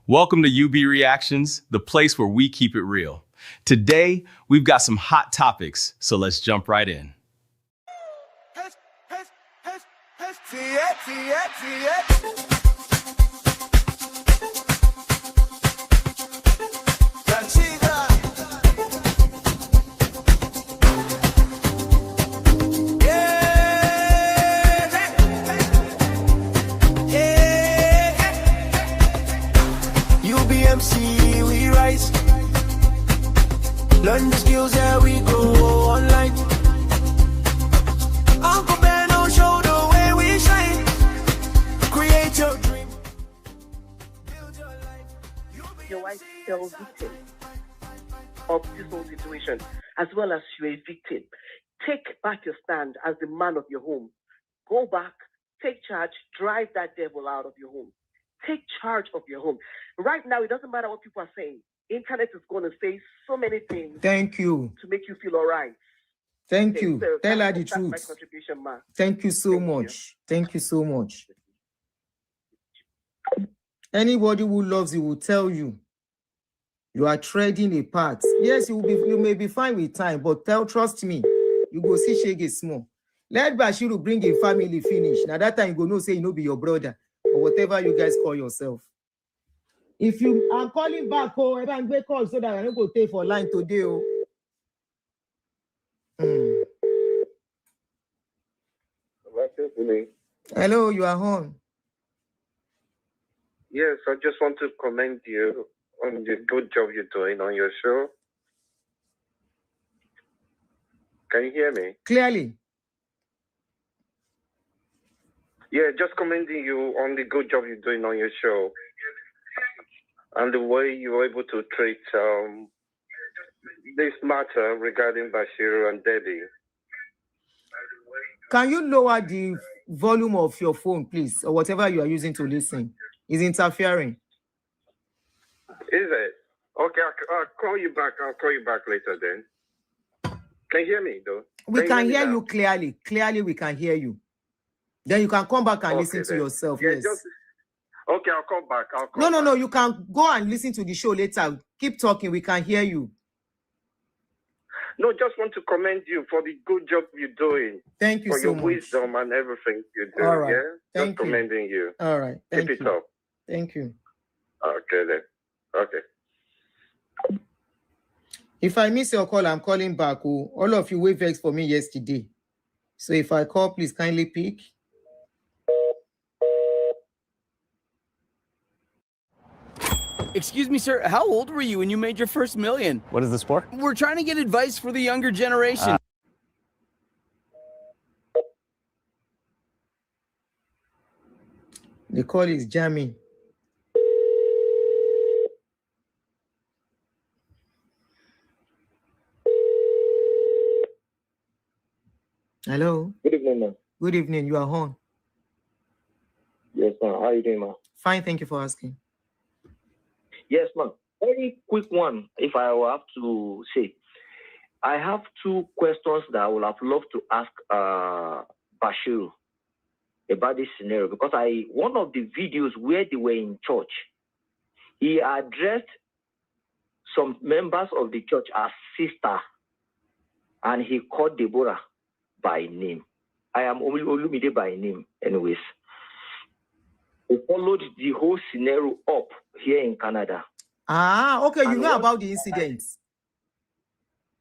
Welcome to UB Reactions, the place where we keep it real. Today, we've got some hot topics, so let's jump right in. MC, we rise. Learn the skills that we go online. Uncle Ben will show the way we shine. Create your dream. Build your life. Your wife fell victim of this whole situation, as well as you're a victim. Take back your stand as the man of your home. Go back, take charge, drive that devil out of your home. Take charge of your home. Right now, it doesn't matter what people are saying. Internet is going to say so many things. Thank you. To make you feel all right. Thank you. So tell her the truth. My contribution, ma. Thank you so much. Thank you so much. Anybody who loves you will tell you you are treading a path. Yes, you may be fine with time, but trust me, you go see Shege small. Let Bashiru bring a family finish. Now that time you go no say you know be your brother. Or whatever you guys call yourself. If you are calling back, I can make call so that I don't go take for line today. Hello, you are on. Yes, I just want to commend you on the good job you're doing on your show. Can you hear me? Clearly. Yeah, just commending you on the good job you're doing on your show and the way you were able to treat this matter regarding Bashiru and Debbie. Can you lower the volume of your phone, please, or whatever you are using to listen? It's interfering. Is it? Okay, I'll call you back. I'll call you back later then. Can you hear me, though? We can hear you clearly. Clearly, we can hear you. Then you can come back and listen to yourself. Yeah, yes. Okay, I'll come back. No. You can go and listen to the show later. Keep talking. We can hear you. No, just want to commend you for the good job you're doing. Thank you so much. For your wisdom and everything you do. All right. Yeah? Thank just commending you. All right. Keep it up. Thank you. Okay, then. Okay. If I miss your call, I'm calling back. Oh, all of you wait vex for me yesterday. So if I call, please kindly pick. Excuse me, sir. How old were you when you made your first million? What is this for? We're trying to get advice for the younger generation. The call is jamming. Hello. Good evening, ma'am. Good evening. You are on. Yes, ma'am. How are you doing, ma'am? Fine. Thank you for asking. Yes, ma'am. Very quick one, if I will have to say. I have two questions that I would have loved to ask Bashiru about this scenario, because one of the videos where they were in church, he addressed some members of the church as sister, and he called Deborah by name. I am Olumide by name, anyways. We followed the whole scenario up here in Canada. Ah, okay. You know about the incidents.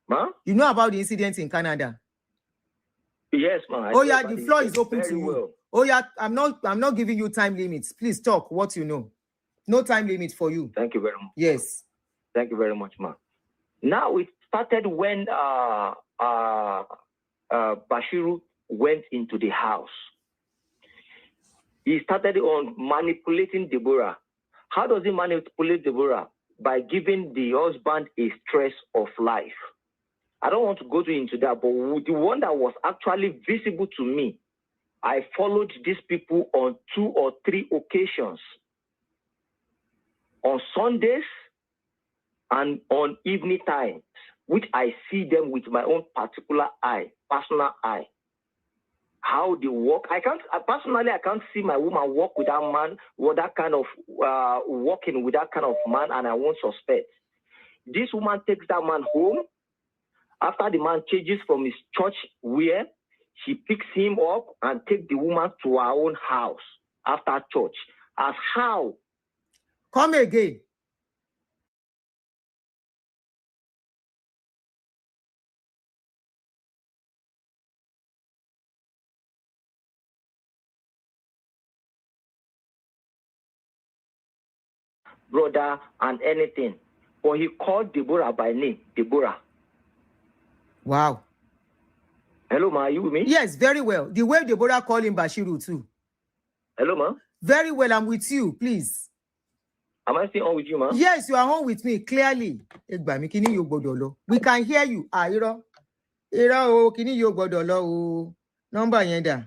Ma'am? You know about the incidents in Canada. Yes, ma'am. Oh yeah, the floor is open to you. Well. Oh yeah, I'm not giving you time limits. Please talk what you know. No time limit for you. Thank you very much. Yes. Thank you very much, ma'am. Now it started when Bashiru went into the house. He started on manipulating Deborah. How does he manipulate Deborah? By giving the husband a stress of life. I don't want to go into that, but the one that was actually visible to me, I followed these people on 2 or 3 occasions. On Sundays and on evening times, which I see them with my own particular eye, personal eye. how they walk. I can't see my woman walk with that man, or that kind of walking with that kind of man, and I won't suspect. This woman takes that man home. After the man changes from his church wear, she picks him up and takes the woman to her own house after church. As how? Come again. Brother and anything. But he called Deborah by name, Deborah. Wow. Hello, ma, are you with me? Yes, very well. The way Deborah called him Bashiru too. Hello, ma. Very well, I'm with you, please. Am I still on with you, ma? Yes, you are on with me, clearly. We can hear you. Ah, Iro. Iro, kini yo gbodolo o. Number yẹn dà.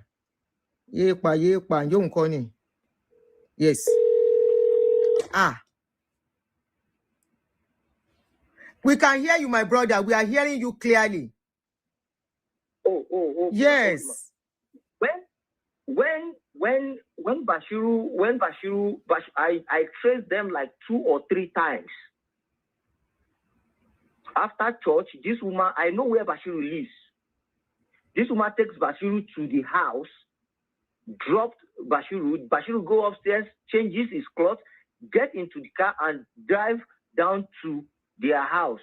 Yepa, yo nko ni. Yes. Ah. We can hear you, my brother. We are hearing you clearly. Oh. Yes. When Bashiru, I traced them like 2 or 3 times. After church, this woman, I know where Bashiru lives. This woman takes Bashiru to the house, dropped Bashiru. Bashiru go upstairs, changes his clothes, get into the car and drive down to their house,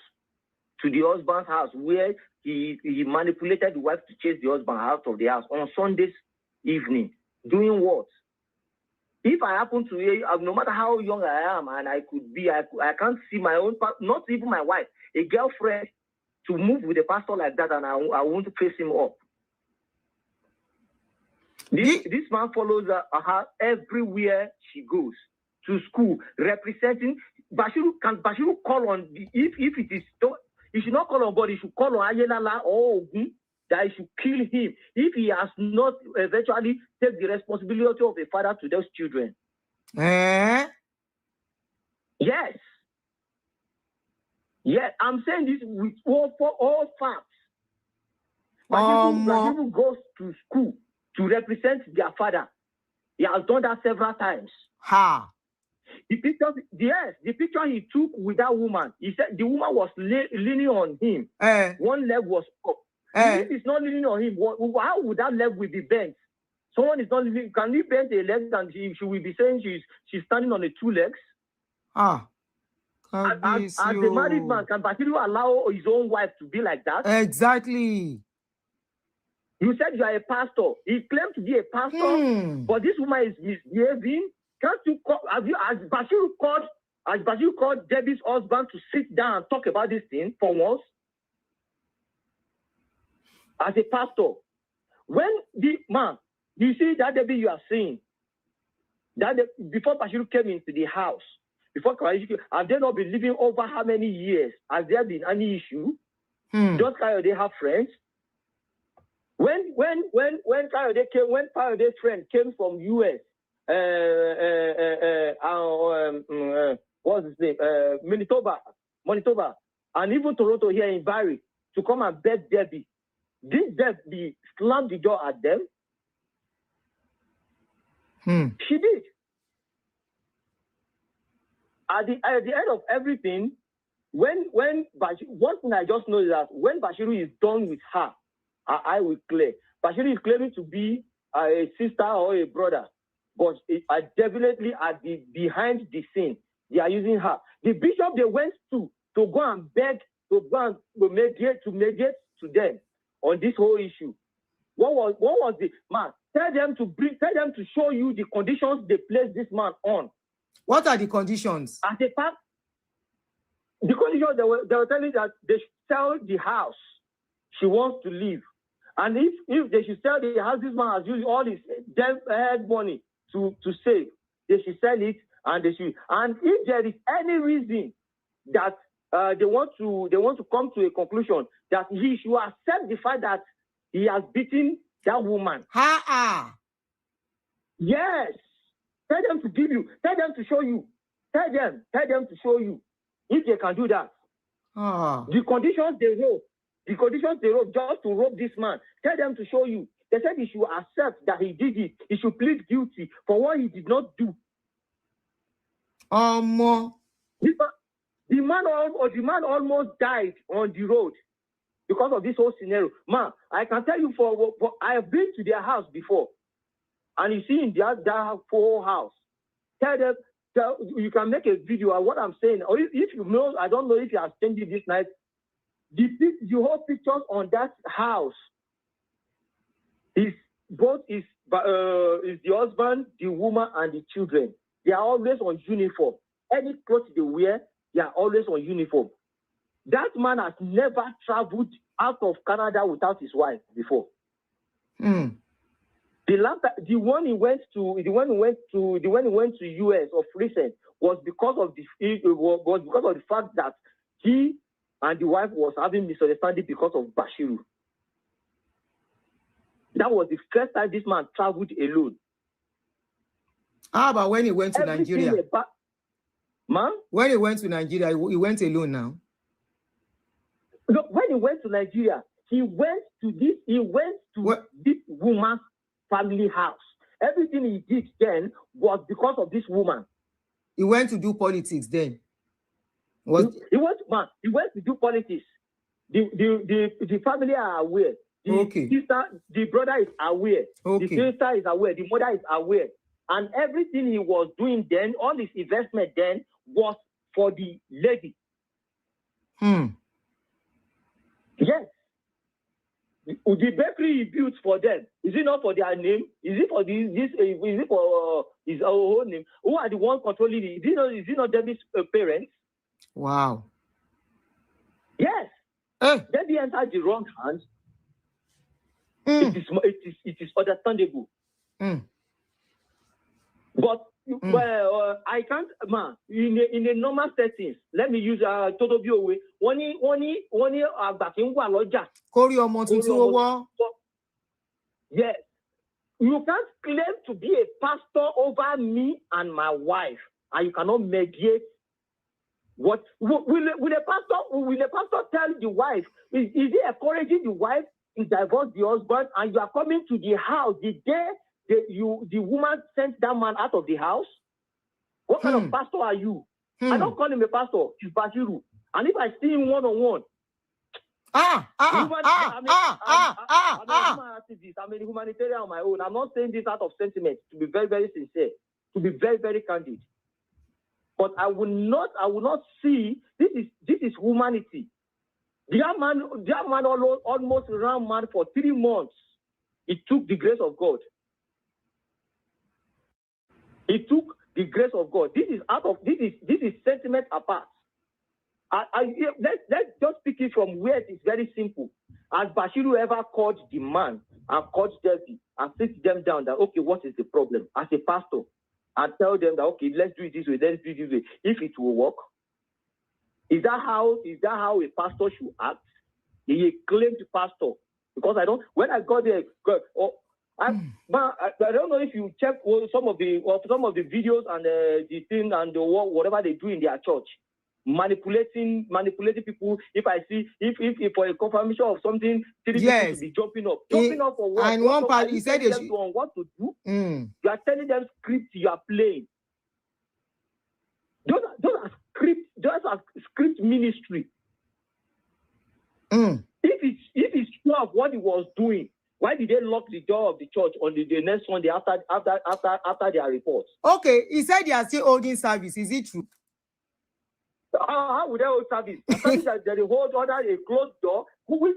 to the husband's house, where he manipulated the wife to chase the husband out of the house on Sunday's evening. Doing what? If I happen to hear, no matter how young I am, and I could be, I can't see my own, not even my wife, a girlfriend, to move with a pastor like that, and I want to face him up. This man follows her everywhere she goes, to school, representing. Bashiru call on, if it is, he should not call on God, he should call on Ayelala or Ogun, that he should kill him if he has not eventually take the responsibility of a father to those children. Yes. Yes, I'm saying this with all facts. But people goes to school to represent their father. He has done that several times. Ha. The picture he took with that woman, he said the woman was leaning on him. One leg was up. If it's not leaning on him, how would that leg will be bent? Someone is not leaning. Can he bend a leg and she will be saying she's standing on the 2 legs? As a married man, can Bashiru allow his own wife to be like that? Exactly. You said you are a pastor. He claimed to be a pastor, but this woman is misbehaving. Can't you call, as Bashiru called Debbie's husband to sit down and talk about this thing for once? As a pastor, when the man, you see that Debbie you are seeing, that before Bashiru came into the house, have they not been living over how many years? Has there been any issue? Does Kayode have friends? When Kayode came, when Kayode's friend came from US, what's his name? Manitoba, and even Toronto here in Barrie to come and beg Debbie. Did Debbie slam the door at them? She did. At the end of everything, when Bashiru, one thing I just know is that when Bashiru is done with her, I will clear. Bashiru is claiming to be a sister or a brother, but definitely at the behind the scene, they are using her. The bishop they went to go and beg, to go and mediate to them on this whole issue. What was the man? Tell them to show you the conditions they placed this man on. What are the conditions? As a fact, the conditions they were telling that they should sell the house she wants to live. And if they should sell the house, this man has used all his dead money to save. They should sell it, and they should. And if there is any reason that they want to come to a conclusion that he should accept the fact that he has beaten that woman. Yes. Tell them to give you. Tell them to show you. Tell them to show you if they can do that. The conditions they wrote just to rob this man. Tell them to show you. They said he should accept that he did it. He should plead guilty for what he did not do. More. The man almost died on the road because of this whole scenario. Man, I can tell you for I have been to their house before, and you see in their whole house. Tell them, you can make a video of what I'm saying. Or if you know, I don't know if you have changed it this night. The whole pictures on that house is the husband, the woman, and the children. They are always on uniform. Any clothes they wear, they are always on uniform. That man has never traveled out of Canada without his wife before. Mm. The one he went to US of recent was because of the fact that he and the wife was having misunderstanding because of BASHIRU. That was the first time this man traveled alone. How about when he went to Nigeria? Man? When he went to Nigeria, he went alone now. No, when he went to Nigeria, he went to this woman's family house. Everything he did then was because of this woman. He went to do politics then. He went to do politics. The family are aware. The brother is aware. The sister is aware. The mother is aware. And everything he was doing then, all his investment then, was for the lady. Yes. The bakery he built for them, is it not for their name? Is it for is it for his own name? Who are the ones controlling it? Is it not Debbie's parents? Wow. Yes. Debbie entered the wrong hands. It is understandable. But I can't, man, in a normal settings, let me use Toto Biowe. Yes. You can't claim to be a pastor over me and my wife, and you cannot mediate. What will a pastor tell the wife? Is he encouraging the wife to divorce the husband, and you are coming to the house the day the woman sent that man out of the house? What kind of pastor are you? I don't call him a pastor. He's BASHIRU. And if I see him one-on-one, I'm a humanitarian on my own. I'm not saying this out of sentiment, to be very, very sincere, to be very, very candid. But I will not see this is humanity. That man almost ran mad for 3 months. It took the grace of God. It took the grace of God. This is sentiment apart. Let's just pick it from where it is very simple. Has BASHIRU ever called the man and called Debbie and sit them down that, okay, what is the problem? As a pastor, and tell them that, okay, let's do it this way, let's do it this way. If it will work, is that how a pastor should act? He claimed pastor. Because when I got there, I don't know if you check some of the videos and the thing and whatever they do in their church, manipulating people. If I see if for a confirmation of something, people should be jumping up for what? And one part he said on what to do. You are telling them scripts you are playing. Those are script ministry. If it's true of what he was doing, why did they lock the door of the church on the next Sunday after their reports? Okay, he said they are still holding service. Is it true? How would they hold service? That they hold under a closed door. Which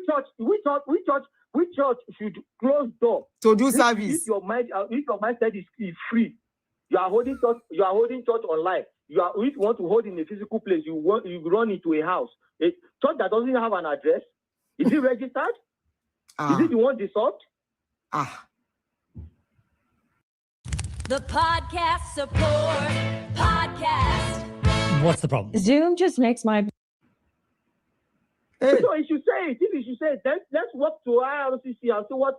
church should close door to do service? If your mindset is free, you are holding church online. If you want to hold in a physical place, you run into a house. A church that doesn't have an address, is it registered? Is it the one dissolved? The podcast support podcast. What's the problem? Zoom just makes my... So you should say it. If you should say it, then let's walk to IRCC and see what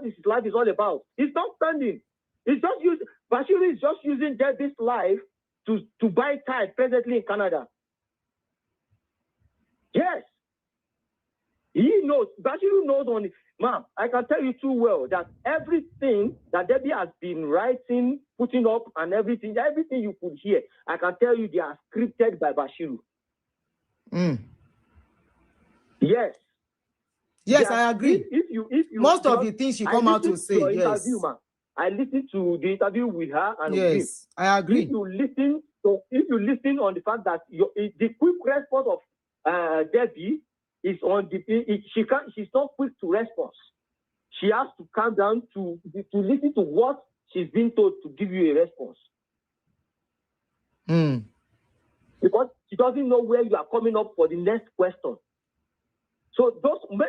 his life is all about. He's not standing. BASHIRU is just using this life to buy time presently in Canada. Yes. He knows. Bashiru knows on it. Ma'am, I can tell you too well that everything that Debbie has been writing, putting up, and everything you could hear, I can tell you they are scripted by Bashiru. Yes, I agree. If you most of the things she come out to say, to yes. interview, man. I listened to the interview with her and with him. Yes, I agree. If you listen on the fact that the quick response of Debbie is on she's not quick to respond. She has to calm down to listen to what she's been told to give you a response. Because she doesn't know where you are coming up for the next question. So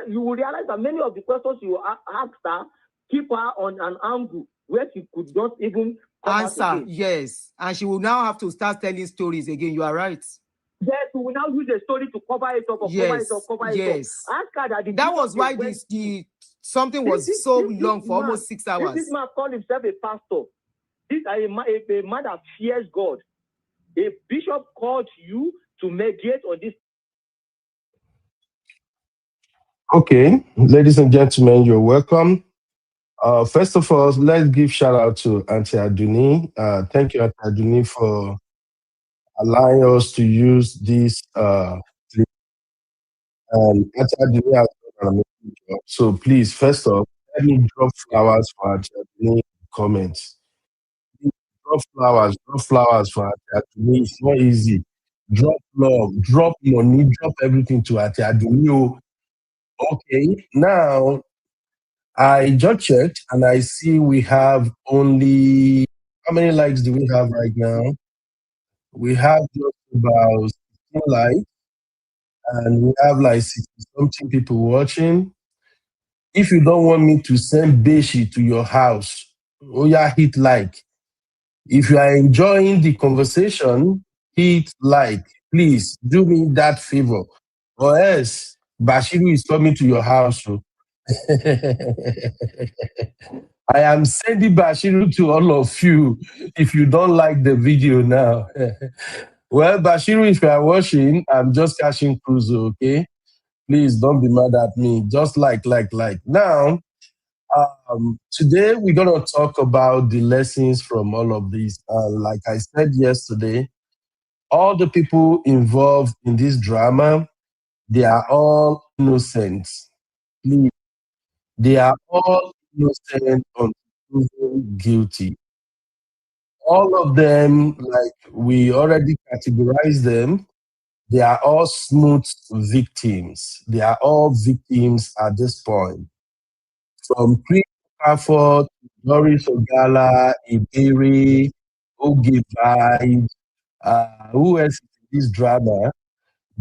you will realize that many of the questions you ask her keep her on an angle where she could not even answer. Yes, and she will now have to start telling stories again. You are right. Yes, we will now use a story to cover it up, cover it up. Ask her that was why something was so long for almost 6 hours. This man called himself a pastor. This is a man that fears God. A bishop called you to mediate on this. Okay, ladies and gentlemen, you're welcome. First of all, let's give shout out to Auntie Aduni. Thank you, Auntie Aduni, for allowing us to use this clip. And Auntie Aduni has done an amazing job. So please, first off, let me drop flowers for Auntie Aduni comments. Drop flowers for Auntie Aduni. It's not easy. Drop love, drop money, drop everything to Auntie Aduni. Okay, now I just checked and I see we have only, how many likes do we have right now? We have just about 16 likes and we have like 60 something people watching. If you don't want me to send Beshi to your house, hit like. If you are enjoying the conversation, hit like. Please do me that favor. Or else, Bashiru is coming to your house. I am sending Bashiru to all of you if you don't like the video now. Well, Bashiru, if you are watching, I'm just catching cruise, okay? Please don't be mad at me. Just like. Now, today we're going to talk about the lessons from all of this. Like I said yesterday, all the people involved in this drama, they are all innocent. Please. They are all innocent until proven guilty. All of them, like we already categorized them, they are all smooth victims. They are all victims at this point. From Chris Crawford, Doris Ogala, Iberi, Oge Vibes, who else is in this drama?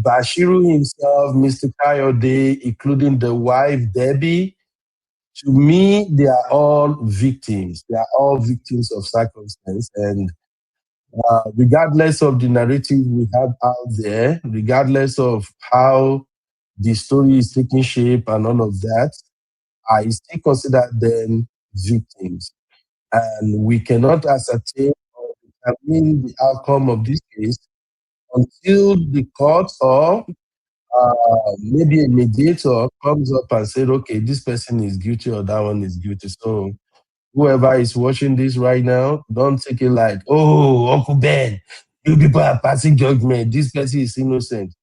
Bashiru himself, Mr. Kayode, including the wife Debbie. To me, they are all victims. They are all victims of circumstance. And regardless of the narrative we have out there, regardless of how the story is taking shape and all of that, I still consider them victims. And we cannot ascertain or determine the outcome of this case until the court or maybe a mediator comes up and said, okay, this person is guilty or that one is guilty. So whoever is watching this right now, don't take it like, oh, Uncle Ben, you people are passing judgment. This person is innocent.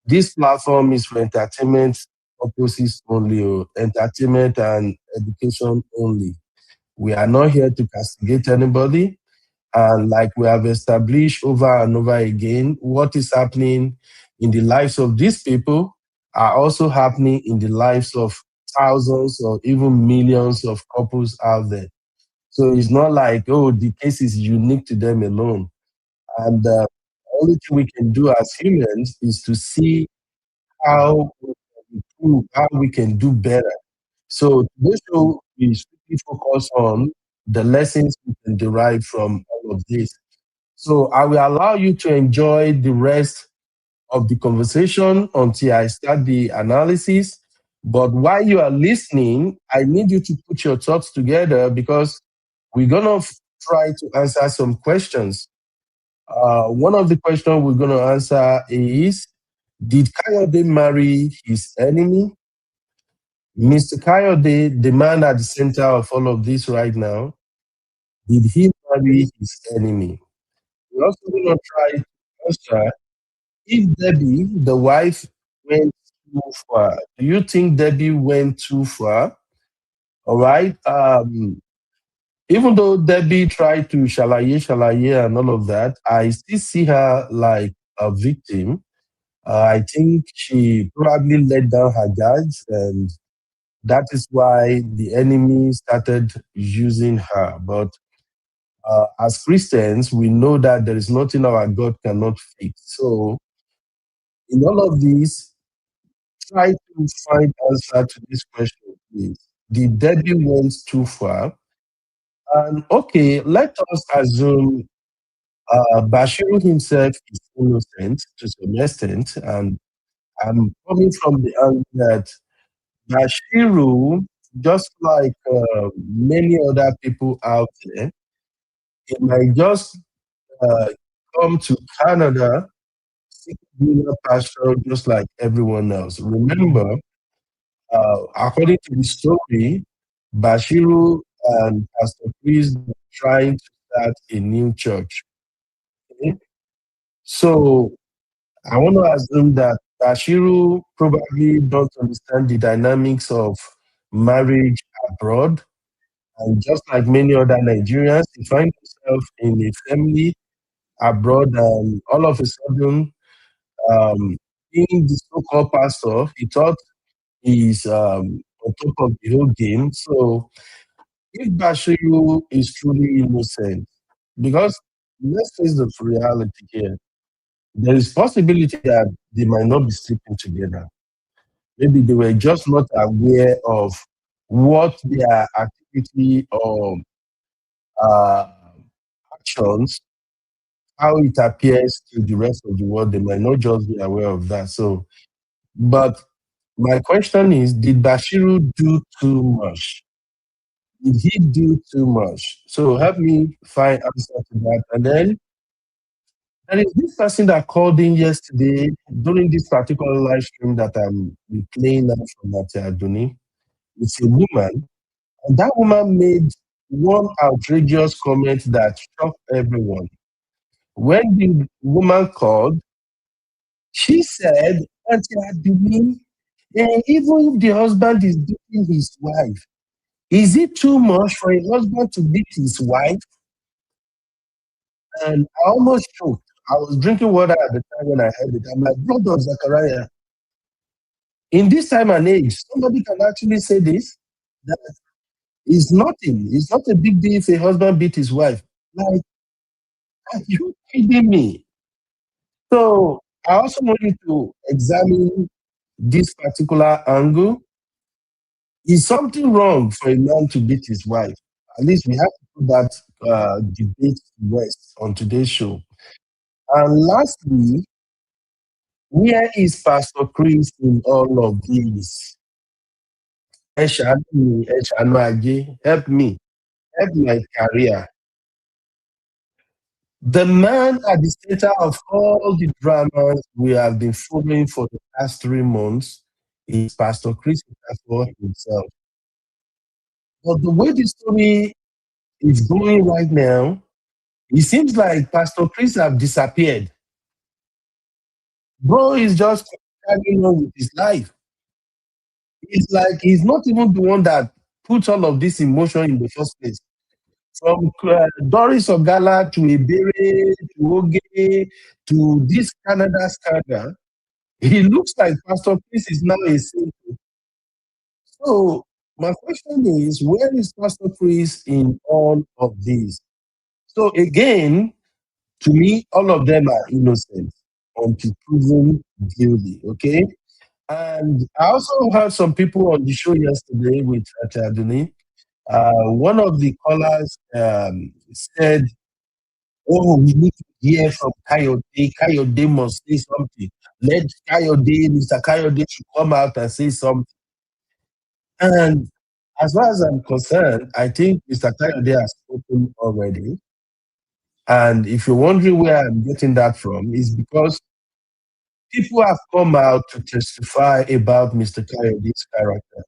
This platform is for entertainment purposes only, entertainment and education only. We are not here to castigate anybody. And like we have established over and over again, what is happening in the lives of these people are also happening in the lives of thousands or even millions of couples out there. So it's not like, oh, the case is unique to them alone. And the only thing we can do as humans is to see how we can improve, how we can do better. So this show is strictly focused on the lessons we can derive from all of this. So I will allow you to enjoy the rest of the conversation until I start the analysis. But while you are listening, I need you to put your thoughts together because we're going to try to answer some questions. One of the questions we're going to answer is, did Kayode marry his enemy? Mr. Kayode, the man at the center of all of this right now, did he marry his enemy? We're also going to try to answer if Debbie, the wife, went too far. Do you think Debbie went too far? All right. Even though Debbie tried to shalaye, and all of that, I still see her like a victim. I think she probably let down her guards, and that is why the enemy started using her. But as Christians, we know that there is nothing our God cannot fix. So, in all of this, try to find answer to this question, please. Did Debbie went too far? And okay, let us assume Bashiru himself is innocent to some extent, and I'm coming from the angle that Bashiru, just like many other people out there, he might just uh, come to Canada, seek greener pasture just like everyone else. Remember, according to the story, Bashiru and Pastor Chris were trying to start a new church. Okay? So I want to assume that Bashiru probably don't understand the dynamics of marriage abroad. And just like many other Nigerians, he finds himself in a family abroad, and all of a sudden, being the so-called pastor, he thought he's on top of the whole game. So if Bashiru is truly innocent, because let's face the reality here, there is possibility that they might not be sleeping together. Maybe they were just not aware of what their activity or uh, actions, how it appears to the rest of the world. They might not just be aware of that. So, but my question is, did Bashiru do too much? Did he do too much? So help me find answer to that. And then there is this person that called in yesterday during this particular live stream that I'm replaying now from Aduni. It's a woman, and that woman made one outrageous comment that shocked everyone. When the woman called, she said, Auntie Aduni, even if the husband is beating his wife, is it too much for a husband to beat his wife? And I almost choked. I was drinking water at the time when I heard it. I'm like, brother Zachariah, in this time and age, somebody can actually say this? That is nothing. It's not a big deal if a husband beat his wife. Like, are you kidding me? So I also want you to examine this particular angle. Is something wrong for a man to beat his wife? At least we have to put that debate to rest on today's show. And lastly, where is Pastor Chris in all of this? Help me, help my career. The man at the center of all the dramas we have been following for the past 3 months is Pastor Chris himself. But the way the story is going right now, it seems like Pastor Chris have disappeared. Bro is just carrying on with his life. It's like he's not even the one that puts all of this emotion in the first place. From Doris Ogala to Ibere to Oge to this Canada scandal, he looks like Pastor Chris is now a saint. So my question is, where is Pastor Chris in all of this? So again, to me, all of them are innocent until proven guilty. Okay. And I also had some people on the show yesterday with Ataduni. One of the callers said, "Oh, we need to hear from Kayode. Kayode must say something. Let Kayode, Mr. Kayode, should come out and say something." And as far as I'm concerned, I think Mr. Kayode has spoken already. And if you're wondering where I'm getting that from, is because people have come out to testify about Mr. Kayode's character.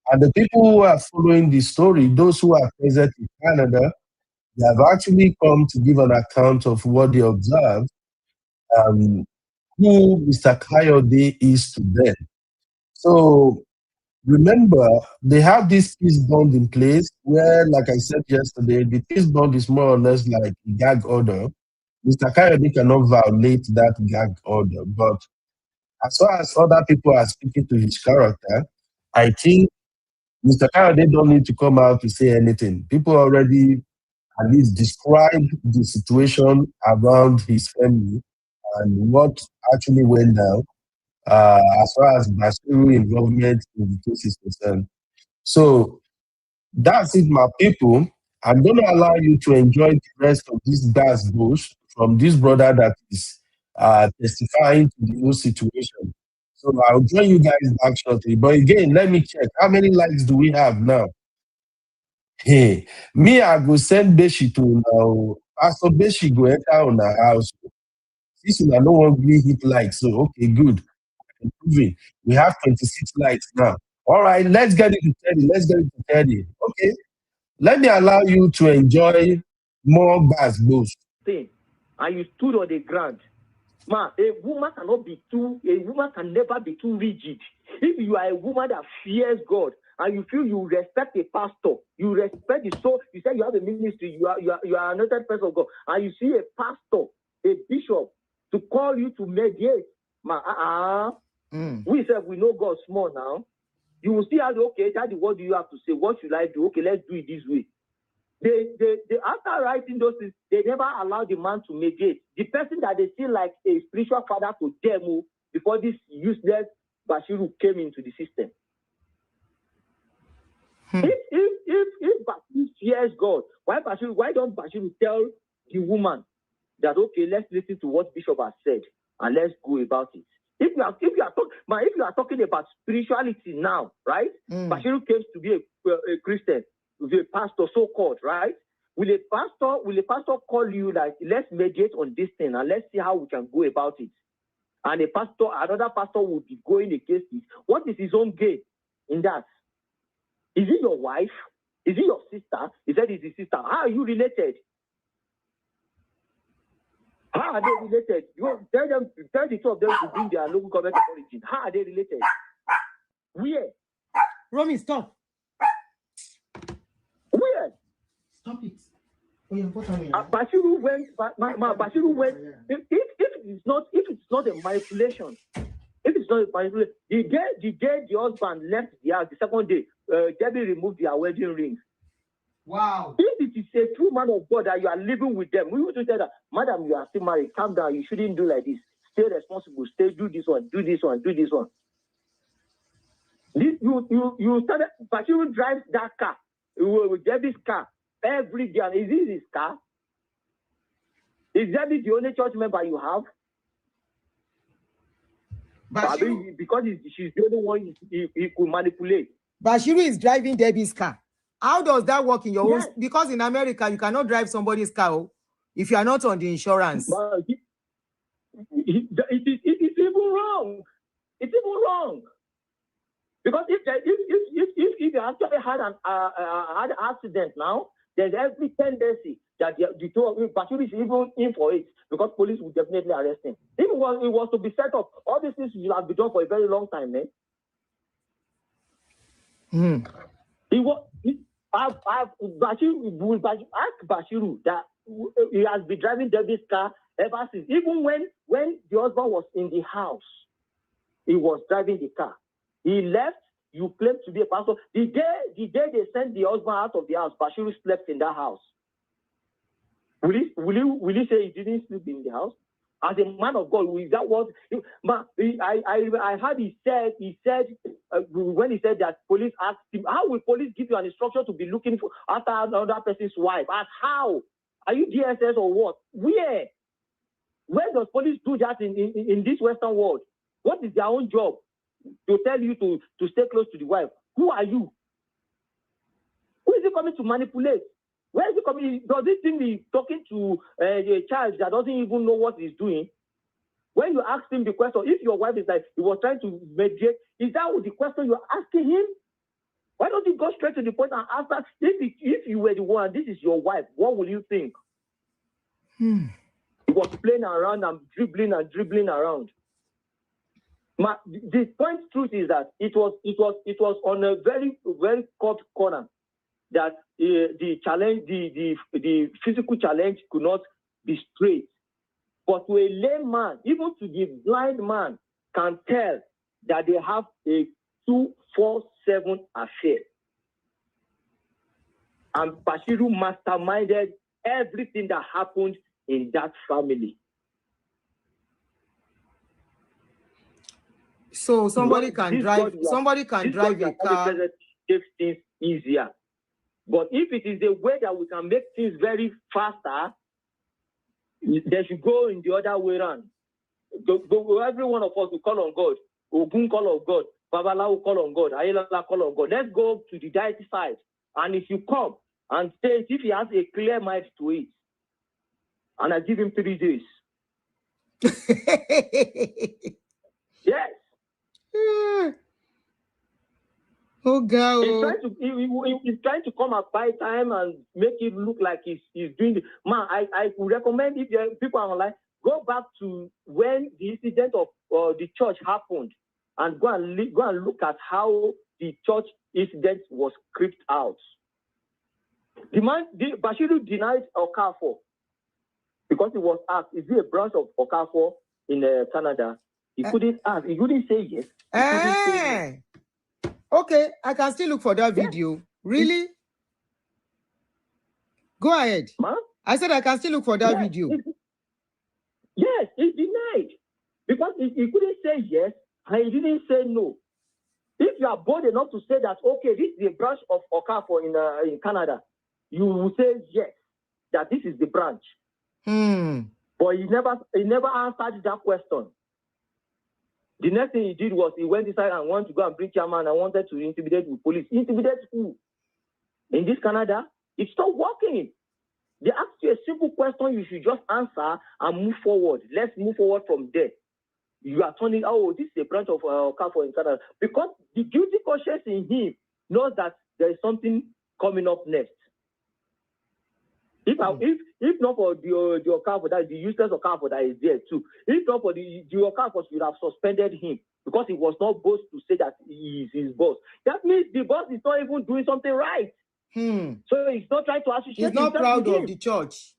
And the people who are following the story, those who are present in Canada, they have actually come to give an account of what they observed, who Mr. Kayode is to them. So remember, they have this peace bond in place where, like I said yesterday, the peace bond is more or less like a gag order. Mr. Kayode cannot violate that gag order. But as far as other people are speaking to his character, I think Mr. Kayode don't need to come out to say anything. People already at least describe the situation around his family and what actually went down as far as Bashiru involvement in the case is concerned. So that's it, my people. I'm going to allow you to enjoy the rest of this gas bush from this brother that is testifying to the whole situation. So I'll join you guys back shortly. But again, let me check. How many likes do we have now? Hey, me, I go send Beshi to now. Pastor Beshi go enter on our house. This one I don't want to hit likes. So, okay, good. Improving. We have 26 likes now. All right, let's get it to 30. Let's get it to 30. Okay. Let me allow you to enjoy more gas boost. Thing, and you stood on the ground. Man, a woman can never be too rigid. If you are a woman that fears God and you feel you respect a pastor, you respect the soul, you say you have a ministry, you are another person of God, and you see a pastor, a bishop, to call you to mediate, man, we said we know God small now. You will see how, okay, Daddy, what do you have to say? What should I do? Okay, let's do it this way. They after writing those things, they never allow the man to mediate. The person that they see like a spiritual father to them before this useless Bashiru came into the system. If Bashiru fears God, why don't Bashiru tell the woman that, okay, let's listen to what Bishop has said and let's go about it? If you are talking about spirituality now, right? Bashiru came to be a Christian, the pastor so-called, right? Will a pastor call you like, let's mediate on this thing and let's see how we can go about it? And another pastor will be going against it. What is his own gain in that? Is it your wife? Is it your sister? He said it's his sister. How are you related? How are they related? You tell the two of them to bring their local government of origin. How are they related? Where? Romy, stop. Where? Stop it. Oh, yeah, Bashiru went. Bashiru went. If it's not a manipulation, the day the husband left the house, the second day, Debbie removed their wedding ring. Wow. If it is a true man of God that you are living with them, we would say that, madam, you are still married. Calm down. You shouldn't do like this. Stay responsible. Stay. Do this one. Do this one. Do this one. You started. Bashiru drives that car with Debbie's car every day. Is this his car? Is Debbie the only church member you have? Bashiru, because she's the only one he could manipulate. Bashiru is driving Debbie's car. How does that work in your own? Because in America, you cannot drive somebody's car if you are not on the insurance. It is even wrong. It's even wrong. Because if you actually had an accident now, there's every tendency that the two of you, Bashiru is even in for it, because police will definitely arrest him. If it was to be set up, all these things will have been done for a very long time, man. Ask Bashiru that he has been driving Debbie's car ever since. Even when the husband was in the house, he was driving the car. He left. You claim to be a pastor. The day they sent the husband out of the house, Bashiru slept in that house. Will he say he didn't sleep in the house? As a man of God, is that what? I heard he said when he said that police asked him, how will police give you an instruction to be looking for after another person's wife? As how? Are you DSS or what? Where does police do that in this Western world? What is their own job? To tell you to stay close to the wife. Who are you? Who is he coming to manipulate? Where is he coming? Does he think he's talking to a child that doesn't even know what he's doing? When you ask him the question, if your wife is like, he was trying to mediate, is that the question you're asking him? Why don't you go straight to the point and ask her, if you were the one, this is your wife, what will you think? He was playing around and dribbling around. The point truth is that it was on a very, very cut corner that the challenge, the physical challenge could not be straight. But to a layman, even to the blind man, can tell that they have a 2-4-7 affair. And Bashiru masterminded everything that happened in that family. So somebody can drive a car. Takes things easier. But if it is a way that we can make things very faster, they should go in the other way around. Every one of us will call on God. Ogun call on God. Babala will call on God. Ayelala call on God. Let's go to the deity side. And if you come and say, if he has a clear mind to it, and I give him 3 days. Yes. Oh God. He's trying to come at by time and make it look like he's doing it. Man, I would recommend if people are online, go back to when the incident of the church happened and go and look at how the church incident was scripted out. Bashiru denied Okafor because he was asked, is he a branch of Okafor in Canada? He couldn't ask. He couldn't say yes. Okay, I can still look for that video. Yes. Really? Go ahead. Ma? I said I can still look for that video. Yes, he denied. Because he couldn't say yes, and he didn't say no. If you are bold enough to say that, okay, this is a branch of Okafor in Canada, you will say yes, that this is the branch. But he never answered that question. The next thing he did was he went inside and wanted to go and bring chairman and wanted to intimidate the police. Intimidate who? In this Canada, it's not working. They ask you a simple question, you should just answer and move forward. Let's move forward from there. You are turning, oh, this is a branch of Okafor in Canada. Because the guilty conscience in him knows that there is something coming up next. If not for the Okafor, that is the useless Okafor that is there too. If not for the Okafor, should have suspended him because he was not boss to say that he is his boss. That means the boss is not even doing something right. So he's not trying to associate. He's not proud of the church.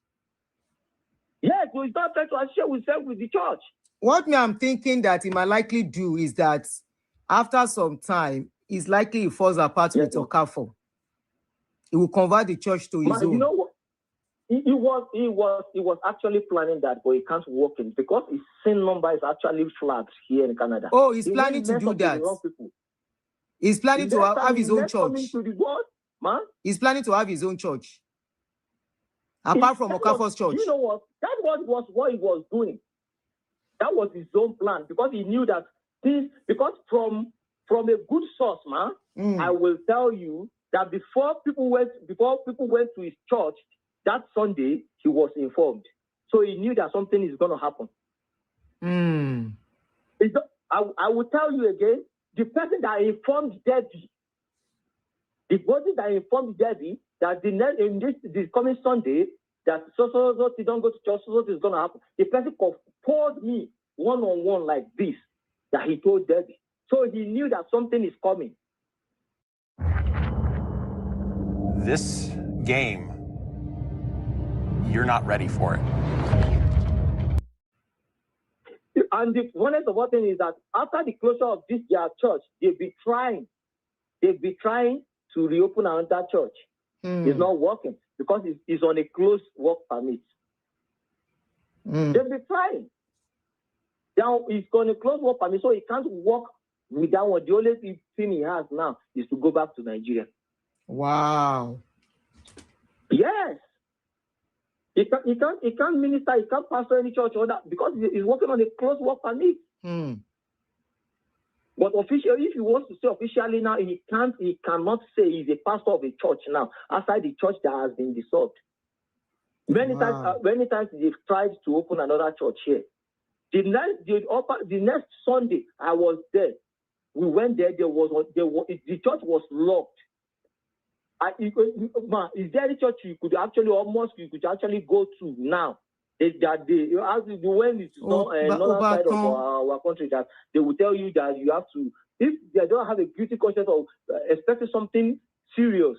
Yes, so he's not trying to associate himself with the church. What I'm thinking that he might likely do is that after some time, he's likely he falls apart with Okafor. He will convert the church to his own. You know what? He was actually planning that, but he can't work in because his SIN number is actually flagged here in Canada. Oh, he's planning to do that. He's planning to have his own church. He's planning to have his own church. Apart from Okafor's church. You know what? That was what he was doing. That was his own plan because he knew that because from a good source, I will tell you that before people went to his church, that Sunday, he was informed. So he knew that something is going to happen. I will tell you again, the person that informed Debbie, the person that informed Debbie that this coming Sunday, that so they don't go to church, so is going to happen. The person called me one-on-one like this, that he told Debbie. So he knew that something is coming. This game, you're not ready for it. And the honest of what thing is that after the closure of this their church, they'll be trying to reopen another church. It's not working because it's on a closed work permit. They'll be trying. Now he's on a closed work permit, so he can't work with that one. The only thing he has now is to go back to Nigeria. Wow. Yes. He can't minister, he can't pastor any church or that because he's working on a closed work permit. But officially, if he wants to say officially now, he cannot say he's a pastor of a church now, outside the church that has been dissolved. Many times they've tried to open another church here. The next Sunday, I was there. We went there. The church was locked. Man, is there any church you could actually go to now? That they as when it's northern side of our country, that they will tell you that you have to, if they don't have a guilty conscience of expecting something serious,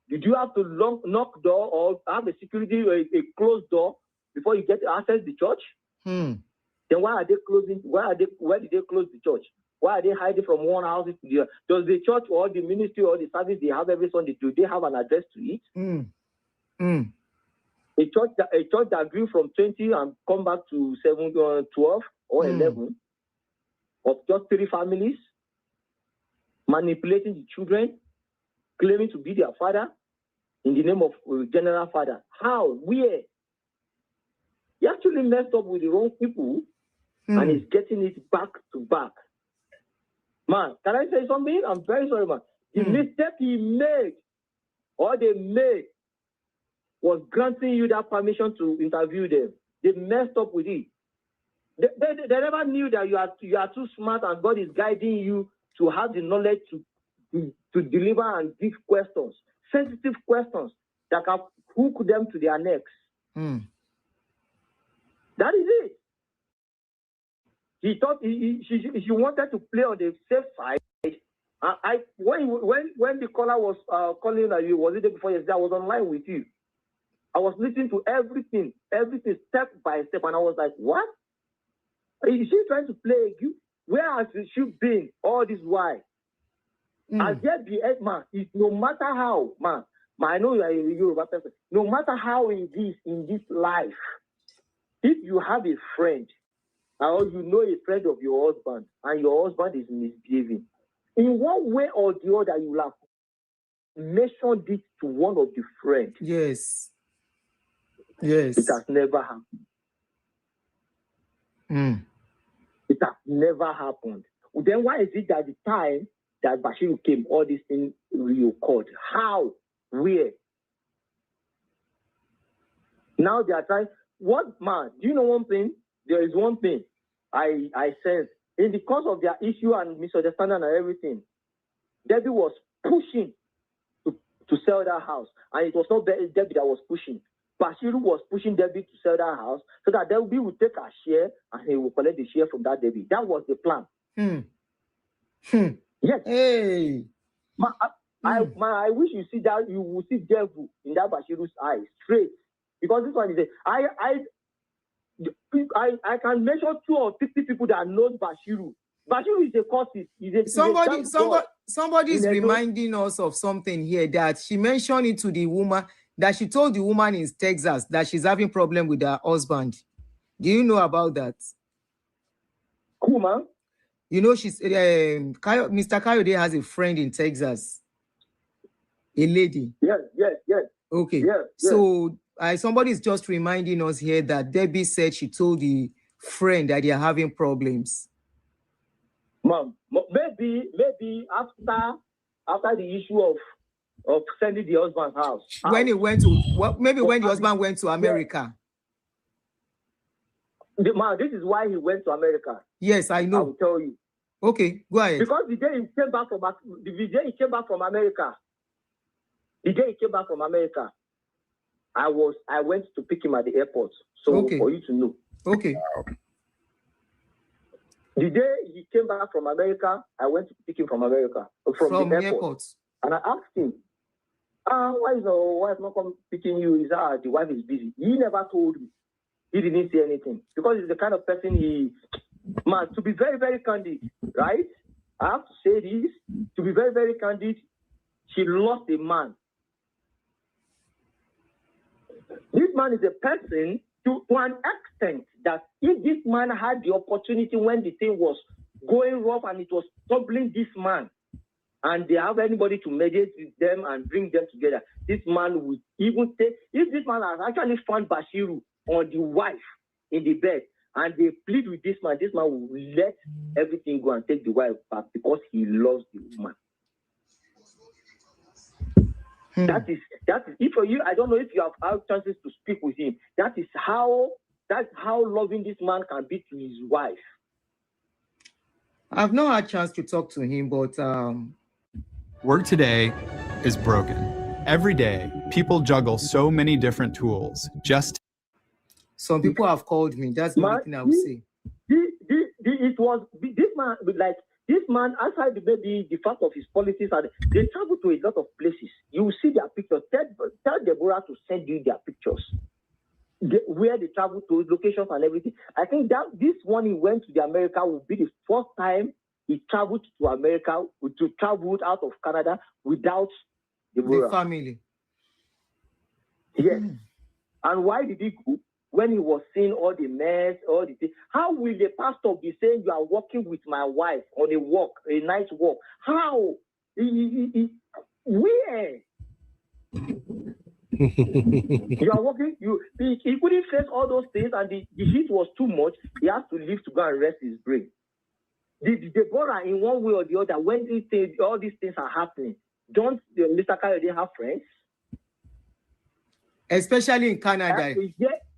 did you have to knock door or have a security a closed door before you get access the church? Then why are they closing? Why did they close the church? Why are they hiding from one house to the other? Does the church or the ministry or the service they have every Sunday, do they have an address to it? A church that grew from 20 and come back to 7, 12 or 11 of just 3 families, manipulating the children, claiming to be their father in the name of general father. How? Where? He actually messed up with the wrong people and is getting it back to back. Man, can I say something? I'm very sorry, man. The mistake he made or they made was granting you that permission to interview them. They messed up with it. They never knew that you are too smart and God is guiding you to have the knowledge to deliver and give questions, sensitive questions that can hook them to their necks. That is it. He thought she wanted to play on the safe side. When the caller was calling you, was it the day before yesterday? I was online with you. I was listening to everything step by step, and I was like, what? Is she trying to play you? Where has she been all this while? As yet the head man is, no matter how, man, I know you are a Yoruba person, no matter how in this life, if you have a friend, or you know a friend of your husband, and your husband is misbehaving, in one way or the other, you will have mentioned it to one of the friends. Yes. Yes. It has never happened. It has never happened. Then why is it that the time that Bashiru came, all these things reoccurred? How? Where? Now they are trying. What, man? Do you know one thing? There is one thing I sense. In the course of their issue and misunderstanding and everything, Debbie was pushing to sell that house. And it was not Debbie that was pushing. Bashiru was pushing Debbie to sell that house so that Debbie would take her share and he will collect the share from that Debbie. That was the plan. Yes. Hey. I wish you see that, you will see devil in that Bashiru's eyes straight. Because this one is I can measure 2 or 50 people that know Bashiru. Bashiru is a cultist. Somebody is reminding us of something here, that she mentioned it to the woman, that she told the woman in Texas that she's having problem with her husband. Do you know about that? Cool, man. You know, she's Mr. Kayode has a friend in Texas, a lady. Yes. Okay. Yes. So somebody is just reminding us here that Debbie said she told the friend that they are having problems. Mom, maybe after the issue of sending the husband's house. When he went to when the husband went to America. Man, this is why he went to America. Yes, I know. I will tell you. Okay, go ahead. Because the day he came back from America, I went to pick him at the airport. So for you to know. Okay. The day he came back from America, I went to pick him from the airport. And I asked him, why is your wife not come picking you? He said, the wife is busy. He never told me. He didn't say anything. Because he's the kind of person man, to be very, very candid, right? I have to say this, to be very, very candid, she lost a man. This man is a person to an extent that if this man had the opportunity when the thing was going rough and it was troubling this man, and they have anybody to mediate with them and bring them together, this man would even take, if this man has actually found Bashiru or the wife in the bed, and they plead with this man will let everything go and take the wife back because he loves the woman. That is if for you, I don't know if you have had chances to speak with him. That's how loving this man can be to his wife. I've not had a chance to talk to him, but work today is broken. Every day, people juggle so many different tools just. Some people have called me. That's the only thing I will say. It was this man, like this man, aside maybe the fact of his policies, and they travel to a lot of places. You will see their pictures. Tell Deborah to send you their pictures. Where they travel to, locations and everything. I think that this one he went to the America will be the first time he traveled to America, to travel out of Canada without The family. Yes. And why did he go? When he was seeing all the mess, all the things. How will the pastor be saying you are walking with my wife on a walk, a night walk? How? Where? You are walking, he couldn't face all those things, and the heat was too much. He has to leave to go and rest his brain. Deborah, in one way or the other, when all these things are happening, don't Mr. Kayode have friends? Especially in Canada,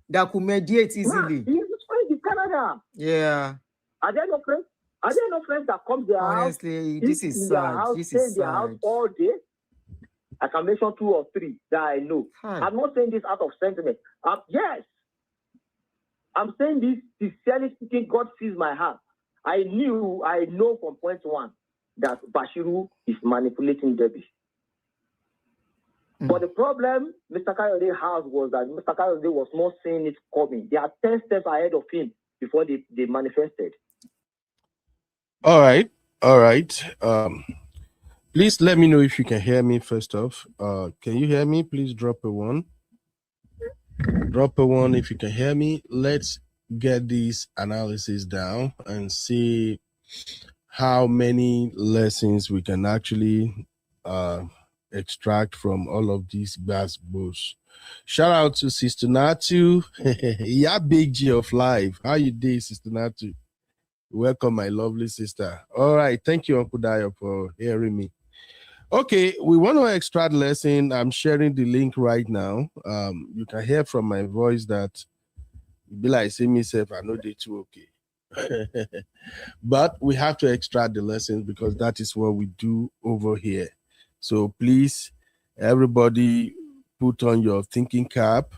that could mediate easily. He has friends in Canada. Yeah. Are there no friends? Are there no friends that come to their house? Honestly, this is sad. This is their house sad. all day? I can mention 2 or 3 that I know. I'm not saying this out of sentiment. Yes. I'm saying this sincerely speaking. God sees my heart. I know from point 1 that Bashiru is manipulating Debbie. But the problem Mr. Kayode has was that Mr. Kayode was not seeing it coming. They are 10 steps ahead of him before they manifested. All right. Please let me know if you can hear me first off. Can you hear me? Please drop a 1. Drop a 1 if you can hear me. Let's get this analysis down and see how many lessons we can actually extract from all of these basketballs. Shout out to Sister Natu. Yeah, big G of life. How you doing, Sister Natu? Welcome, my lovely sister. All right. Thank you, Uncle Dayo, for hearing me. Okay, we want to extract lesson. I'm sharing the link right now. You can hear from my voice that be like say myself, I know they too okay. But we have to extract the lessons because that is what we do over here. So please, everybody, put on your thinking cap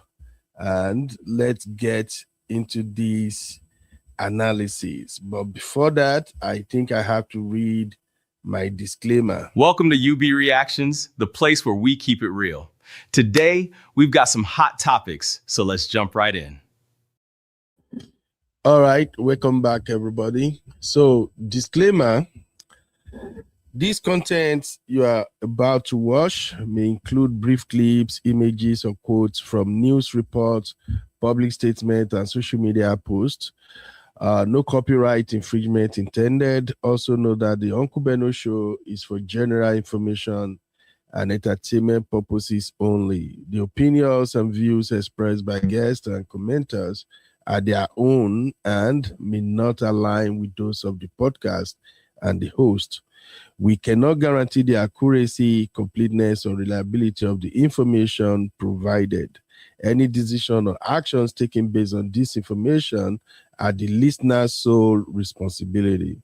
and let's get into these analysis. But before that, I think I have to read my disclaimer. Welcome to UB Reactions, the place where we keep it real. Today, we've got some hot topics, so let's jump right in. All right, welcome back, everybody. So, disclaimer, this content you are about to watch may include brief clips, images, or quotes from news reports, public statements, and social media posts. No copyright infringement intended. Also know that the Uncle Beno Show is for general information and entertainment purposes only. The opinions and views expressed by guests and commenters are their own and may not align with those of the podcast and the host. We cannot guarantee the accuracy, completeness, or reliability of the information provided. Any decision or actions taken based on this information are the listener's sole responsibility.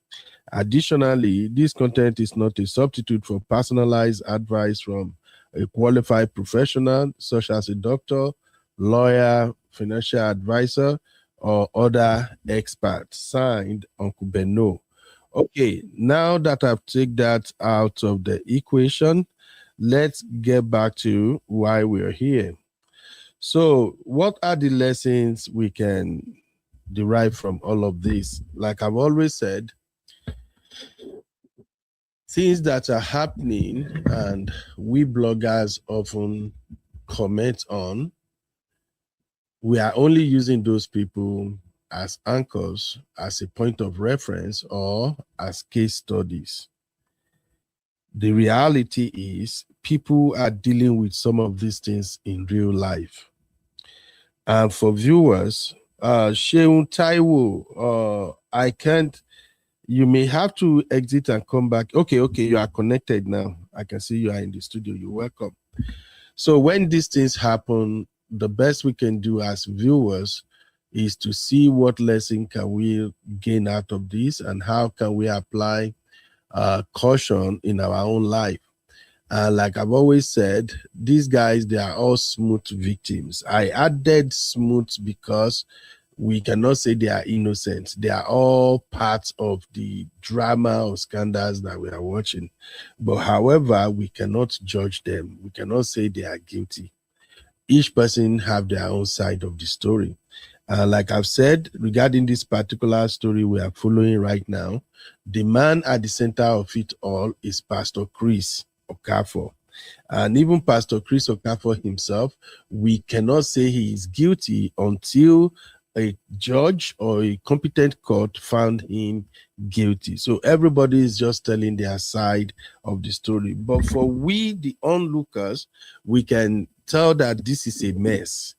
Additionally, this content is not a substitute for personalized advice from a qualified professional, such as a doctor, lawyer, financial advisor, or other expert. Signed, Uncle Beno. Okay, now that I've taken that out of the equation, let's get back to why we're here. So, what are the lessons we can derive from all of this? Like I've always said, things that are happening and we bloggers often comment on, we are only using those people as anchors, as a point of reference, or as case studies. The reality is people are dealing with some of these things in real life. And for viewers, Sheun Taiwo, I can't, you may have to exit and come back. Okay, you are connected now. I can see you are in the studio. You're welcome. So when these things happen, the best we can do as viewers is to see what lesson can we gain out of this and how can we apply caution in our own life. Like I've always said, these guys, they are all smooth victims. I added smooth because we cannot say they are innocent. They are all parts of the drama or scandals that we are watching. But however, we cannot judge them. We cannot say they are guilty. Each person have their own side of the story. Like I've said, regarding this particular story we are following right now, the man at the center of it all is Pastor Chris Okafor. And even Pastor Chris Okafor himself, we cannot say he is guilty until a judge or a competent court found him guilty. So everybody is just telling their side of the story. But for we, the onlookers, we can tell that this is a mess.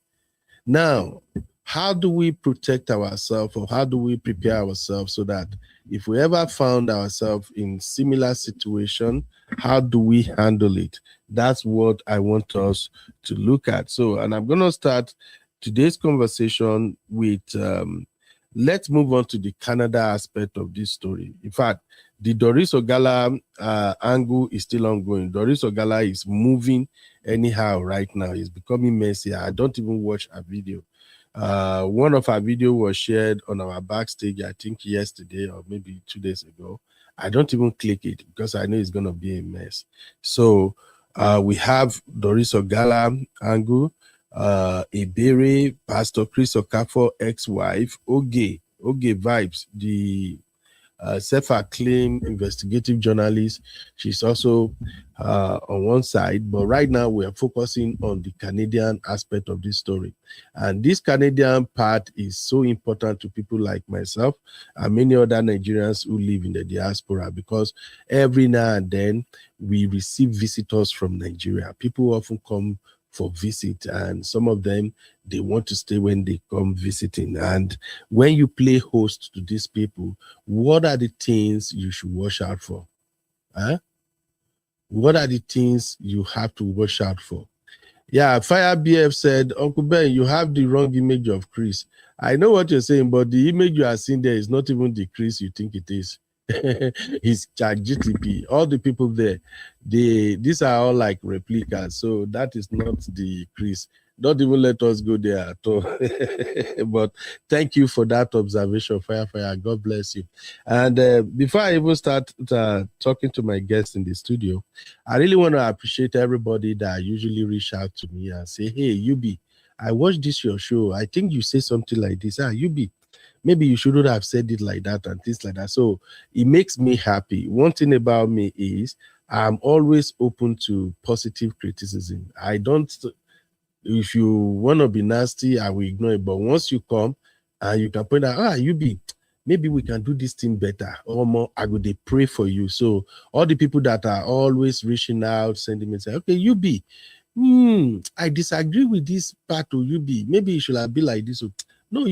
Now, how do we protect ourselves, or how do we prepare ourselves so that if we ever found ourselves in similar situation, how do we handle it? That's what I want us to look at. So, and I'm going to start today's conversation with, let's move on to the Canada aspect of this story. In fact, the Doris Ogala angle is still ongoing. Doris Ogala is moving anyhow right now. It's becoming messy. I don't even watch a video. One of our video was shared on our backstage, I think yesterday or maybe 2 days ago. I don't even click it because I know it's going to be a mess. So we have Doris Ogala angle, Ebere, Pastor Chris Okafor ex-wife, Oge Vibes, the self-acclaimed investigative journalist. She's also on one side, but right now we are focusing on the Canadian aspect of this story. And this Canadian part is so important to people like myself and many other Nigerians who live in the diaspora, because every now and then we receive visitors from Nigeria. People often come for visit, and some of them, they want to stay when they come visiting. And when you play host to these people, what are the things you should watch out for? What are the things you have to watch out for? Yeah, Fire BF said, Uncle Ben, you have the wrong image of Chris. I know what you're saying, but the image you are seeing there is not even the Chris you think it is. It's ChatGPT. All the people there, these are all like replicas. So that is not the Chris. Don't even let us go there at all. But thank you for that observation, Fire. God bless you. And before I even start talking to my guests in the studio, I really want to appreciate everybody that usually reach out to me and say, hey, Yubi, I watched this your show. I think you say something like this. Yubi, maybe you shouldn't have said it like that and things like that. So it makes me happy. One thing about me is I'm always open to positive criticism. I don't, if you want to be nasty, I will ignore it. But once you come and you can point out, maybe we can do this thing better or more, I will pray for you. So all the people that are always reaching out, sending me, say, okay, I disagree with this part of maybe it should have been like this. No,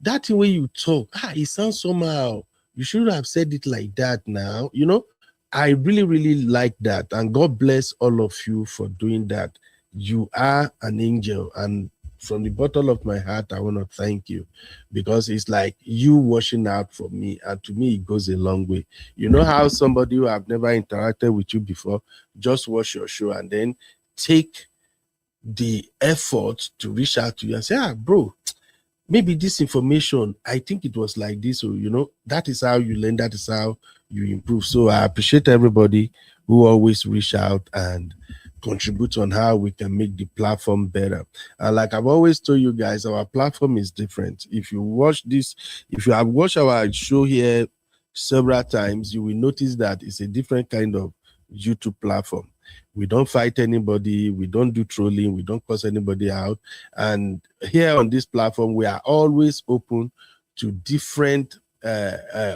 that way you talk, it sounds somehow. You should have said it like that now. You know, I really, really like that. And God bless all of you for doing that. You are an angel. And from the bottom of my heart, I want to thank you, because it's like you watching out for me. And to me, it goes a long way. You know how somebody who have never interacted with you before, just watch your show and then take the effort to reach out to you and say, bro, maybe this information, I think it was like this. So, you know, that is how you learn. That is how you improve. So I appreciate everybody who always reach out and contribute on how we can make the platform better. And like I've always told you guys, our platform is different. If you have watched our show here several times, you will notice that it's a different kind of YouTube platform. We don't fight anybody. We don't do trolling. We don't curse anybody out. And here on this platform, we are always open to different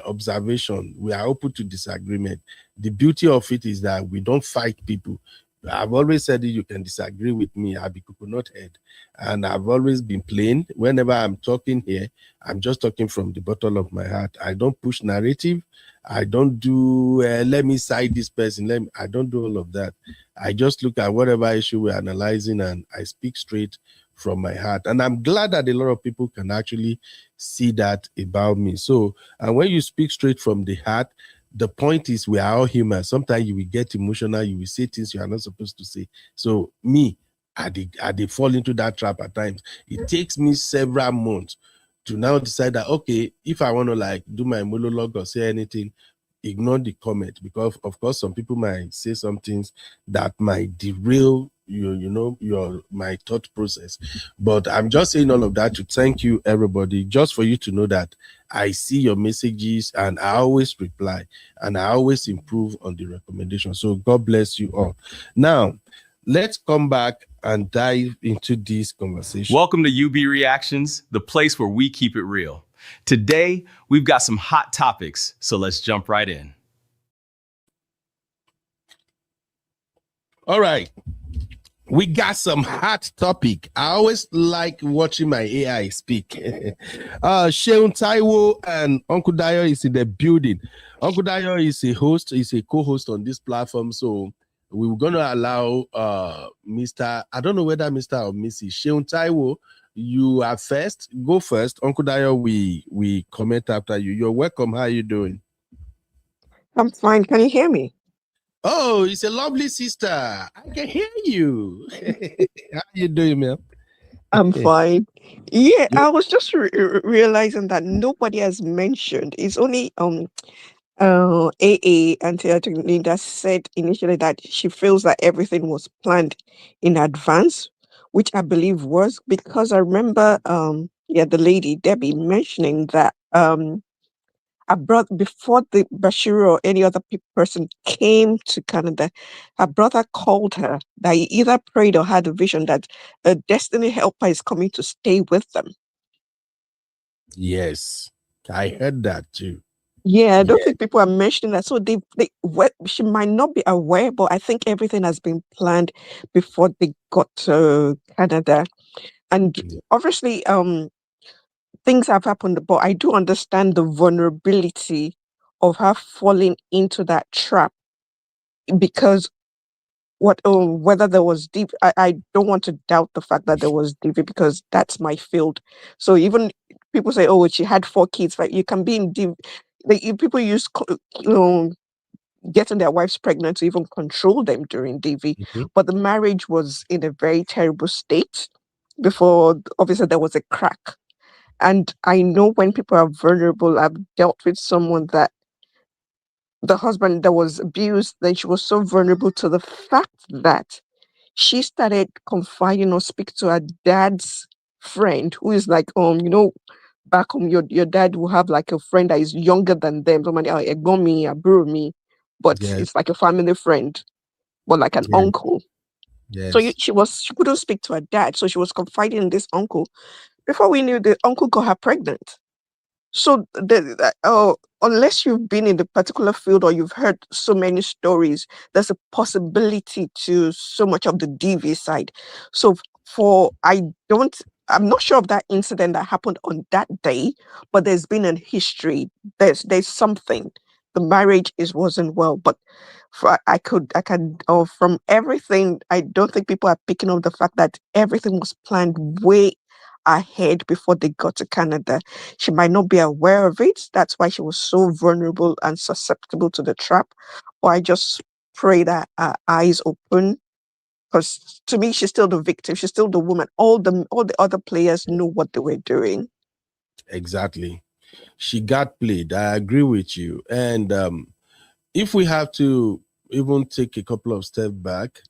observation. We are open to disagreement. The beauty of it is that we don't fight people. I've always said that you can disagree with me. I'll be coconut head. And I've always been plain. Whenever I'm talking here, I'm just talking from the bottom of my heart. I don't push narrative. I don't do, let me cite this person. I don't do all of that. I just look at whatever issue we're analyzing and I speak straight from my heart. And I'm glad that a lot of people can actually see that about me. So, and when you speak straight from the heart, the point is we are all human. Sometimes you will get emotional, you will say things you are not supposed to say. So me, I did fall into that trap at times. It takes me several months to now decide that, okay, if I want to like do my monologue or say anything, ignore the comment, because of course some people might say some things that might derail my thought process. But I'm just saying all of that to thank you, everybody, just for you to know that I see your messages and I always reply and I always improve on the recommendation. So God bless you all. Now let's come back and dive into this conversation. Welcome to UB Reactions, the place where we keep it real. Today, we've got some hot topics, so let's jump right in. All right. We got some hot topic. I always like watching my AI speak. Sheun Taiwo and Uncle Dayo is in the building. Uncle Dayo is a host, is a co-host on this platform. So we're going to allow Mr. I don't know whether Mr. or Mrs. Sheun Taiwo, you are first. Go first. Uncle Dayo, we comment after you. You're welcome. How are you doing? I'm fine. Can you hear me? Oh, it's a lovely sister. I can hear you. How you doing, man? I'm fine. Yeah, I was just realizing that nobody has mentioned. It's only AA Auntie Linda said initially that she feels that everything was planned in advance, which I believe was, because I remember the lady Debbie mentioning that before the Bashiru or any other person came to Canada, her brother called her that he either prayed or had a vision that a destiny helper is coming to stay with them. Yes, I heard that too. Yeah, I don't think people are mentioning that. So she might not be aware, but I think everything has been planned before they got to Canada. And obviously, things have happened, but I do understand the vulnerability of her falling into that trap, because whether there was deep, I don't want to doubt the fact that there was DV, because that's my field. So even people say, oh, she had 4 kids, right? You can be in DV. People use getting their wives pregnant to even control them during DV. But the marriage was in a very terrible state before, obviously, there was a crack. And I know when people are vulnerable, I've dealt with someone that the husband that was abused, then she was so vulnerable to the fact that she started confiding or speak to her dad's friend, who is like, back home, your dad will have like a friend that is younger than them, somebody like Egomi, Aburo me, but it's like a family friend, but like an uncle. So she couldn't speak to her dad, so she was confiding in this uncle. Before we knew, the uncle got her pregnant. So unless you've been in the particular field or you've heard so many stories, there's a possibility to so much of the DV side. So I'm not sure of that incident that happened on that day, but there's been a history. There's something. The marriage wasn't well, but from everything, I don't think people are picking up the fact that everything was planned way ahead before they got to Canada. She might not be aware of it. That's why she was so vulnerable and susceptible to the trap. Or I just pray that her eyes open, because to me, she's still the victim. She's still the woman. All the other players know what they were doing. Exactly. She got played. I agree with you. And if we have to even take a couple of steps back,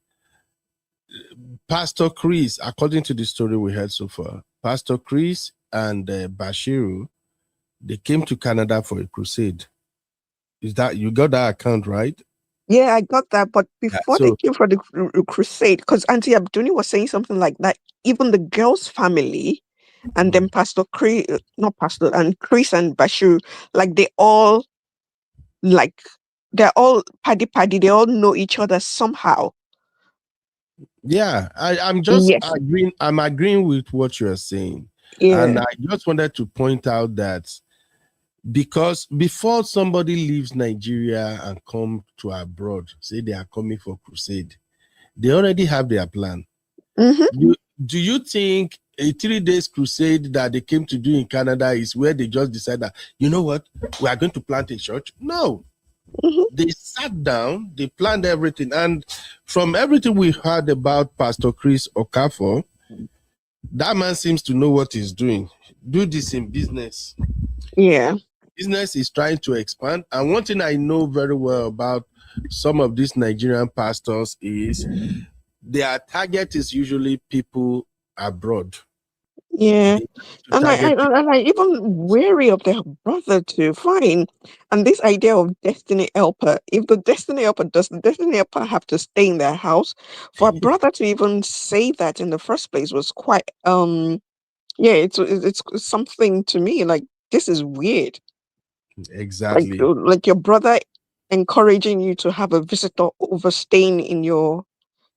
Pastor Chris, according to the story we heard so far, Pastor Chris and Bashiru, they came to Canada for a crusade. Is that, you got that account right? Yeah, I got that. But before they came for the crusade, because Auntie Abduni was saying something like that, even the girl's family and then Pastor Chris, not Pastor, and Chris and Bashiru, like they're all paddy, they all know each other somehow. Yeah, I'm just agreeing. I'm agreeing with what you're saying. And I just wanted to point out that because before somebody leaves Nigeria and come to abroad, say they are coming for crusade, they already have their plan. Do you think a 3 days crusade that they came to do in Canada is where they just decide that, you know what, we are going to plant a church? No. They sat down, they planned everything. And from everything we heard about Pastor Chris Okafor, that man seems to know what he's doing. Do this in business. Yeah. Business is trying to expand. And one thing I know very well about some of these Nigerian pastors is their target is usually people abroad. Yeah, and target I even wary of their brother too. Fine, and this idea of destiny helper. If the destiny helper does, the destiny helper have to stay in their house. For a brother to even say that in the first place was quite yeah. It's something to me like this is weird. Exactly. Like your brother encouraging you to have a visitor overstaying in you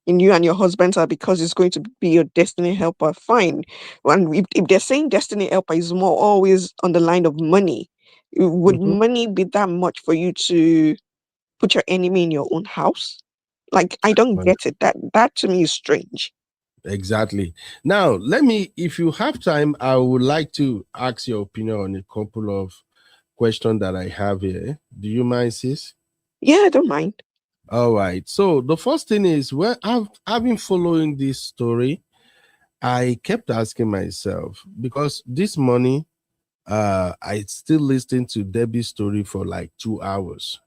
and your husband's are because it's going to be your destiny helper, fine. And if they're saying destiny helper is more always on the line of money, would money be that much for you to put your enemy in your own house? Like, I don't get it. That to me is strange. Exactly. Now, if you have time, I would like to ask your opinion on a couple of questions that I have here. Do you mind, sis? Yeah, I don't mind. All right. So the first thing is, I've been following this story. I kept asking myself, because this morning, I still listened to Debbie's story for like 2 hours.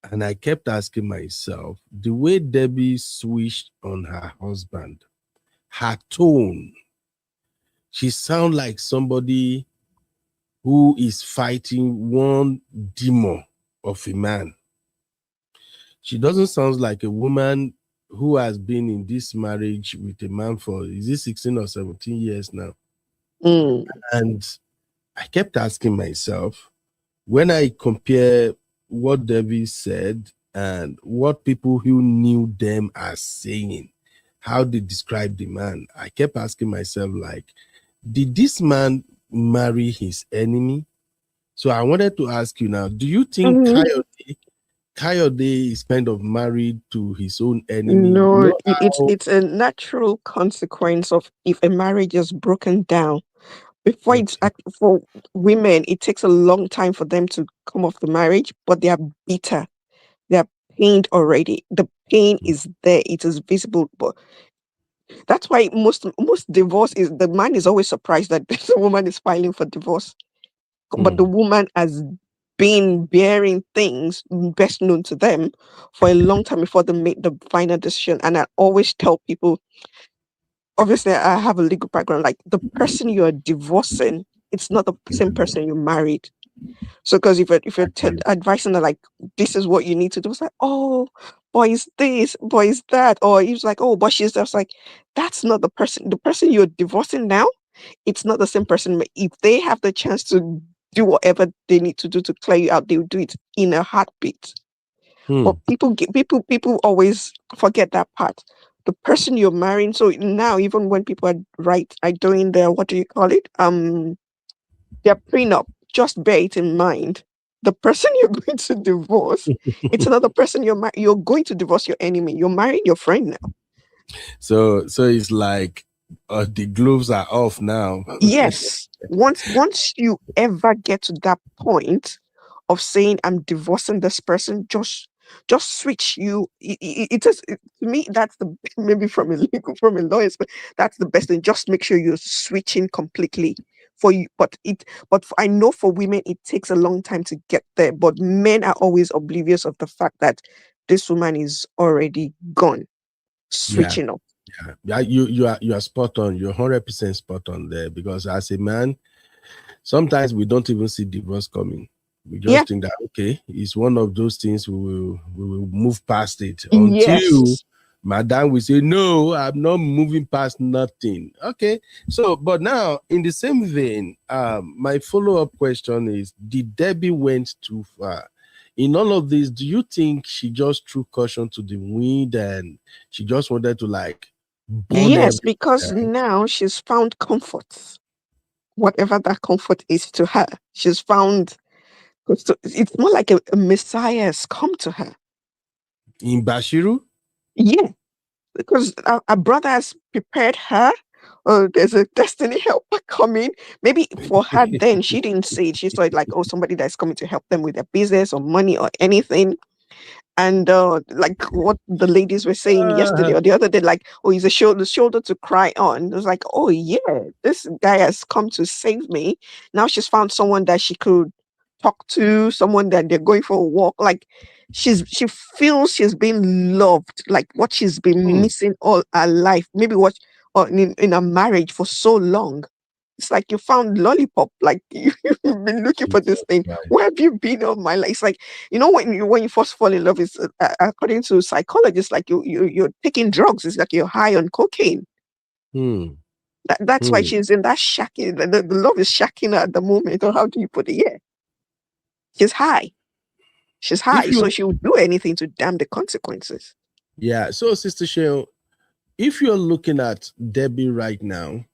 And I kept asking myself, the way Debbie switched on her husband, her tone, she sounds like somebody who is fighting one demon of a man. She doesn't sound like a woman who has been in this marriage with a man for, is it 16 or 17 years now? And I kept asking myself, when I compare what Debbie said and what people who knew them are saying, how they describe the man, I kept asking myself, like, did this man marry his enemy? So I wanted to ask you now, do you think Kayode is kind of married to his own enemy? No, it's a natural consequence of if a marriage is broken down. Before for women, it takes a long time for them to come off the marriage, but they are bitter. They are pained already. The pain is there. It is visible. But that's why most divorce is the man is always surprised that the woman is filing for divorce. But the woman has been bearing things best known to them for a long time before they make the final decision. And I always tell people, obviously I have a legal background, like the person you're divorcing, it's not the same person you married. So because if you're advising her like this is what you need to do, it's like, oh, boy is this, boy is that, or it's like, oh, but she's just like, that's not the person. The person you're divorcing now, it's not the same person. If they have the chance to do whatever they need to do to clear you out, they will do it in a heartbeat. But people always forget that part. The person you're marrying. So now, even when people are doing their, what do you call it? Their prenup, just bear it in mind. The person you're going to divorce, it's another person you're going to divorce your enemy. You're marrying your friend now. So it's like the gloves are off now. Yes. Once you ever get to that point of saying I'm divorcing this person, just switch. To me, that's the maybe from a lawyer's, but that's the best thing. Just make sure you're switching completely for you. I know for women it takes a long time to get there, but men are always oblivious of the fact that this woman is already gone. Switching up. Yeah, you are spot on. You're 100% spot on there, because as a man, sometimes we don't even see divorce coming. We just think that okay, it's one of those things we will move past it until Madam will say, no, I'm not moving past nothing. Okay. So, but now in the same vein, my follow-up question is, did Debbie went too far? In all of this, do you think she just threw caution to the wind and she just wanted to like burn Yes, because now she's found comfort. Whatever that comfort is to her, she's found. It's more like a messiah has come to her. In Bashiru? Yeah, because a brother has prepared her. oh, there's a destiny helper coming. Maybe for her then, she didn't see it. She saw it like, oh, somebody that's coming to help them with their business or money or anything. And like what the ladies were saying yesterday or the other day, like, oh, he's a shoulder to cry on. It was like, oh yeah, this guy has come to save me. Now she's found someone that she could talk to, someone that they're going for a walk. Like she feels she's been loved, like what she's been missing all her life. Maybe what or in a marriage for so long. It's like you found lollipop, like you've been looking for this thing. Where have you been all my life? It's like, you know, when you first fall in love, is according to psychologists, like you're taking drugs. It's like you're high on cocaine. That's why she's in that shacking. The love is shacking her at the moment. Or how do you put it? Yeah, she's high. She's high, so she would do anything to damn the consequences. Yeah. So, Sister Sheo, if you're looking at Debbie right now,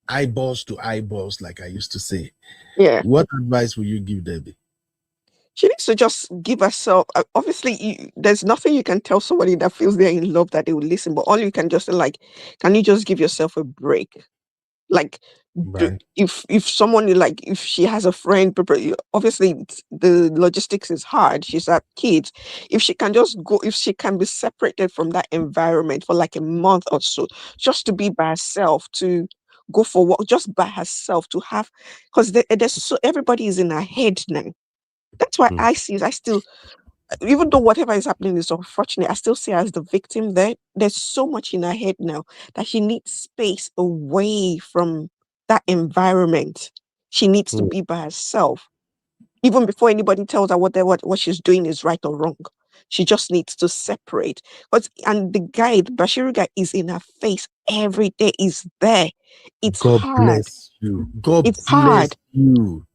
eyeballs to eyeballs, like I used to say, yeah, what advice would you give Debbie? She needs to just give herself. Obviously, there's nothing you can tell somebody that feels they're in love that they will listen. But all you can just say, like, can you just give yourself a break? Like, if someone like if she has a friend, obviously the logistics is hard. She's had kids. If she can just go, if she can be separated from that environment for like a month or so, just to be by herself, to go for walk, just by herself, to have, because there's so everybody is in her head now. That's why I still, even though whatever is happening is unfortunate, I still see her as the victim there. There's so much in her head now that she needs space away from that environment. She needs to be by herself. Even before anybody tells her what she's doing is right or wrong. She just needs to separate. And the guy, the Bashiru guy, is in her face every day. Is there. It's God hard. Bless you. God it's bless hard. you.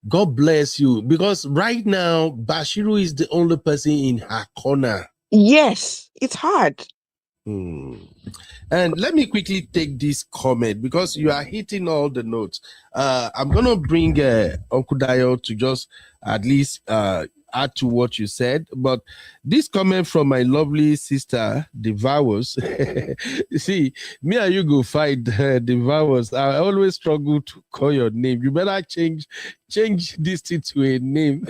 God bless you. Because right now, Bashiru is the only person in her corner. Yes, it's hard. And let me quickly take this comment because you are hitting all the notes. I'm going to bring Uncle Dayo to just at least add to what you said. But this comment from my lovely sister, Devours. See, me and you go fight Devours. I always struggle to call your name. You better change this thing to a name.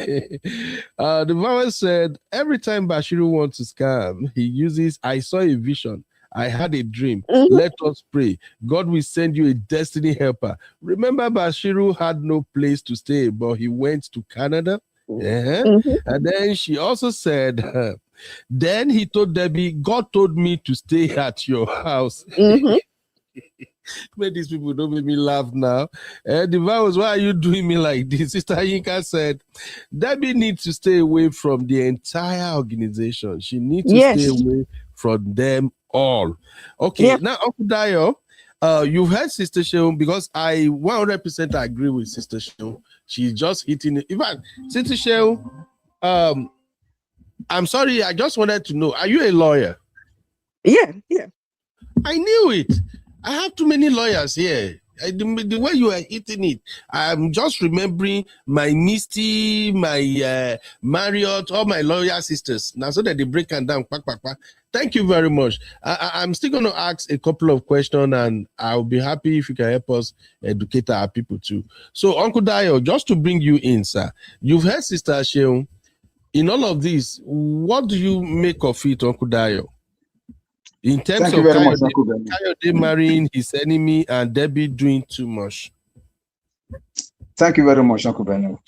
Devours said, every time Bashiru wants to scam, he uses, I saw a vision. I had a dream. Let us pray. God will send you a destiny helper. Remember, Bashiru had no place to stay, but he went to Canada. And then she also said, then he told Debbie, God told me to stay at your house. These people don't make me laugh now. The vows, why are you doing me like this? Sister Yinka said, Debbie needs to stay away from the entire organization. She needs to stay away from them all. Okay, now Uncle Dayo, you've heard Sister Sheon, because I 100% agree with Sister Sheon. She's just hitting it. In fact, Sister Sheon, I'm sorry, I just wanted to know, are you a lawyer? Yeah. I knew it. I have too many lawyers here. The way you are hitting it, I'm just remembering my Misty, my Marriott, all my lawyer sisters. Now, so that they break them down. Thank you very much. I'm still going to ask a couple of questions, and I'll be happy if you can help us educate our people too. So, Uncle Dayo, just to bring you in, sir, you've heard Sister Sheon. In all of this, what do you make of it, Uncle Dayo? In terms of Kayode marrying his enemy and Debbie doing too much. Thank you very much, Uncle Benno.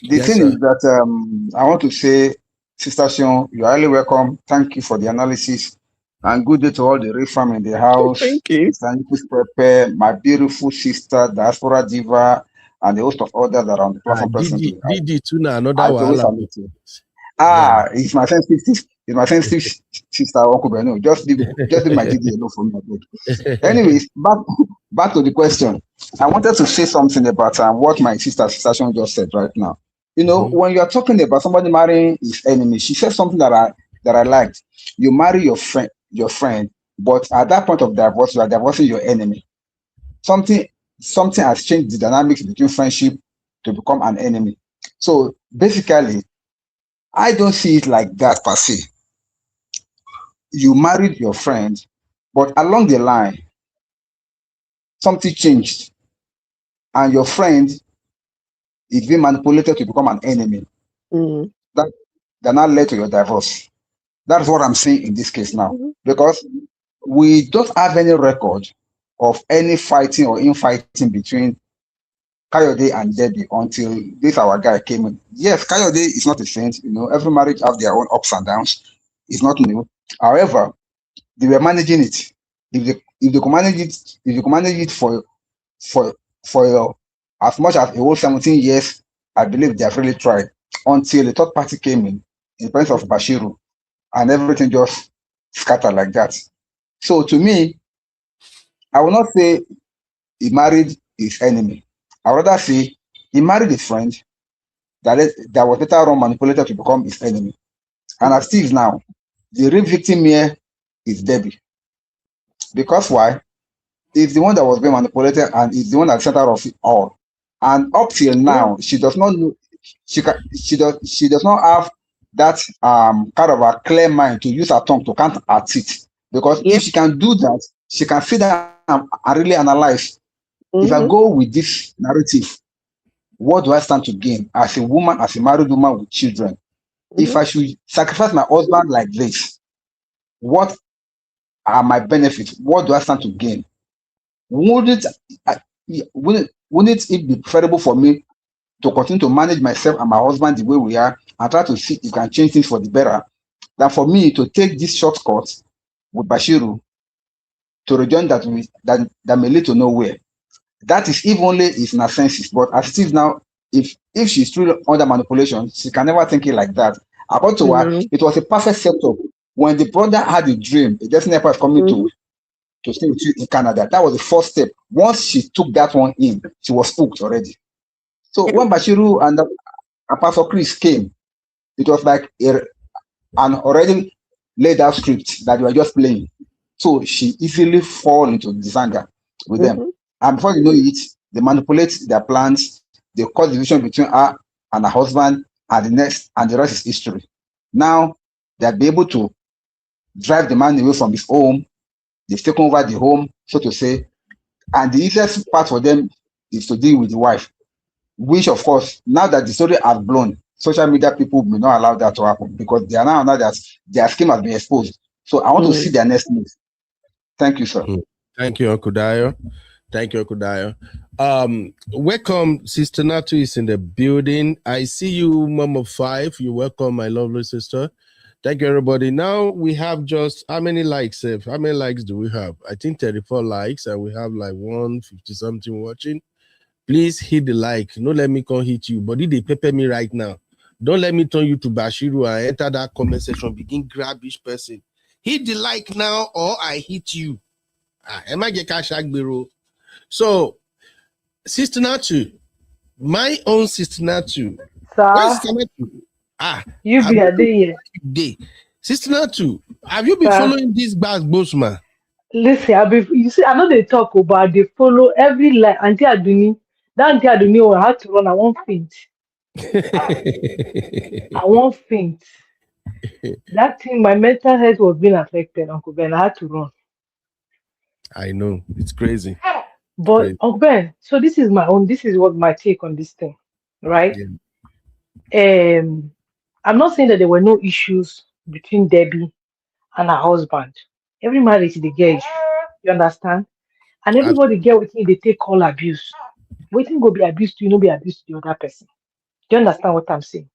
The thing is that I want to say, Sister Sion, you are highly welcome. Thank you for the analysis. And good day to all the Ray family in the house. Thank you. Pepe, my beautiful sister, Diaspora Diva, and the host of others that are on the platform presently. Didi Tuna, another one. It's my sensitive sister, Uncle Benno. Just leave my Didi alone for me. Anyways, back to the question. I wanted to say something about what my sister Sion just said right now. You know, when you are talking about somebody marrying his enemy, she said something that I liked. You marry your friend, but at that point of divorce, you are divorcing your enemy. Something has changed the dynamics between friendship to become an enemy. So basically, I don't see it like that per se. You married your friend, but along the line, something changed, and your friend is being manipulated to become an enemy, that now led to your divorce. That's what I'm saying in this case now, because we don't have any record of any fighting or infighting between Kayode and Debbie until this our guy came in. Yes, Kayode is not a saint. Every marriage have their own ups and downs. It's not new. However, they were managing it. If they could manage it, for as much as a whole 17 years, I believe they have really tried until the third party came in presence of Bashiru, and everything just scattered like that. So to me, I will not say he married his enemy. I would rather say he married his friend that was later on manipulated to become his enemy. And as it is now, the real victim here is Debbie. Because why? He's the one that was being manipulated, and he's the one at the center of it all. And up till now, she does not know. She does not have that kind of a clear mind to use her tongue to count her teeth. Because if she can do that, she can sit down and really analyze. If I go with this narrative, what do I stand to gain as a woman, as a married woman with children? If I should sacrifice my husband like this, what are my benefits? What do I stand to gain? Wouldn't it be preferable for me to continue to manage myself and my husband the way we are and try to see if we can change things for the better than for me to take this shortcut with Bashiru to rejoin that may lead to nowhere? That is if only it's in her senses. But as it is now, if she's truly under manipulation, she can never think it like that. According to her, it was a perfect setup. When the brother had a dream, a destiny helper is coming to stay with you in Canada. That was the first step. Once she took that one in, she was hooked already. So when Bashiru and Pastor Chris came, it was like an already laid out script that you were just playing. So she easily fall into disanger with them. And before you know it, they manipulate their plans, they cause division between her and her husband, and the rest is history. Now they'll be able to drive the man away from his home. They've taken over the home, so to say. And the easiest part for them is to deal with the wife, which, of course, now that the story has blown, social media people may not allow that to happen because they are now that their scheme has been exposed. So I want to see their next move. Thank you, sir. Thank you, Uncle Dio. Thank you, Uncle Dio. Welcome, Sister Natu is in the building. I see you, Mom of Five. You're welcome, my lovely sister. Thank you, everybody. Now we have just how many likes? How many likes do we have? I think 34 likes, and we have like 150 something watching. Please hit the like. Don't let me come hit you, but they pepper me right now. Don't let me turn you to Bashiru and enter that comment section, begin grab each person. Hit the like now, or I hit you. Am I get cash bureau? So, Sister Natu, my own Sister Natu. Where's Sister Natu? You be there. Sister Natu, have you been following this Bosman? Listen, you see, I know they talk about they follow every line. Auntie Aduni, that Auntie Aduni, I had to run. I won't faint. I won't faint. That thing, my mental health was being affected, Uncle Ben. I had to run. I know, it's crazy. But crazy. Uncle Ben, so this is what my take on this thing, right? Yeah. I'm not saying that there were no issues between Debbie and her husband. Every marriage they get, you understand? And everybody get with me, they take all abuse. Waiting go be abused to you, no be abused to the other person. Do you understand what I'm saying?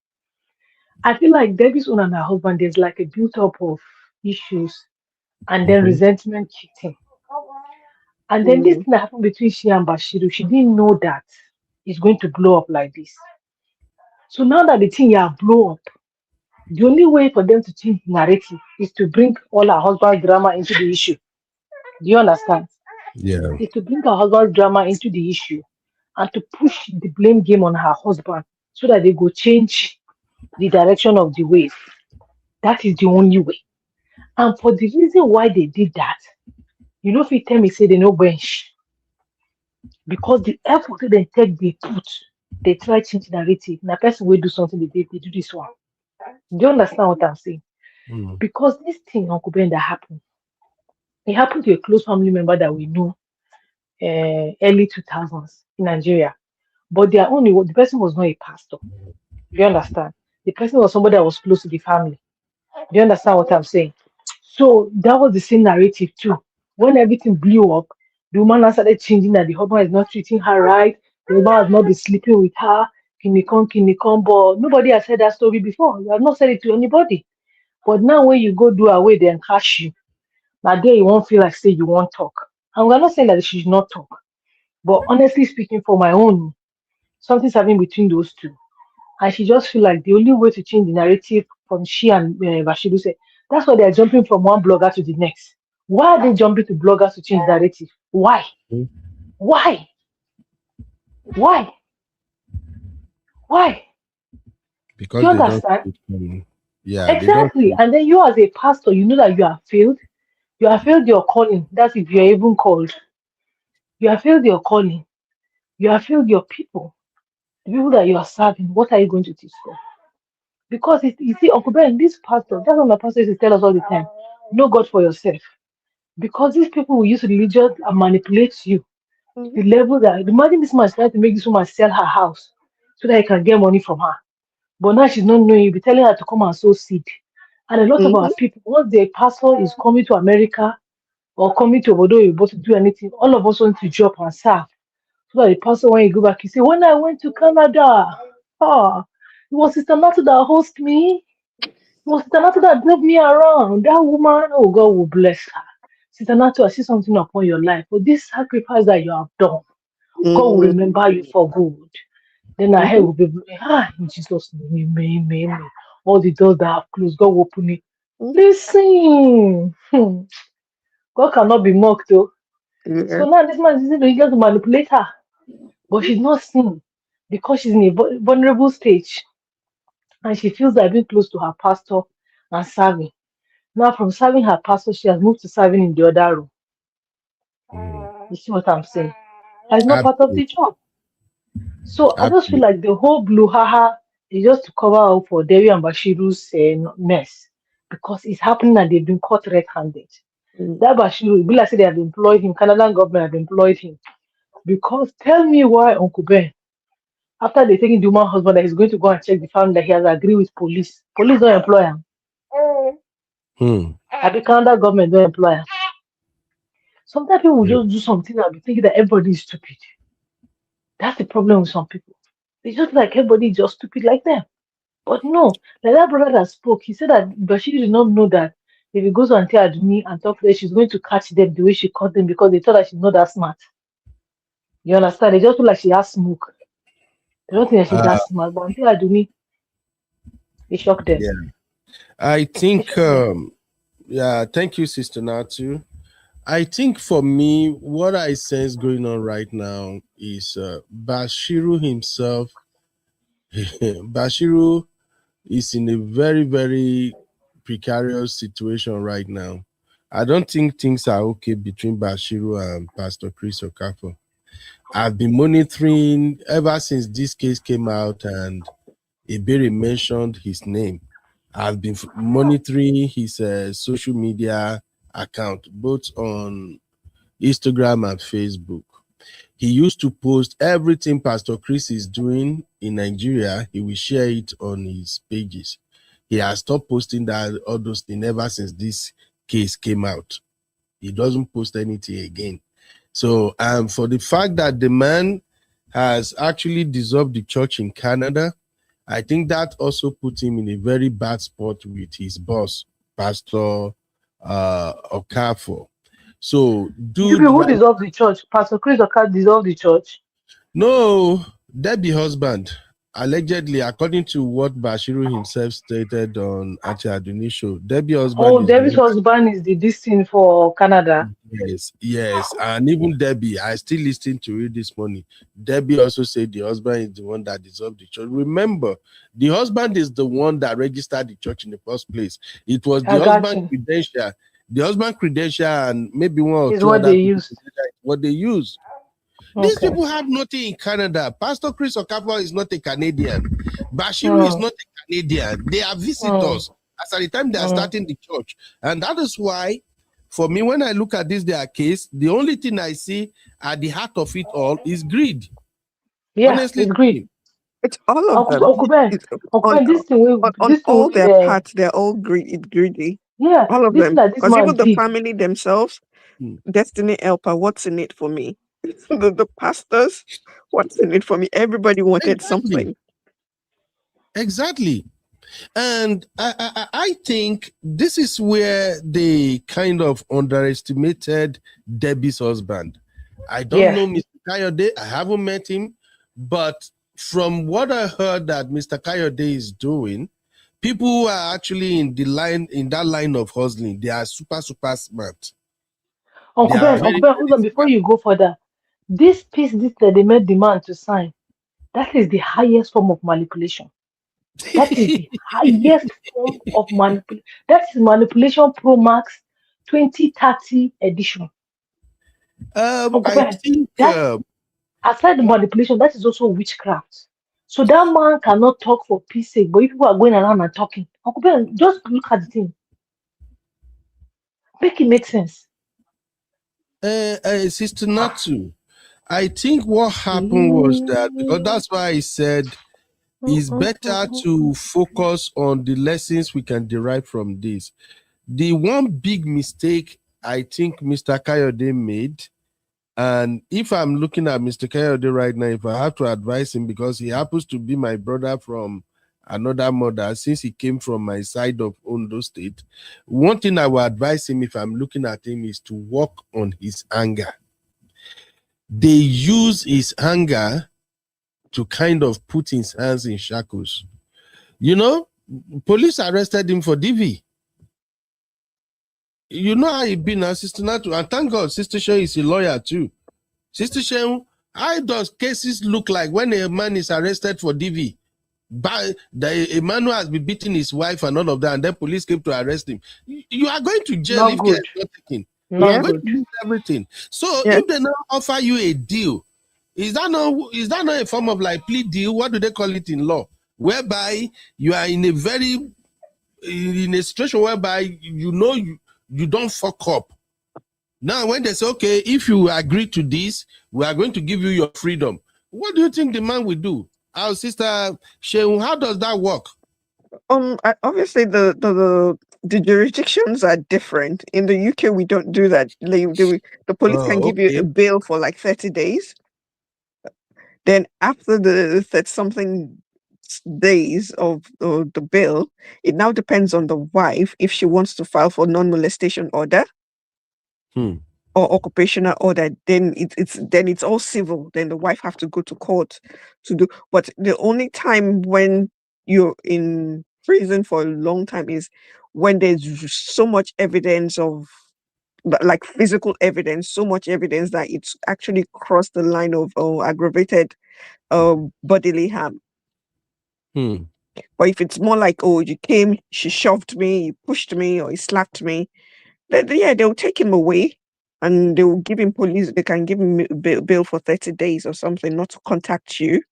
I feel like Debbie's own and her husband, there's like a build-up of issues and then resentment cheating. And then this thing that happened between she and Bashiru, she didn't know that it's going to blow up like this. So now that the thing blow up, the only way for them to change the narrative is to bring all her husband's drama into the issue. Do you understand? Yeah. Is to bring her husband's drama into the issue and to push the blame game on her husband so that they go change the direction of the wave. That is the only way. And for the reason why they did that, you know, if you tell me, say they no bench. Because the effort they take, they try to change the narrative. Now, person will do something, they do this one. Do you understand what I'm saying? Because this thing, Uncle Ben, that happened, it happened to a close family member that we know. early 2000s in Nigeria. But the person was not a pastor. Do you understand? The person was somebody that was close to the family. Do you understand what I'm saying? So that was the same narrative too. When everything blew up, the woman now started changing that the husband is not treating her right, the woman has not been sleeping with her, kinikon, but nobody has said that story before. You have not said it to anybody. But now when you go do away, they catch you. Now there you won't feel like say you won't talk. And we're not saying that she should not talk. But honestly speaking, for my own, something's happening between those two. And she just feel like the only way to change the narrative from she and Bashiru said, that's why they're jumping from one blogger to the next. Why are they jumping to bloggers to change narrative? Why? Why? Why? Why? Because Do you they don't. understand? Yeah, they Exactly. don't. And then you as a pastor, you know that you have failed. You have failed your calling. That's if you're even called. You have failed your calling. You have failed your people. The people that you are serving. What are you going to teach them? Because you see, Uncle Ben, this pastor, that's what my pastor used to tell us all the time. Know God for yourself. Because these people will use religion and manipulate you. The level that, imagine this man is trying to make this woman sell her house so that he can get money from her. But now she's not knowing, you'll be telling her to come and sow seed. And a lot of our people, once the pastor is coming to America or coming to Obodo Yobo to do anything, all of us want to drop and serve. So that the pastor, when you go back, you say, when I went to Canada, it was Sister Natu that hosted me. It was Sister Natu that drove me around. That woman, oh, God will bless her. Sister Natu, I see something upon your life. But this sacrifice that you have done, God will remember you for good. Then our head will be, in Jesus' name, amen. All the doors that have closed, God will open it. Listen, God cannot be mocked, though. So now this man is using religion to manipulate her. But she's not seen because she's in a vulnerable stage. And she feels like being close to her pastor and serving. Now, from serving her pastor, she has moved to serving in the other room. You see what I'm saying? And it's not part of the job. So I just feel like the whole blue haha is just to cover up for Devi and Bashiru's mess because it's happening and they've been caught red-handed. That Bashiru, be like say they have employed him, Canadian government have employed him. Because tell me why Uncle Ben, after they taking the woman husband, that he's going to go and check the family that he has agreed with police. Police don't employ him. And the Canada government don't employ him. Sometimes people will just do something and be thinking that everybody is stupid. That's the problem with some people. They just like everybody is just stupid like them. But no, like that brother that spoke, he said that Bashir did not know that if he goes to Auntie Aduni and talk to her, she's going to catch them the way she caught them because they thought that she's not that smart. You understand? They just feel like she has smoke. They don't think that she's that smart. But Auntie Aduni, they shocked them. Yeah. I think, thank you, Sister Natu. I think for me, what I sense going on right now is Bashiru himself. Bashiru is in a very, very precarious situation right now. I don't think things are okay between Bashiru and Pastor Chris Okafor. I've been monitoring ever since this case came out and Iberi mentioned his name. I've been monitoring his social media account, both on Instagram and Facebook. He used to post everything Pastor Chris is doing in Nigeria. He will share it on his pages. He has stopped posting that all those things ever since this case came out. He doesn't post anything again. So, for the fact that the man has actually dissolved the church in Canada, I think that also put him in a very bad spot with his boss, Pastor Okafor. So, Who dissolved the church? Pastor Chris Okafor dissolved the church? No, Debbie husband. Allegedly, according to what Bashiru himself stated on Auntie Aduni show, Debbie husband. Oh, Debbie's husband is the destined for Canada. Yes, and even Debbie, I still listened to it this morning. Debbie also said the husband is the one that dissolved the church. Remember, the husband is the one that registered the church in the first place. It was the husband credential. The husband credential and maybe one or two other people. What they use. These people have nothing in Canada. Pastor Chris Okafor is not a Canadian. Bashiru is not a Canadian. They are visitors as at the time they are starting the church. And that is why for me, when I look at their case, the only thing I see at the heart of it all is greed. Yeah, Honestly it's greed. speaking. It's all of them. Uncle Ben, On, this thing, on all their parts, they're all greedy. yeah, All of this them. that this Because man even the did. family themselves, Destiny Helper, what's in it for me? the pastors, what's in it for me? Everybody wanted something. Exactly. And I think this is where they kind of underestimated Debbie's husband. I don't know Mr. Kayode. I haven't met him. But from what I heard that Mr. Kayode is doing, people who are actually in that line of hustling, they are super, super smart. Uncle Ben, hold on before you go further. This piece that they made the man to sign, that is the highest form of manipulation. That is the highest form of manipulation. That is Manipulation Pro Max 2030 edition. Uncle Ben, aside the manipulation, that is also witchcraft. So that man cannot talk for peace sake, but if people are going around and talking, Uncle Ben, just look at the thing. Make it make sense. Sister Natu, I think what happened was that, because that's why I said it's better to focus on the lessons we can derive from this. The one big mistake I think Mr. Kayode made, and if I'm looking at Mr. Kayode right now, if I have to advise him, because he happens to be my brother from another mother, since he came from my side of Ondo State, one thing I will advise him if I'm looking at him is to work on his anger. They use his anger to kind of put his hands in shackles. You know, police arrested him for DV. You know how he been now, Sister Natu, and thank God Sister Shen is a lawyer too. Sister Shen, how does cases look like when a man is arrested for DV? A man who has been beating his wife and all of that, and then police came to arrest him. You are going to jail if you are not taken. You are going to lose everything. So if they now offer you a deal, is that not a form of like plea deal? What do they call it in law? Whereby you are in a situation whereby you don't fuck up. Now, when they say, okay, if you agree to this, we are going to give you your freedom. What do you think the man will do? Our sister Sheun, how does that work? Obviously the jurisdictions are different. In the UK, we don't do that. The police can give you a bail for like 30 days. Then after the 30-something days of the bail, it now depends on the wife if she wants to file for non-molestation order or occupational order. Then it's all civil. Then the wife have to go to court to do. But the only time when you're in prison for a long time is when there's so much evidence of, like, physical evidence, so much evidence that it's actually crossed the line of aggravated bodily harm. But if it's more like, oh, you came, she shoved me, you pushed me, or he slapped me, then they'll take him away and they will give him they can give him bail for 30 days or something, not to contact you.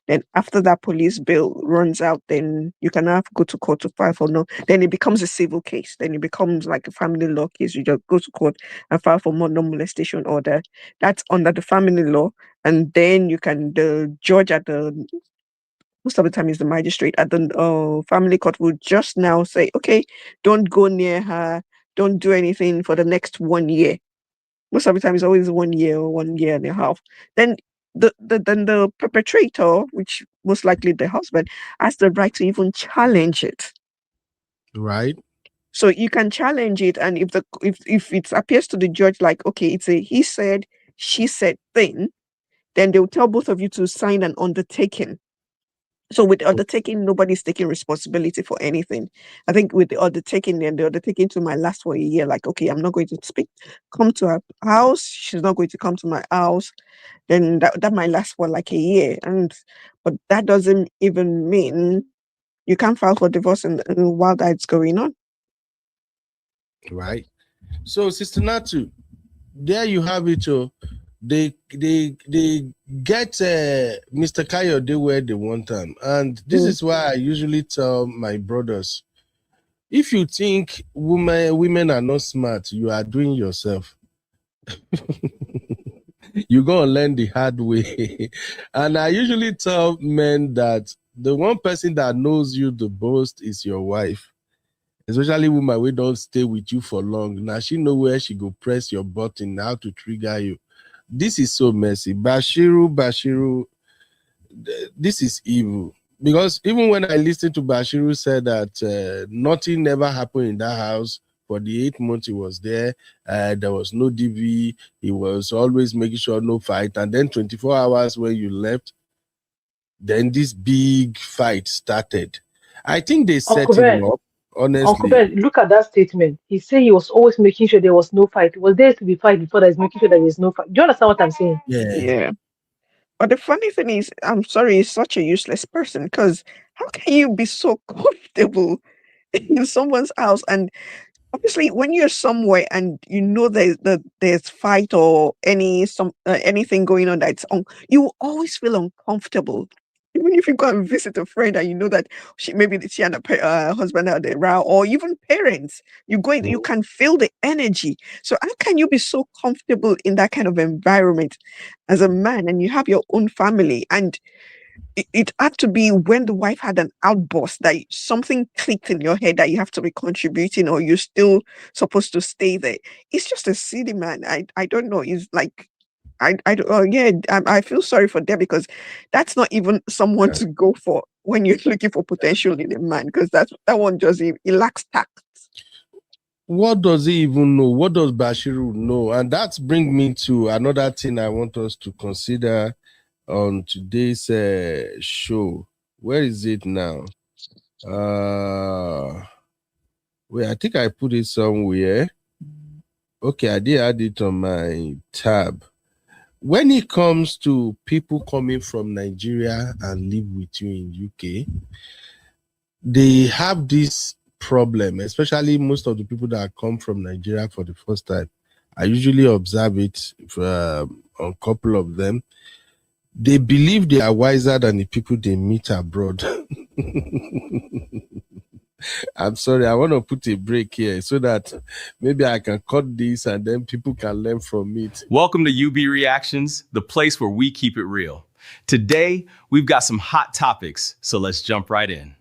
Then after that police bail runs out, then you can have to go to court to file for no. Then it becomes a civil case. Then it becomes like a family law case. You just go to court and file for non-molestation order. That's under the family law. And then the judge at most of the time is the magistrate at the family court will just now say, okay, don't go near her, don't do anything for the next 1 year. Most of the time it's always 1 year or 1 year and a half. Then the perpetrator, which most likely the husband, has the right to even challenge it. Right. So you can challenge it, and if it appears to the judge like, okay, it's a he said, she said thing, then they'll tell both of you to sign an undertaking. So with the undertaking, nobody's taking responsibility for anything. I think with the undertaking, then the undertaking to might last for a year. Like, okay, I'm not going to come to her house. She's not going to come to my house. Then that might last for like a year. But that doesn't even mean you can't file for divorce while that's going on. Right. So, Sister Natu, there you have it. They get Mr. Kayode where they want him. And this is why I usually tell my brothers, If you think women are not smart, you are doing yourself. You're going to learn the hard way. And I usually tell men that the one person that knows you the most is your wife. Especially women who don't stay with you for long. Now she know where she go press your button, how to trigger you. This is so messy. Bashiru, this is evil. Because even when I listened to Bashiru said that nothing ever happened in that house for the 8 months he was there, there was no DV, he was always making sure no fight. And then 24 hours when you left, then this big fight started. I think they set Uncle him Ben, up, honestly. Uncle Ben, look at that statement. He said he was always making sure there was no fight. Was there to be fight before that is making sure that there's no fight? Do you understand what I'm saying? Yeah. But the funny thing is, I'm sorry, he's such a useless person because how can you be so comfortable in someone's house? And obviously, when you're somewhere and you know there's fight or anything going on that's on, you will always feel uncomfortable. Even if you go and visit a friend and you know that maybe she and her husband had a row, or even parents, you can feel the energy. So how can you be so comfortable in that kind of environment as a man, and you have your own family? And it had to be when the wife had an outburst that something clicked in your head that you have to be contributing, or you're still supposed to stay there. It's just a silly man. I don't know. It's like I feel sorry for them because that's not even someone to go for when you're looking for potential in a man, because that one just it lacks tact. What does he even know? What does Bashiru know? And that's bring me to another thing I want us to consider on today's show. Where is it now? Wait, I think I put it somewhere. Okay, I did add it on my tab. When it comes to people coming from Nigeria and live with you in UK, they have this problem, especially most of the people that come from Nigeria for the first time. I usually observe it on a couple of them. They believe they are wiser than the people they meet abroad. I'm sorry, I want to put a break here so that maybe I can cut this and then people can learn from it. Welcome to UB Reactions, the place where we keep it real. Today, we've got some hot topics, so let's jump right in.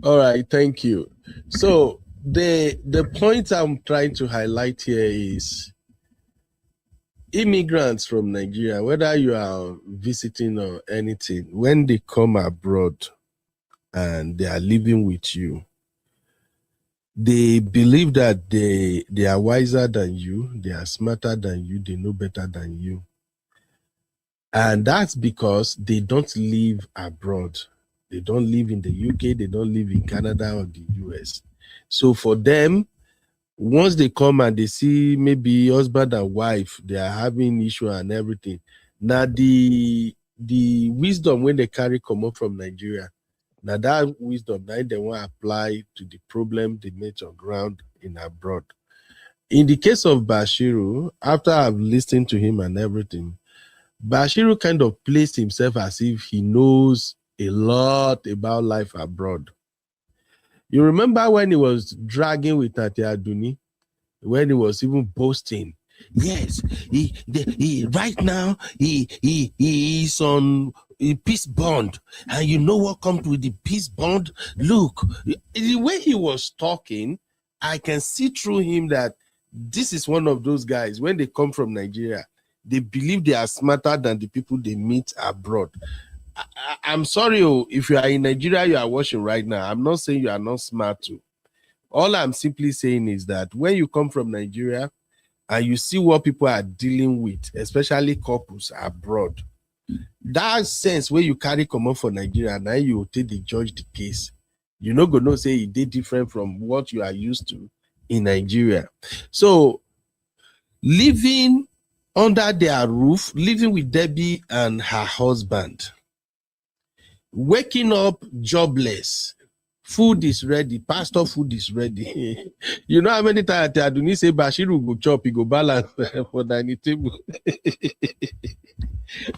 All right, thank you. So the point I'm trying to highlight here is immigrants from Nigeria, whether you are visiting or anything, when they come abroad and they are living with you, they believe that they are wiser than you, they are smarter than you, they know better than you. And that's because they don't live abroad. They don't live in the UK, they don't live in Canada or the US. So for them, once they come and they see maybe husband and wife, they are having issue and everything. Now the wisdom when they come up from Nigeria, now that wisdom, now they want to apply to the problem they met on ground in abroad. In the case of Bashiru, after I've listened to him and everything, Bashiru kind of placed himself as if he knows a lot about life abroad. You remember when he was dragging with Tatia Duni, when he was even boasting? Yes, he right now he is on a peace bond, and you know what comes with the peace bond? Look, the way he was talking, I can see through him that this is one of those guys. When they come from Nigeria, they believe they are smarter than the people they meet abroad. I'm sorry, if you are in Nigeria, you are watching right now. I'm not saying you are not smart too. All I'm simply saying is that when you come from Nigeria and you see what people are dealing with, especially couples abroad, that sense where you carry common for Nigeria, now you take the judge the case. You're not going to say it did different from what you are used to in Nigeria. So living under their roof, living with Debbie and her husband, waking up jobless, food is ready, pastor food is ready. You know how many times Aduni say Bashiru go chop, he go balance for dining table.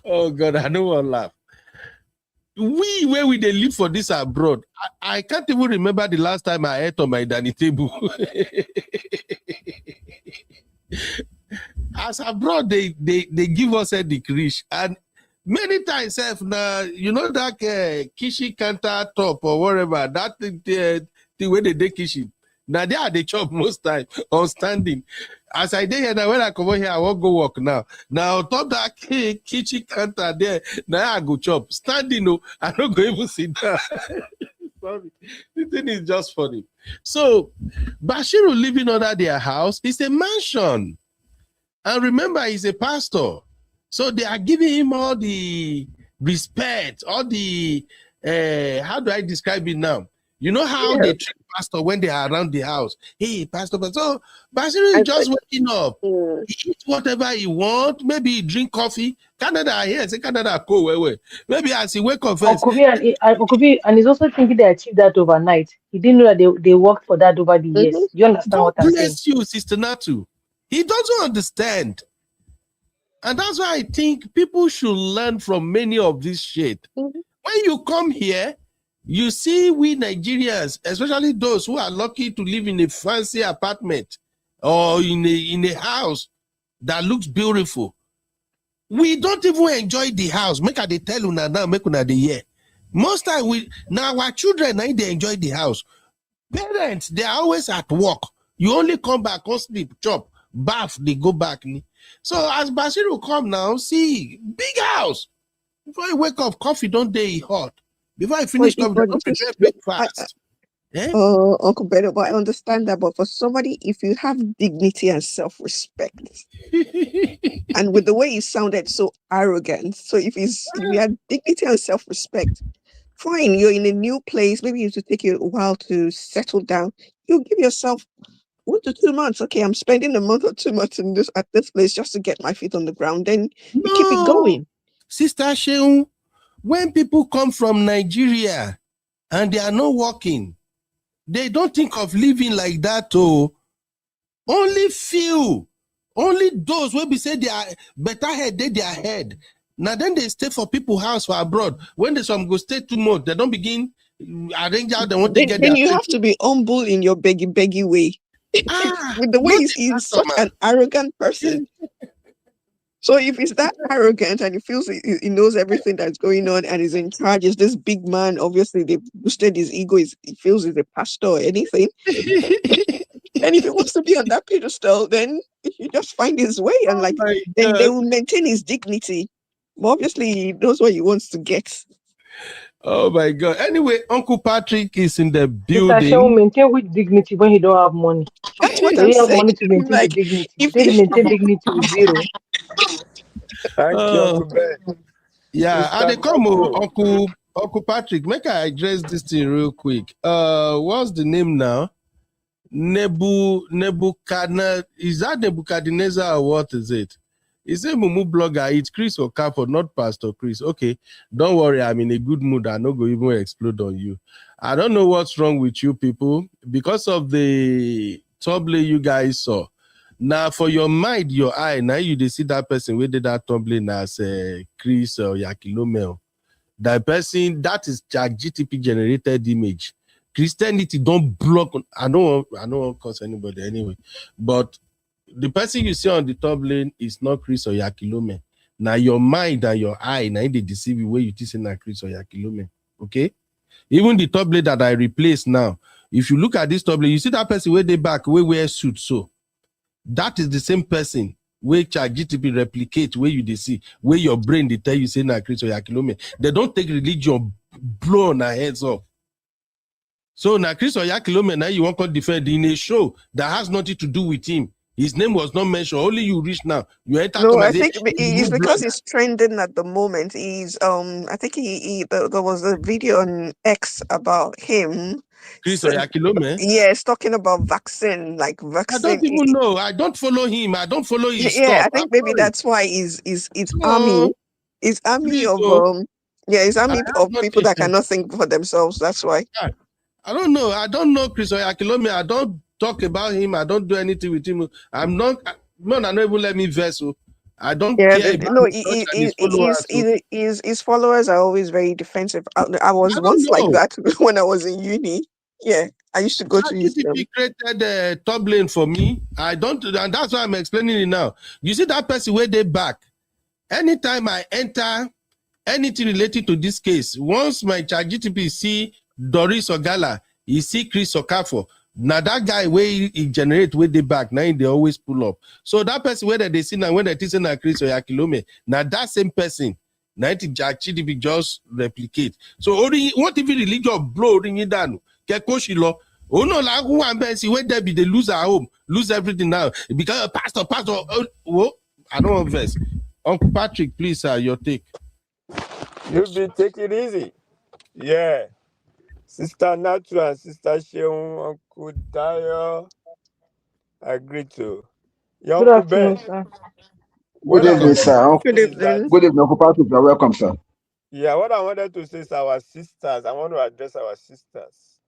Oh God, I don't want to laugh. where we they live for this abroad, I can't even remember the last time I ate on my dining table. As abroad, they give us a decrease, and many times, you know that kishi counter top or whatever, that the way they kishi. Now they are the chop most time on standing. As I did here now, when I come over here, I won't go work now. Now on top that kitchen counter there, now I go chop. Standing, no, I don't go even sit down. Sorry. The thing is just funny. So Bashiru living under their house is a mansion. And remember, he's a pastor. So they are giving him all the respect, all the how do I describe it now? You know how they treat pastor when they are around the house. Hey, pastor, so Bashiru is just waking up. He eat whatever he want. Maybe he drink coffee. Canada here, say Canada cool. Wait. Maybe as he wake up first. And he's also thinking they achieved that overnight. He didn't know that they worked for that over the years. Do you understand God what I'm saying? bless you, Sister Natu. He doesn't understand. And that's why I think people should learn from many of this shit. When you come here, you see we Nigerians, especially those who are lucky to live in a fancy apartment or in a house that looks beautiful. We don't even enjoy the house. Make they tell una now, make una the year. Most time now our children now they enjoy the house. Parents, they are always at work. You only come back, go sleep, chop, bath, they go back. So as Bashiru come now, see, big house. Before you wake up, coffee don't day hot. Before I finish coffee, don't prepare breakfast. Uncle Beto, but I understand that. But for somebody, if you have dignity and self-respect, and with the way he sounded so arrogant, so if you had dignity and self-respect, fine, you're in a new place, maybe it will take you a while to settle down. You give yourself 1 to 2 months. Okay, I'm spending a month or 2 months at this place just to get my feet on the ground. Then you keep it going. Sister Sheun, when people come from Nigeria and they are not working, they don't think of living like that. Oh, only few, only those will be say they are better head, they are head. Now then they stay for people house for abroad. When they some go stay 2 months, they don't begin arrange out. They want to get. Then you have to be humble in your beggy way. With the way he's such an arrogant person. So if he's that arrogant and he feels he knows everything that's going on and is in charge, is this big man, obviously they boosted his ego, he feels he's a pastor or anything. And if he wants to be on that pedestal, then he just find his way and then they will maintain his dignity. But obviously he knows what he wants to get. Oh my God. Anyway, Uncle Patrick is in the building. Mr. Shehu maintain with dignity when he don't have money. That's what so I'm he have saying. money to maintain the dignity. If maintain dignity with zero. Thank you, Uncle Ben. Yeah, and they come Uncle Patrick. Make I address this thing real quick. What's the name now? Nebuchadnezzar. Is that Nebuchadnezzar or what is it? Is a Mumu blogger? It's Chris Okafor, not Pastor Chris. Okay, don't worry. I'm in a good mood. I'm not going to even explode on you. I don't know what's wrong with you people because of the tumbling you guys saw. Now, for your mind, your eye, now you see that person who did that tumbling as Chris or Yakilomel. That person, that is GTP generated image. Christianity don't block. I don't want to cause anybody anyway, but the person you see on the top lane is not Chris or Yakilome. Now your mind and your eye, now they deceive you where you think na Chris or Yakilome. Okay? Even the top lane that I replaced now, if you look at this top lane, you see that person where they back, where wear suit. So that is the same person where ChatGPT replicate where you they see, where your brain they tell you say na Chris or Yakilome. They don't take religion blow on our heads off. So now Chris or Yakilome, now you want to defend in a show that has nothing to do with him. His name was not mentioned. Only you reach now. You enter. No, I think it's because he's trending at the moment. He's I think there was a video on X about him. Chris Oyakilome? Yes, talking about vaccine, like vaccine. I don't even know. I don't follow him. I don't follow his stuff. Yeah, I think maybe that's why he's army. His army of his army of people that cannot think for themselves. That's why. Yeah. I don't know. I don't know Chris Oyakilome. I don't talk about him. I don't do anything with him. I'm not. Man, I don't even let me vessel. I don't Yeah, care about no, his church and his followers. So his followers are always very defensive. I was I don't once like know. that when I was in uni. Yeah, I used to go to his ChatGPT created a top lane for me. I don't, and that's why I'm explaining it now. You see that person where they back. Anytime I enter anything related to this case, once my ChatGPT see Doris Ogala, he see Chris Okafo. Now that guy where he generate where they back, now they always pull up. So that person where they see now when they see na Chris Oyakilome, now that same person, now it ChatGPT just replicate. So only what if religion blow ring it down? Kekoshilo. Oh no, like who am I see where they be they lose our home, lose everything now because pastor. Oh, I don't want verse. Uncle Patrick, please, sir, your take. You be take it easy. Yeah. Sister Natu and Sister Sheung, Uncle Dayo, agree to. Your Good Uncle Ben, afternoon, sir. Good what I evening, wanted sir. to Good say is that, evening. Good evening, Uncle Patrick. You're welcome, sir. yeah, what I wanted to say is our sisters. I want to address our sisters.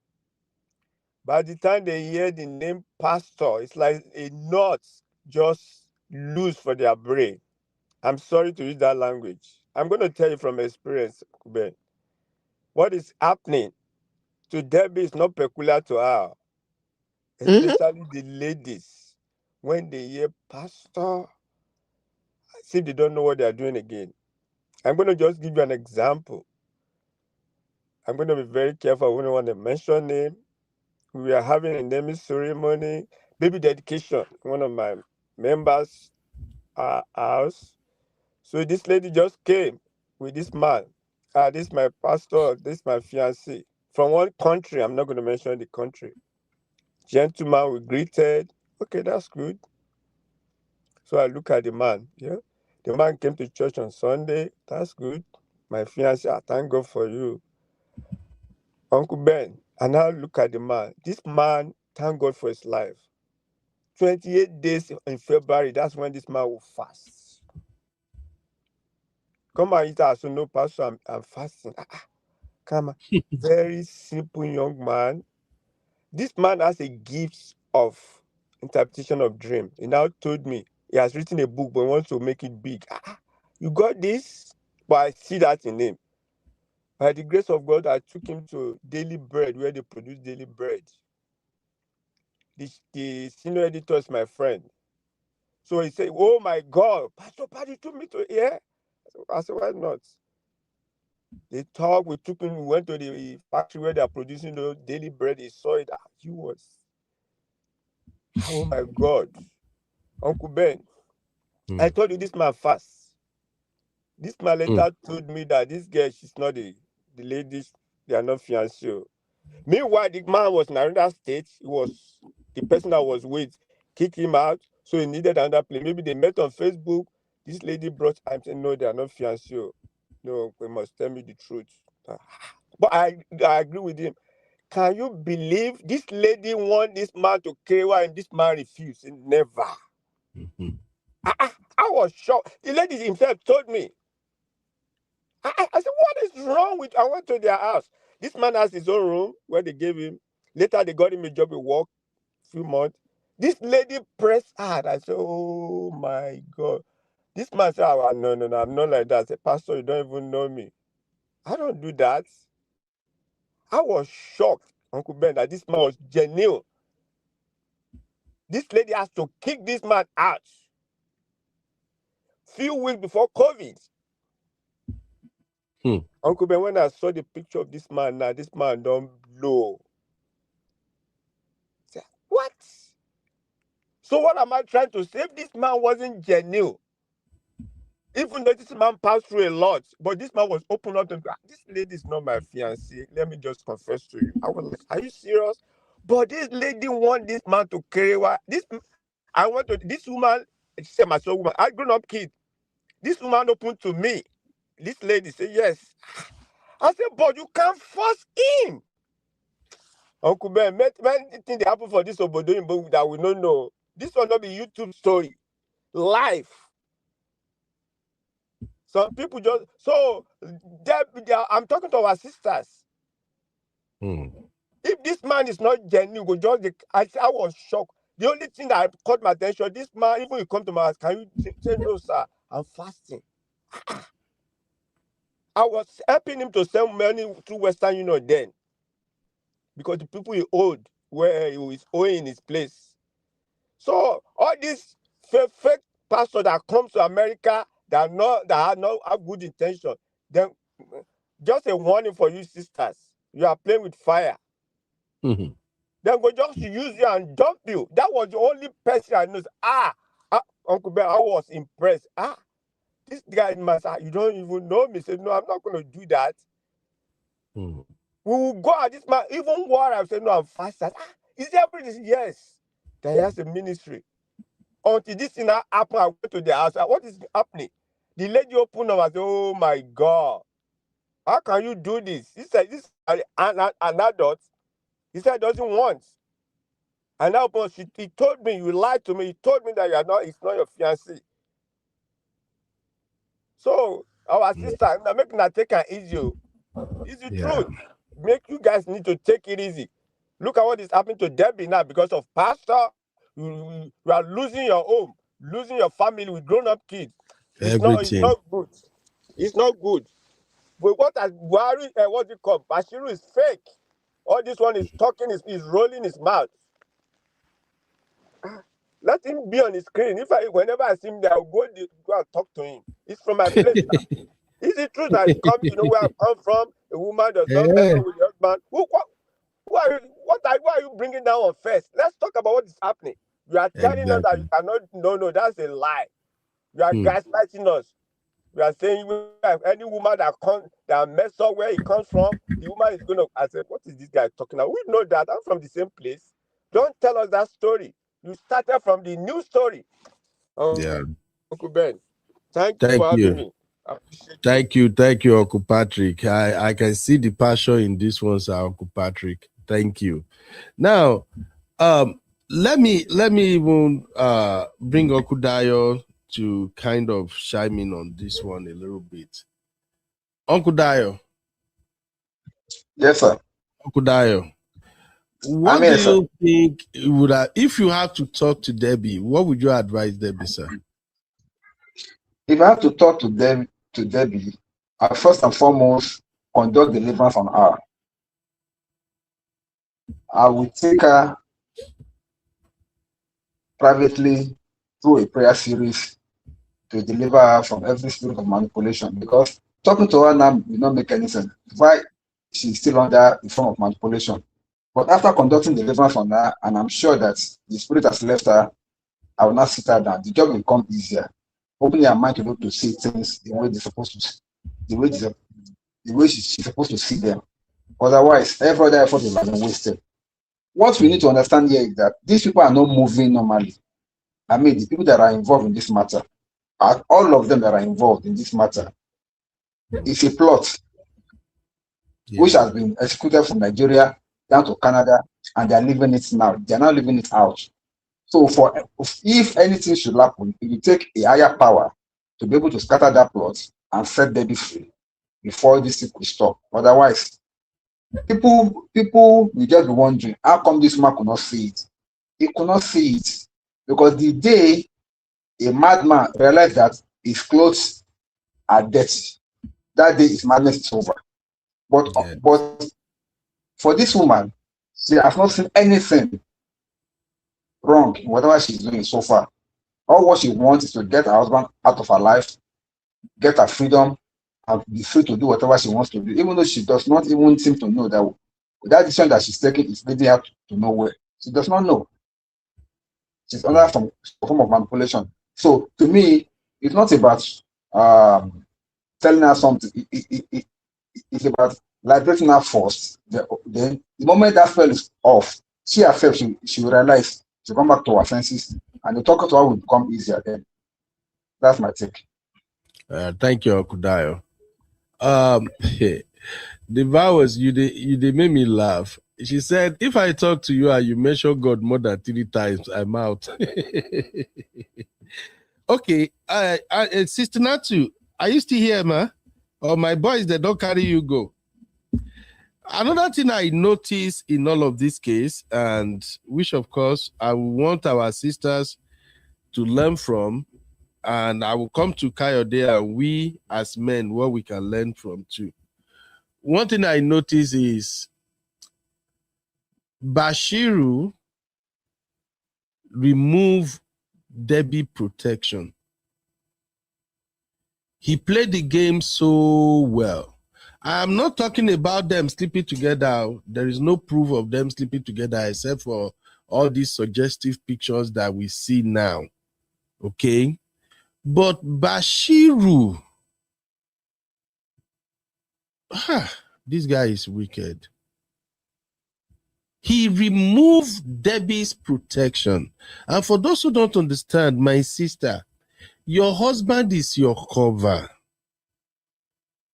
By the time they hear the name pastor, it's like a knot just loose for their brain. I'm sorry to use that language. I'm going to tell you from experience, Ben. What is happening to Debbie is not peculiar to her, especially the ladies. When they hear pastor, see if they don't know what they are doing again. I'm going to just give you an example. I'm going to be very careful. I don't want to mention name. We are having a naming ceremony, baby dedication, one of my members' house. So this lady just came with this man. This is my pastor, this is my fiancé. From one country, I'm not going to mention the country. Gentleman, we greeted. Okay, that's good. So I look at the man. Yeah, the man came to church on Sunday. That's good. My fiancé, I thank God for you. Uncle Ben, I now look at the man. This man, thank God for his life. 28 days in February, that's when this man will fast. Come and eat us, so no, Pastor, I'm fasting. Come on. Very simple young man. This man has a gift of interpretation of dream. He now told me he has written a book, but he wants to make it big. You got this? But I see that in him. By the grace of God, I took him to Daily Bread, where they produce Daily Bread. The senior editor is my friend. So he said, oh my God, Pastor Paddy took me to here. I said, why not? They talked, we took him, we went to the factory where they are producing the Daily Bread. He saw it. He was, oh my God. Uncle Ben, I told you this man fast. This man later told me that this girl, she's not the ladies, they are not fiancé. Meanwhile, the man was in another state. He was the person that was with, kicked him out, so he needed another place. Maybe they met on Facebook. This lady brought, I'm saying, no, they are not fiancé. No, they must tell me the truth. But I agree with him. Can you believe this lady want this man to carry her and this man refused? Never. I was shocked. The lady himself told me. I said, what is wrong with? I went to their house. This man has his own room where they gave him. Later, they got him a job at work, few months. This lady pressed hard. I said, oh my God. This man said, oh, no, I'm not like that. I said, Pastor, you don't even know me. I don't do that. I was shocked, Uncle Ben, that this man was genuine. This lady has to kick this man out. Few weeks before COVID. Uncle Ben, when I saw the picture of this man now, this man don't blow. I said, what? So what am I trying to say? If this man wasn't genuine, even though this man passed through a lot, but this man was open up to this lady is not my fiancée. Let me just confess to you. I was like, are you serious? But this lady want this man to carry her. This woman, she said, my son woman, I grown up kid. This woman opened to me. This lady said, yes. I said, but you can't force him. Uncle Ben, anything that happened for this Obodoyin book that we don't know. This will not be YouTube story. Life. Some people just I'm talking to our sisters. If this man is not genuine, I was shocked. The only thing that caught my attention, this man, even you come to my house, can you say no, sir? I'm fasting. I was helping him to send money through Western Union then, because the people he owed where he was owing in his place. So all these fake pastors that come to America that have good intention, then just a warning for you sisters, you are playing with fire. Mhm. Then go just use you and dump you. That was the only person I know. Uncle Ben, I was impressed. This guy in my side, you don't even know me. Said, no, I'm not going to do that. Mhm. We will go at this man, even while I said, no, I'm fasting. Is everything? Yes. Then he has a ministry. Until this thing happened, I went to the house. What is happening? The lady opened up and said, oh my God, how can you do this? He said, this is an adult. He said, doesn't want. And now, but he told me, you lied to me. He told me that it's not your fiancé. So, our sister, now making her take it easy. It's the truth. Make you guys need to take it easy. Look at what is happening to Debbie now because of pastor. You are losing your home, losing your family with grown-up kids. It's not Everything. good. It's not good. But what has Buhari, what's it called? Bashiru is fake. All this one is talking, is rolling his mouth. Let him be on the screen. Whenever I see him there, I'll go and talk to him. It's from my place now. It's the truth that come, where I come from. A woman does not mess up with the husband. Why are you bringing down on first? Let's talk about what is happening. You are telling us that you cannot. No, that's a lie. You are gaslighting us. You are saying any woman that mess up where he comes from, the woman is going to. I said, what is this guy talking about? We know that. I'm from the same place. Don't tell us that story. You started from the new story. Uncle Ben, thank you for Thank having you. me. I appreciate Thank you, Uncle Patrick. I can see the passion in this one, sir, Uncle Patrick. Thank you. Now, let me even bring Uncle Dayo to kind of chime in on this one a little bit. Uncle Dayo. Yes, sir. Uncle Dayo. What do you think would if you have to talk to Debbie, what would you advise Debbie, sir? If I have to talk to Debbie, I first and foremost conduct deliverance on her. I will take her privately through a prayer series to deliver her from every spirit of manipulation. Because talking to her now will not make any sense. Why she's still under the form of manipulation. But after conducting deliverance on her, and I'm sure that the spirit has left her, I will not sit her down. The job will become easier. Opening her mind to be able to see things the way they're supposed to, the way she's supposed to see them. Otherwise, every other effort will have been wasted. What we need to understand here is that these people are not moving normally. I mean, the people that are involved in this matter, all of them that are involved in this matter, it's a plot which has been executed from Nigeria down to Canada, and they're living it now. They're not living it out. So if anything should happen, it will take a higher power to be able to scatter that plot and set Debbie free before this thing could stop. Otherwise, people will just be wondering, how come this man could not see it? He could not see it because the day a madman realized that his clothes are dirty, that day his madness is over. But for this woman, she has not seen anything wrong in whatever she's doing so far. All what she wants is to get her husband out of her life, get her freedom, and be free to do whatever she wants to do, even though she does not even seem to know that decision that she's taking is leading her to nowhere. She does not know. She's under some form of manipulation. So to me, it's not about telling her something. It's about liberating her first. Then the moment that spell is off, she herself she will realize, she'll come back to her senses, and the talk to her will become easier then. That's my take. Thank you, Uncle Dayo. The vows you made me laugh. She said, if I talk to you and you mention God more than 3 times, I'm out. Okay, Sister Natu, are you still here, ma? Or my boys, they don't carry you go. Another thing I noticed in all of this case, and which of course I want our sisters to learn from, and I will come to Kayode and we as men, what we can learn from too. One thing I notice is Bashiru remove Debbie protection. He played the game so well. I'm not talking about them sleeping together. There is no proof of them sleeping together except for all these suggestive pictures that we see now. Okay? But Bashiru, this guy is wicked. He removed Debbie's protection. And for those who don't understand, my sister, your husband is your cover.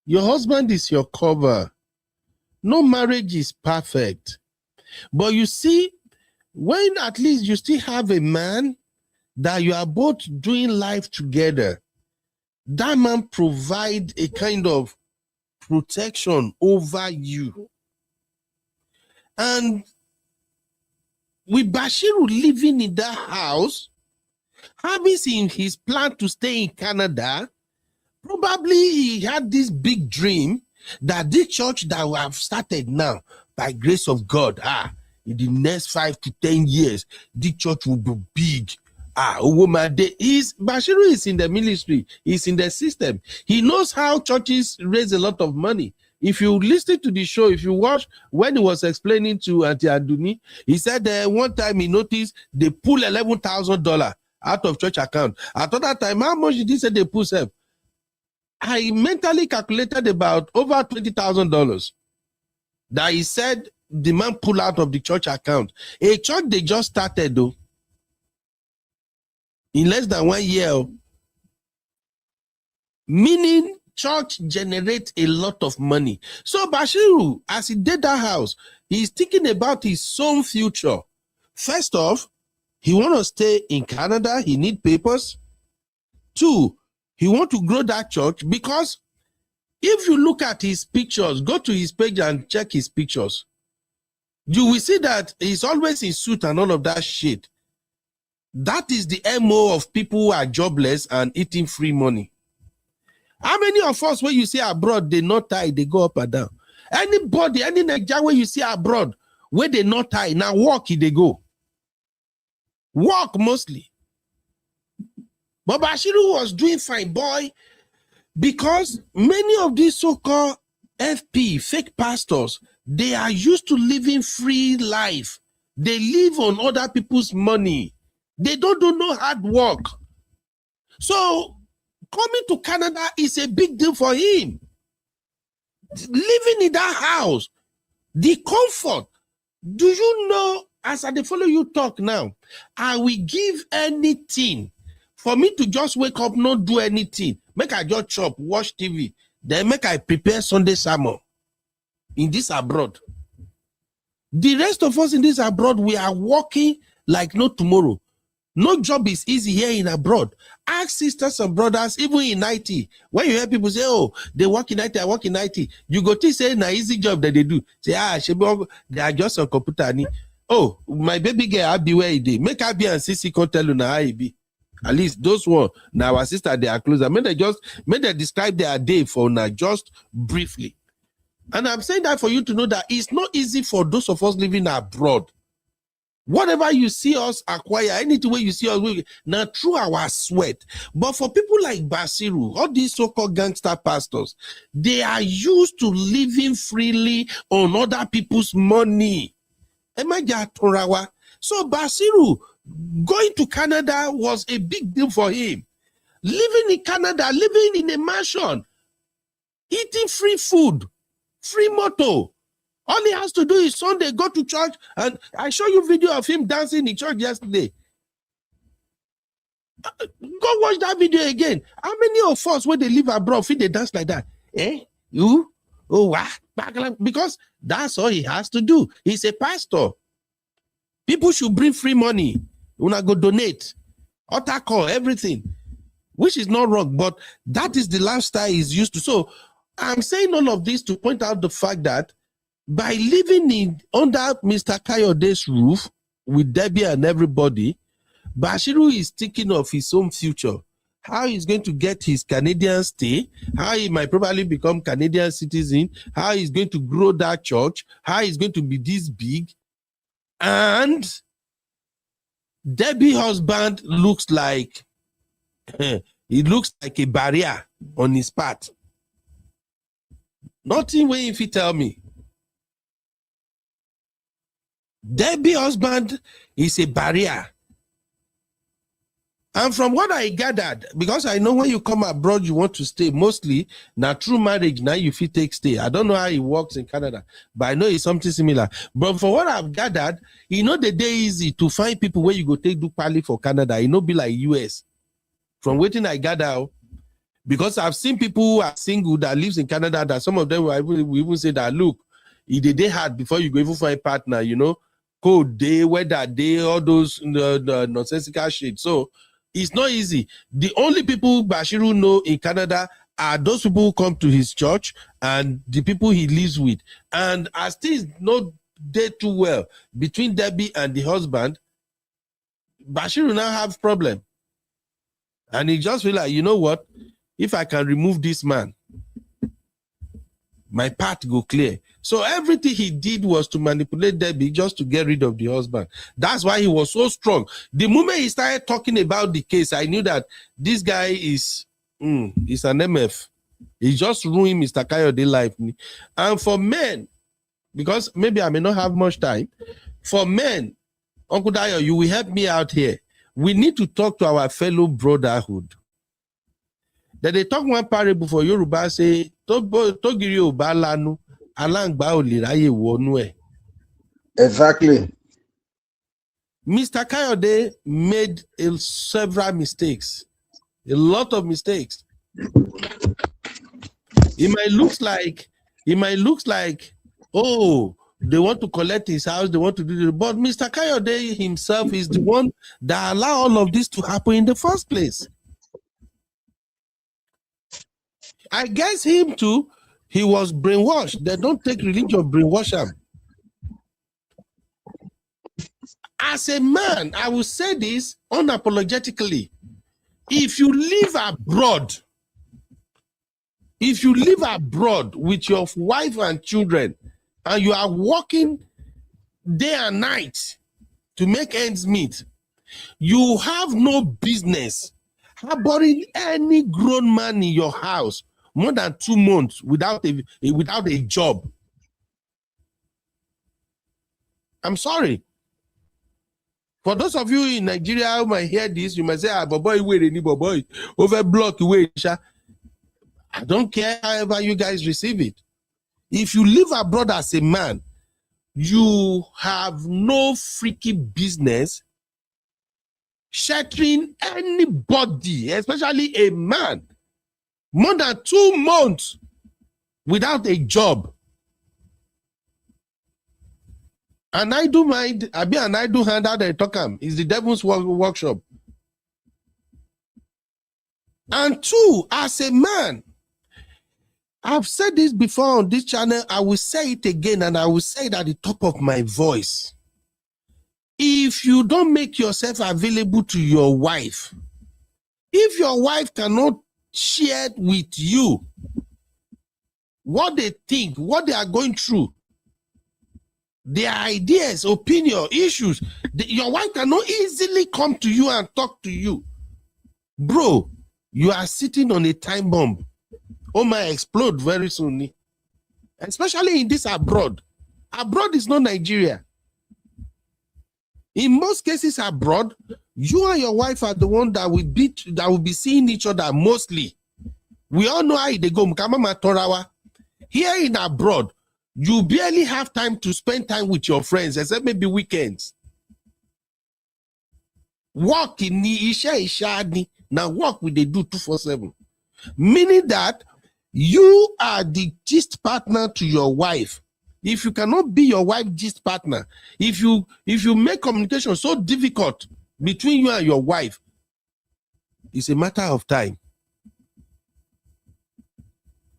Your husband is your cover. No marriage is perfect. But you see, when at least you still have a man that you are both doing life together, that man provide a kind of protection over you. And with Bashiru living in that house, having seen his plan to stay in Canada, probably he had this big dream that this church that we have started now, by grace of God, in the next 5 to 10 years, this church will be big. Bashiru is in the ministry, he's in the system. He knows how churches raise a lot of money. If you listen to the show, if you watch when he was explaining to Auntie Aduni, he said one time he noticed they pull $11,000 out of church account. At that time, how much did he say they pull? I mentally calculated about over $20,000 that he said the man pull out of the church account. A church they just started though, in less than 1 year, meaning church generate a lot of money. So Bashiru, as he did that house, he's thinking about his own future. First off, he want to stay in Canada. He need papers. 2, he want to grow that church because if you look at his pictures, go to his page and check his pictures, you will see that he's always in suit and all of that shit. That is the MO of people who are jobless and eating free money. How many of us when you see abroad, they not tie, they go up and down? Anybody, any Nigeria where you see abroad, where they not tie, now walk, they go. Walk mostly. But Bashiru was doing fine, boy, because many of these so-called FP, fake pastors, they are used to living free life. They live on other people's money. They don't do no hard work. So coming to Canada is a big deal for him. Living in that house, the comfort. Do you know, as I follow you talk now, I will give anything for me to just wake up, not do anything. Make I just chop, watch TV. Then make I prepare Sunday sermon in this abroad. The rest of us in this abroad, we are working like no tomorrow. No job is easy here in abroad. Ask sisters and brothers, even in IT. When you hear people say, oh, they work in IT, I work in IT, you go to say, na easy job that they do. Say, they are just on computer. Oh, my baby girl, I be where he did. Make I be and CC can tell you now how he be. At least those one, now our sister, they are closer. May they describe their day for now, just briefly. And I'm saying that for you to know that it's not easy for those of us living abroad. Whatever you see us acquire, anything where you see us, now through our sweat. But for people like Bashiru, all these so-called gangster pastors, they are used to living freely on other people's money. So Bashiru going to Canada was a big deal for him. Living in Canada, living in a mansion, eating free food, free motor. All he has to do is Sunday go to church, and I show you video of him dancing in church yesterday. Go watch that video again. How many of us when they live abroad feel they dance like that? You? Oh, what? Because that's all he has to do. He's a pastor. People should bring free money. Una go donate, altar call, everything, which is not wrong, but that is the lifestyle he's used to. So I'm saying all of this to point out the fact that by living under Mr. Kayode's roof with Debbie and everybody, Bashiru is thinking of his own future. how he's going to get his Canadian stay, how he might probably become Canadian citizen, how he's going to grow that church, how he's going to be this big. And Debbie husband looks like he looks like a barrier on his path. Nothing way if he tell me. Debbie husband is a barrier. And from what I gathered, because I know when you come abroad, you want to stay. Mostly, now through marriage, now you feel take stay. I don't know how it works in Canada, but I know it's something similar. But for what I've gathered, the day easy to find people where you go take do pali for Canada. Be like US. From waiting I gather, because I've seen people who are single that lives in Canada, that some of them will even say that, look, if they hard before you go even find a partner, code day, weather day, all those the nonsensical shit. So it's not easy. The only people Bashiru know in Canada are those people who come to his church and the people he lives with. And as things not day too well between Debbie and the husband, Bashiru now have problem. And he just feel like, you know what? If I can remove this man, my path go clear. So everything he did was to manipulate Debbie just to get rid of the husband. That's why he was so strong. The moment he started talking about the case, I knew that this guy is an MF. He just ruined Mr. Kayode's life. And for men, because maybe I may not have much time, for men, Uncle Dayo, you will help me out here. We need to talk to our fellow brotherhood. That they talk one parable for Yoruba, say, Togiri Obalanu, Alangba Oliraye Wonue. Exactly. Mr. Kayode made several mistakes, a lot of mistakes. It might look like, oh, they want to collect his house, they want to do it. But Mr. Kayode himself is the one that allowed all of this to happen in the first place. I guess him too, he was brainwashed. They don't take religion, brainwash him. As a man, I will say this unapologetically. If you live abroad with your wife and children, and you are working day and night to make ends meet, you have no business harboring any grown man in your house more than 2 months without a job. I'm sorry. For those of you in Nigeria who might hear this, you might say, boy, over block away. I don't care however you guys receive it. If you live abroad as a man, you have no freaky business sheltering anybody, especially a man, more than 2 months without a job. And I do mind, and I do hand out a talkam. It's the devil's workshop. And two, as a man, I've said this before on this channel, I will say it again, and I will say it at the top of my voice. If you don't make yourself available to your wife, if your wife cannot share with you what they think, what they are going through, their ideas, opinion, issues, your wife cannot easily come to you and talk to you. Bro, you are sitting on a time bomb. Oh, might explode very soon. Especially in this abroad. Abroad is not Nigeria. In most cases abroad, you and your wife are the one that will be seeing each other mostly. We all know how they go. Here in abroad, you barely have time to spend time with your friends, except maybe weekends. Work in the Isha. Now work with they do 247. Meaning that you are the gist partner to your wife. If you cannot be your wife's gist partner, if you make communication so difficult between you and your wife, it's a matter of time.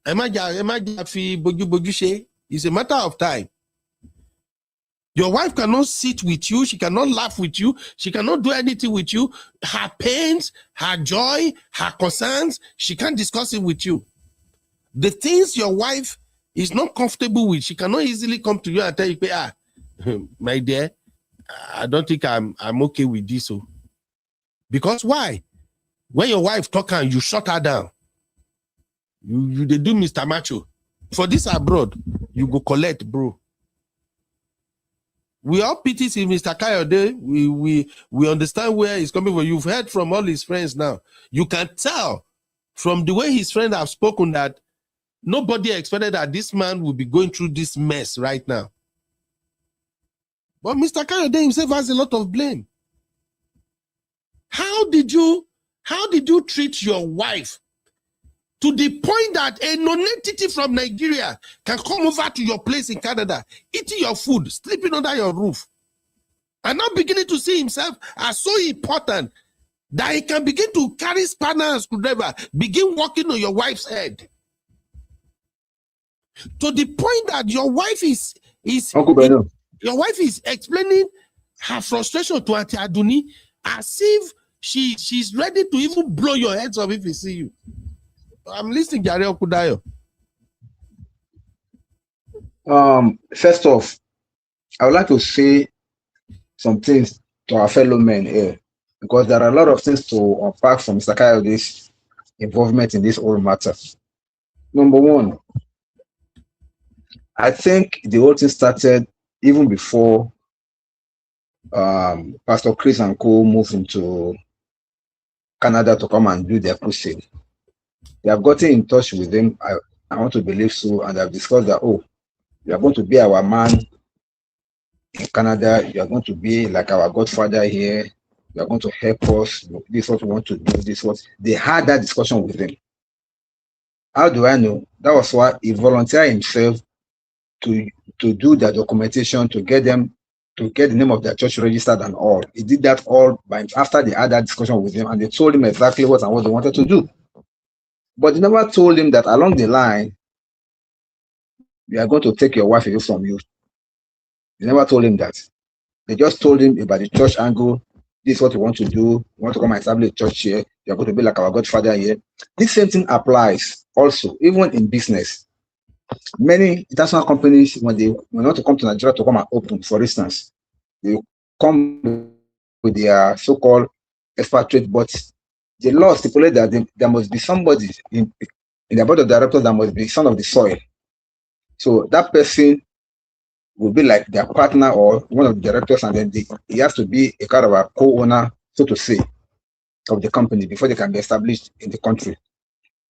It's a matter of time. Your wife cannot sit with you. She cannot laugh with you. She cannot do anything with you. Her pains, her joy, her concerns, she can't discuss it with you. The things your wife is not comfortable with, she cannot easily come to you and tell you, my dear, I don't think I'm okay with this. So. Because why? When your wife talk and you shut her down, they do Mr. Macho. For this abroad, you go collect, bro. We all pity Mr. Kayode. We understand where he's coming from. You've heard from all his friends now. You can tell from the way his friends have spoken that nobody expected that this man will be going through this mess right now. But Mr. Kayode himself has a lot of blame. How did you treat your wife to the point that a non-entity from Nigeria can come over to your place in Canada, eating your food, sleeping under your roof, and now beginning to see himself as so important that he can begin to carry spanner and screwdriver, begin working on your wife's head? To the point that your wife is explaining her frustration to Auntie Aduni as if she's ready to even blow your heads off if he see you. I'm listening, Gary Okudayo. First off, I would like to say some things to our fellow men here, because there are a lot of things to unpack from Mr. Kayode's involvement in this whole matter. Number one, I think the whole thing started even before Pastor Chris and Co moved into Canada to come and do their crusade. They have gotten in touch with him. I want to believe so, and I've discussed that, oh, you are going to be our man in Canada. You are going to be like our godfather here. You are going to help us. This is what we want to do. This was they had that discussion with him. How do I know? That was why he volunteered himself to do the documentation, to get the name of their church registered and all. He did that all after they had that discussion with him, and they told him exactly what and what they wanted to do. But they never told him that along the line, we are going to take your wife away from you. They never told him that. They just told him about the church angle. This is what we want to do. We want to come and establish a church here. You're going to be like our godfather here. This same thing applies also, even in business. Many international companies, when they want to come to Nigeria to come and open, for instance, they come with their so-called expatriate, but the law stipulates that there must be somebody in the board of directors that must be son of the soil. So that person will be like their partner or one of the directors, and then he has to be a kind of a co-owner, so to say, of the company before they can be established in the country.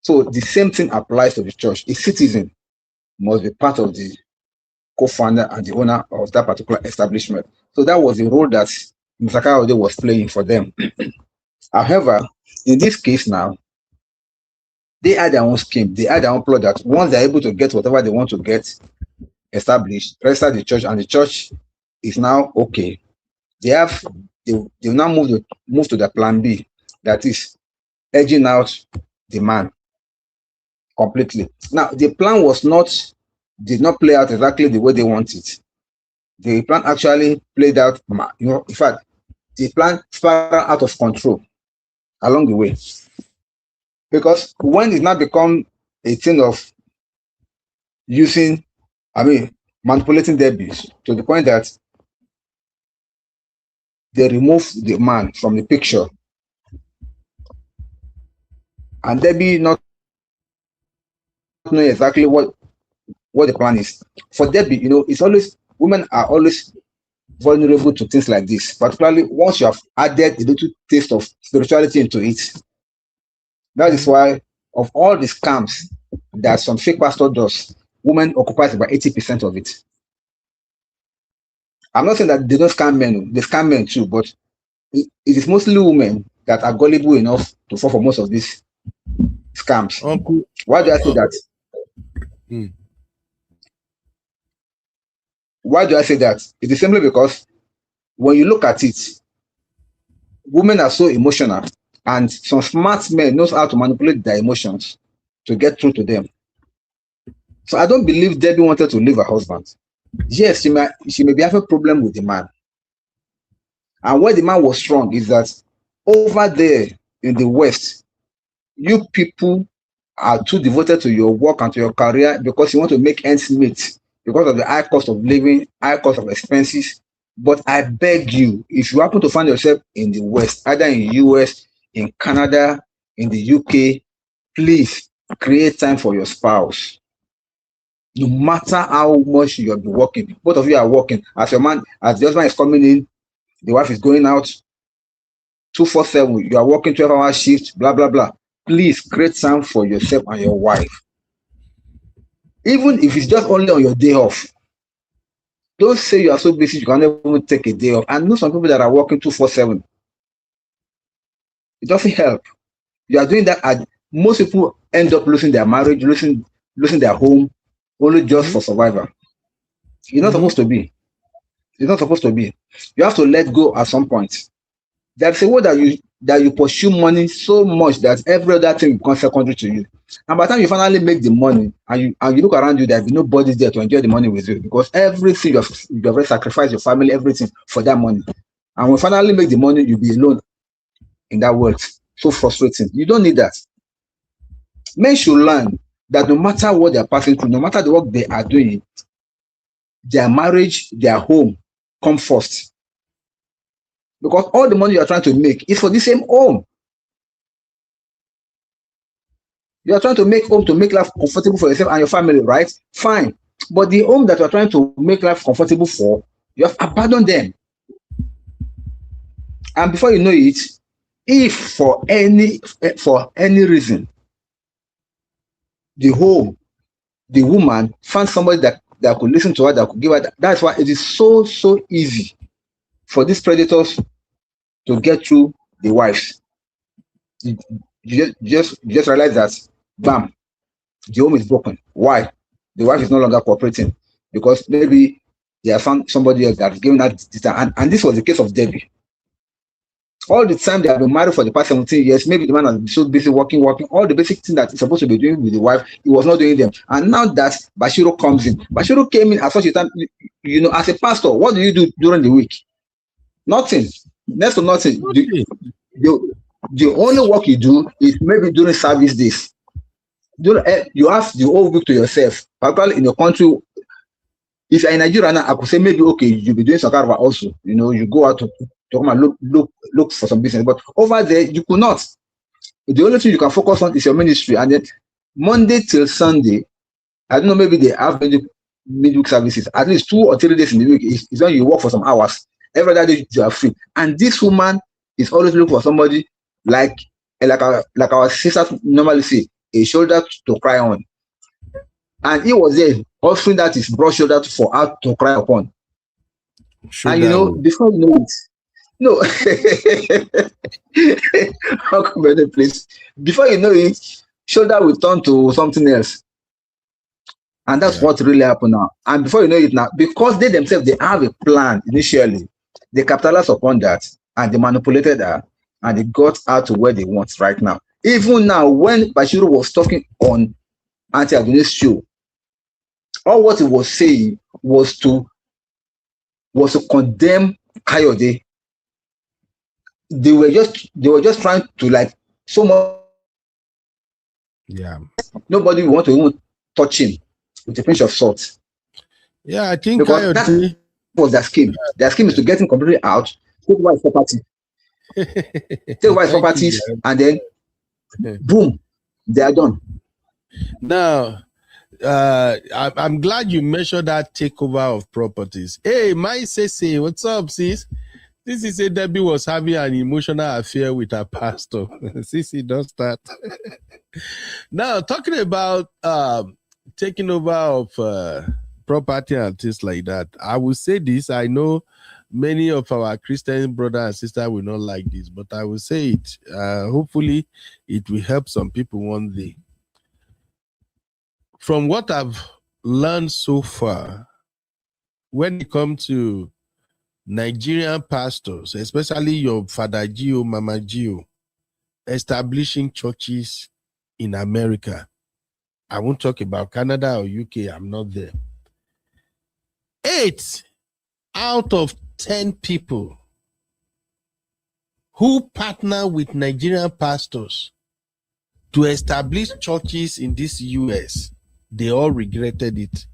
So the same thing applies to the church. A citizen must be part of the co-founder and the owner of that particular establishment. So that was the role that Mr. Kayode was playing for them. However, in this case now, they had their own scheme. They had their own plot that once they're able to get whatever they want to get established, register the church, and the church is now okay. They now move to the plan B, that is edging out the man completely. Now, the plan did not play out exactly the way they wanted. The plan actually played out, in fact, the plan spiraled out of control along the way. Because when it now become a thing of manipulating debuts to the point that they remove the man from the picture, and Debbie not know exactly what the plan is. For Debbie, it's always, women are always vulnerable to things like this, particularly once you have added a little taste of spirituality into it. That is why of all the scams that some fake pastor does, women occupies about 80% of it. I'm not saying that they don't scam men, they scam men too, but it is mostly women that are gullible enough to fall for most of these scams. Why do I say that? Why do I say that? It is simply because when you look at it, women are so emotional, and some smart men knows how to manipulate their emotions to get through to them. So I don't believe Debbie wanted to leave her husband. Yes, she may be having a problem with the man. And where the man was strong is that over there in the West, you people are too devoted to your work and to your career because you want to make ends meet because of the high cost of living, high cost of expenses. But I beg you, if you happen to find yourself in the West, either in US, in Canada, in the UK, please create time for your spouse. No matter how much you have been working, both of you are working. As your man, as the husband is coming in, the wife is going out 247. You are working 12-hour shift, blah, blah, blah. Please create time for yourself and your wife. Even if it's just only on your day off. Don't say you are so busy you can't even take a day off. I know some people that are working 247. It doesn't help. You are doing that, and most people end up losing their marriage, losing their home, only just for survival. It's not supposed to be. It's not supposed to be. You have to let go at some point. There's a way that you pursue money so much that every other thing becomes secondary to you. And by the time you finally make the money and you look around you, there'll be nobody there to enjoy the money with you because everything you have already sacrificed your family, everything for that money. And when you finally make the money, you'll be alone in that world. So frustrating. You don't need that. Men should learn that no matter what they're passing through, no matter the work they are doing, their marriage, their home come first. Because all the money you are trying to make is for the same home. You are trying to make home to make life comfortable for yourself and your family, right? Fine. But the home that you are trying to make life comfortable for, you have abandoned them. And before you know it, if for any reason, the home, the woman found somebody that could listen to her, that could give her that, that's why it is so easy for these predators to get through the wives. You just realize that, bam, the home is broken. Why? The wife is no longer cooperating because maybe they have found somebody else that is giving that detail. And this was the case of Debbie. All the time they have been married for the past 17 years, maybe the man has been so busy working, all the basic things that he's supposed to be doing with the wife, he was not doing them. And now that BASHIRU comes in, BASHIRU came in at such a time, as a pastor, what do you do during the week? Nothing. Next to nothing. The only work you do is maybe during service days. You have the whole week to yourself, particularly in your country. If you're in Nigeria now, I could say maybe, okay, you'll be doing some kind of also. You go out to come and look for some business. But over there, you could not. The only thing you can focus on is your ministry. And then Monday till Sunday, I don't know, maybe they have midweek services. At least 2 or 3 days in the week is when you work for some hours. Every other day you are free. And this woman is always looking for somebody like our sisters normally say, a shoulder to cry on. And he was there offering that his broad shoulder for her to cry upon. And before you know it, no, please. Before you know it, shoulder will turn to something else. And that's what really happened now. And before you know it now, because they themselves, they have a plan initially, they capitalized upon that and they manipulated her and they got her to where they want right now. Even now, when BASHIRU was talking on Anti-Agonis's show, all what he was saying was to condemn KAYODE. They were just trying to so much. Yeah. Nobody want to even touch him with a pinch of salt. Yeah, I think because that was their scheme. Their scheme is to get him completely out, take over his property, and then boom, they are done. Now, I'm glad you mentioned that takeover of properties. Hey, my Sissy, what's up, sis? This is Debbie was having an emotional affair with her pastor. Sissy, don't start. Now, talking about taking over of property and things like that, I will say this. I know many of our Christian brothers and sisters will not like this, but I will say it. Hopefully, it will help some people one day. From what I've learned so far, when it comes to Nigerian pastors, especially your Father Gio, Mama Gio, establishing churches in America, I won't talk about Canada or UK, I'm not there. 8 out of 10 people who partner with Nigerian pastors to establish churches in this US, they all regretted it.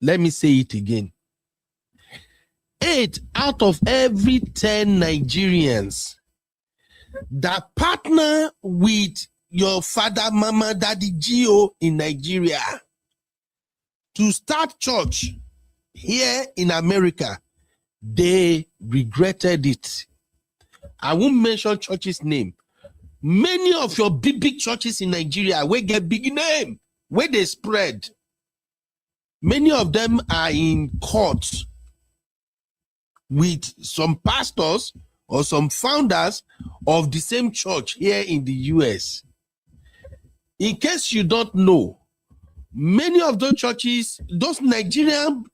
Let me say it again. 8 out of every 10 Nigerians that partner with your father, mama, daddy, Gio in Nigeria to start church here in America, they regretted it. I won't mention church's name. Many of your big churches in Nigeria will get big name, where they spread. Many of them are in court with some pastors or some founders of the same church here in the US. In case you don't know, many of those churches, those Nigerian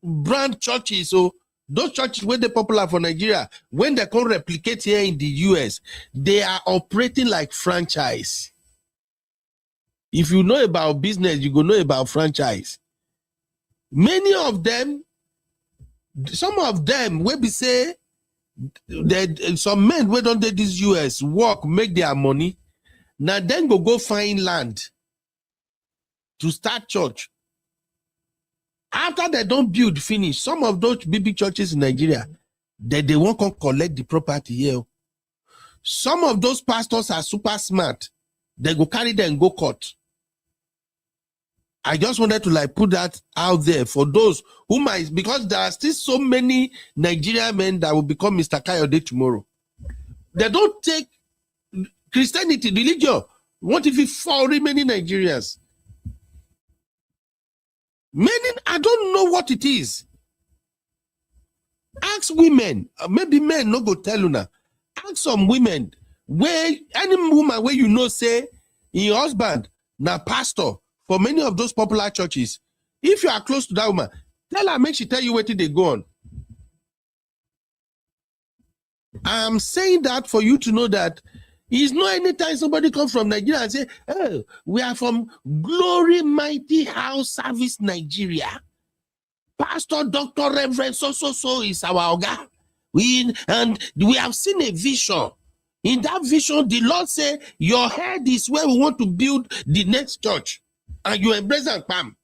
brand churches, so those churches where they're popular for Nigeria, when they can replicate here in the US, they are operating like franchise. If you know about business, you go know about franchise. Many of them, some of them will be say that some men who don't do this US work, make their money, now then go find land to start church. After they don't build finish, some of those big churches in Nigeria, they won't come collect the property here. Some of those pastors are super smart. They go carry them and go court. I just wanted to like put that out there for those who might, because there are still so many Nigerian men that will become Mr. Kayode tomorrow. They don't take Christianity, religion. What if it for many Nigerians? Many, I don't know what it is. Ask women, maybe men no go tell you now. Ask some women where any woman where you know say your husband now pastor for many of those popular churches. If you are close to that woman, tell her, make she tell you where they go on. I'm saying that for you to know that it's not anytime somebody comes from Nigeria and say, oh, we are from Glory Mighty House Service Nigeria. Pastor, Dr. Reverend, so is our Oga. We have seen a vision. In that vision, the Lord said, your head is where we want to build the next church. And you embrace and pam.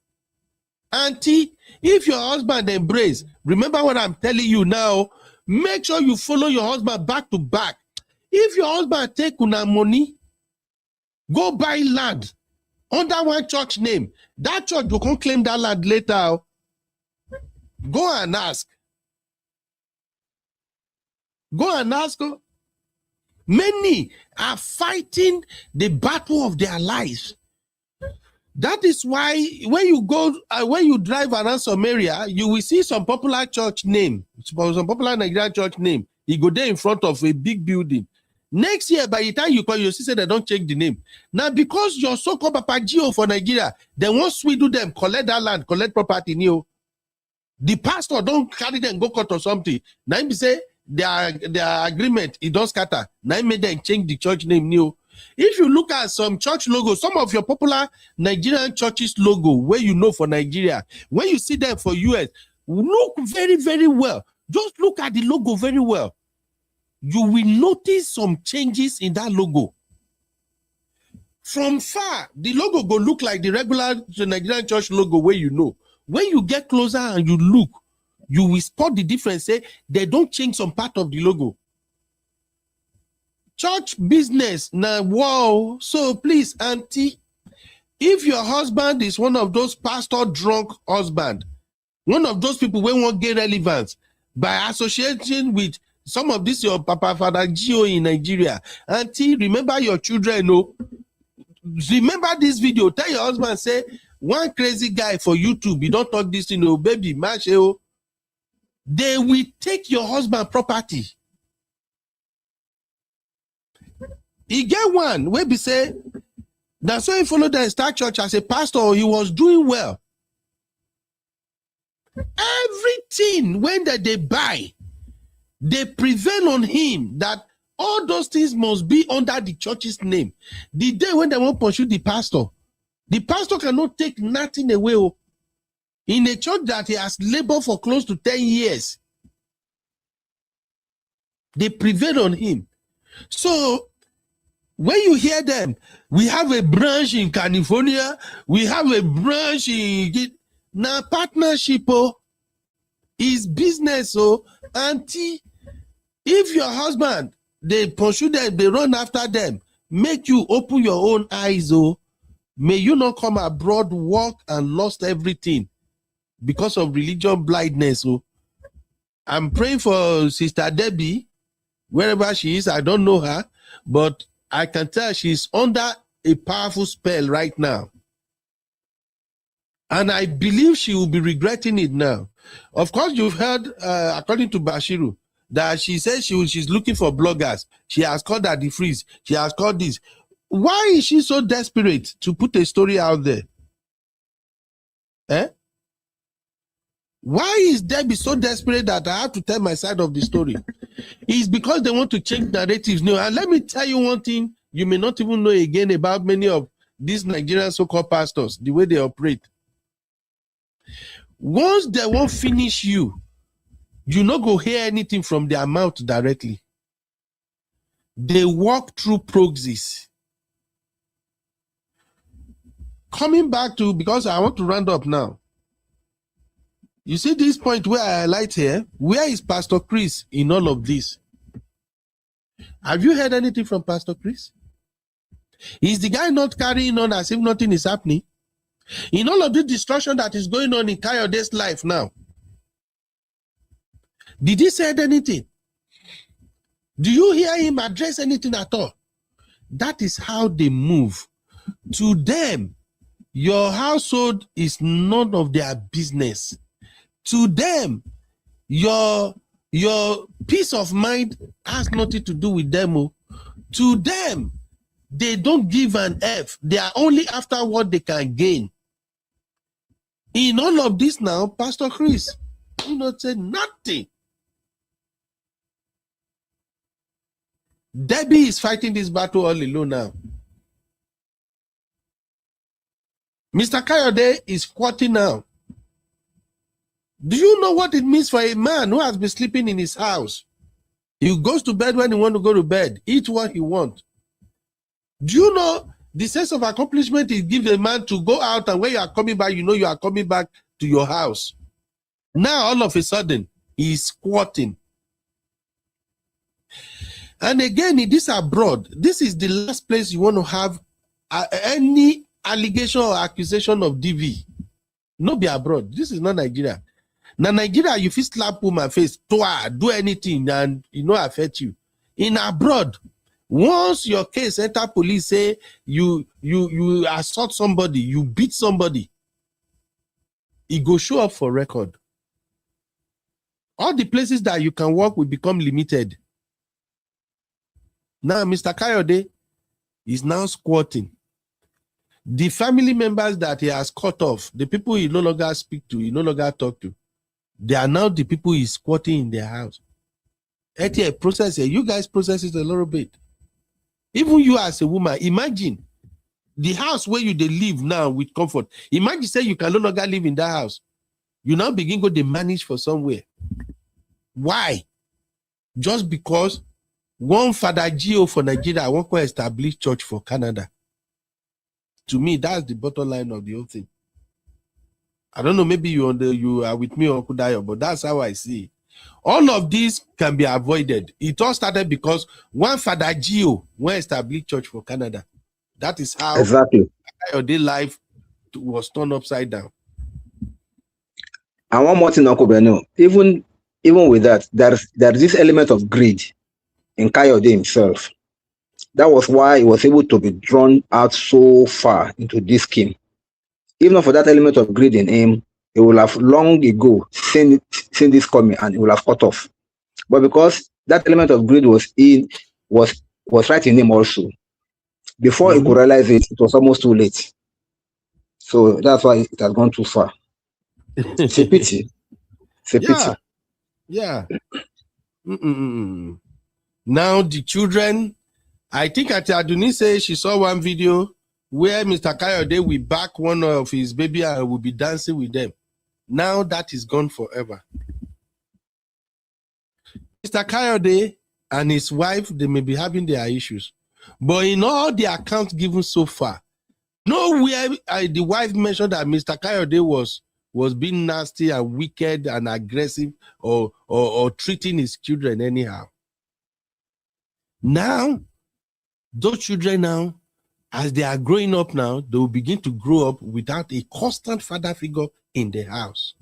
Auntie, if your husband embrace, remember what I'm telling you now, make sure you follow your husband back to back. If your husband take una money, go buy land under one church name. That church will come claim that land later. Go and ask. Go and ask. Many are fighting the battle of their lives. That is why when you go, when you drive around some area, you will see some popular church name, some popular Nigerian church name. You go there in front of a big building. Next year, by the time you call, you see they don't change the name. Now, because you're so-called Papa Gio for Nigeria, then once we do them, collect that land, collect property new. The pastor don't carry them, go court or something. Now he say their agreement, it don't scatter. Now he made them change the church name new. If you look at some church logos, some of your popular Nigerian churches logo, where you know for Nigeria, when you see them for US, look very, very well. Just look at the logo very well. You will notice some changes in that logo. From far, the logo go look like the regular Nigerian church logo where you know. When you get closer and you look, you will spot the difference. Say they don't change some part of the logo. Church business now, wow. So please, auntie, if your husband is one of those pastor drunk husband, one of those people who won't get relevance by association with some of this your papa father Gio in Nigeria, auntie, remember your children. No, remember this video. Tell your husband, say one crazy guy for YouTube. You don't talk this, you know, baby, masheo. They will take your husband property. He get one where be say that's why he followed the start church as a pastor. He was doing well. Everything when they buy, they prevail on him that all those things must be under the church's name. The day when they won't pursue the pastor cannot take nothing away. in a church that he has labored for close to 10 years. They prevailed on him. So when you hear them, we have a branch in California, we have a branch in now partnership is business. Auntie, if your husband, they pursue them, they run after them, make you open your own eyes. May you not come abroad, walk and lost everything because of religion blindness. I'm praying for Sister Debbie, wherever she is. I don't know her, but I can tell she's under a powerful spell right now. And I believe she will be regretting it now. Of course, you've heard, according to Bashiru, that she says she's looking for bloggers. She has called her the freeze. She has called this. Why is she so desperate to put a story out there? Why is Debbie so desperate that I have to tell my side of the story? It's because they want to change narratives. No, and let me tell you one thing you may not even know again about many of these Nigerian so-called pastors, the way they operate. Once they won't finish you not go hear anything from their mouth directly. They walk through proxies. Coming back to, because I want to round up now. You see this point where I highlight here? Where is Pastor Chris in all of this? Have you heard anything from Pastor Chris? Is the guy not carrying on as if nothing is happening? In all of the destruction that is going on in Kayode's life now, did he say anything? Do you hear him address anything at all? That is how they move. To them, your household is none of their business. To them, your peace of mind has nothing to do with them. To them, they don't give an F. They are only after what they can gain. In all of this now, Pastor Chris, you not say nothing. Debbie is fighting this battle all alone now. Mr. Kayode is squatting now. Do you know what it means for a man who has been sleeping in his house? He goes to bed when he wants to go to bed, eat what he wants. Do you know the sense of accomplishment it gives a man to go out, and when you are coming back, you know you are coming back to your house? Now, all of a sudden, he is squatting. And again, in this abroad, this is the last place you want to have any allegation or accusation of DV. No be abroad. This is not Nigeria. Now, Nigeria, you feel slap woman face, do anything, and you know affect you. In abroad, once your case enter police, say you assault somebody, you beat somebody, it go show up for record. All the places that you can work will become limited. Now, Mr. Kayode is now squatting. The family members that he has cut off, the people he no longer speak to, he no longer talk to, they are now the people he's squatting in their house. Process it. You guys process it a little bit. Even you as a woman, imagine the house where you they live now with comfort. Imagine say you can no longer live in that house. You now begin go to manage for somewhere. Why? Just because one Father Gio for Nigeria won't go establish church for Canada. To me, that's the bottom line of the whole thing. I don't know, maybe you are with me, Uncle Dayo, but that's how I see it. All of this can be avoided. It all started because one Father Gio went establish church for Canada. That is how exactly your day life was turned upside down. And one more thing, Uncle Beno, even with that, there's this element of greed in Kayode himself. That was why he was able to be drawn out so far into this scheme. Even for that element of greed in him, he will have long ago seen this coming and he will have cut off. But because that element of greed was right in him also, before he could realize it, it was almost too late. So that's why it has gone too far. It's a pity. It's a pity. Yeah. Now the children, I think Aduni says she saw one video where Mr. Kayode will back one of his baby and will be dancing with them. Now that is gone forever. Mr. Kayode and his wife, they may be having their issues. But in all the accounts given so far, nowhere the wife mentioned that Mr. Kayode was being nasty and wicked and aggressive or treating his children anyhow. Now, those children now, as they are growing up now, they will begin to grow up without a constant father figure in the house.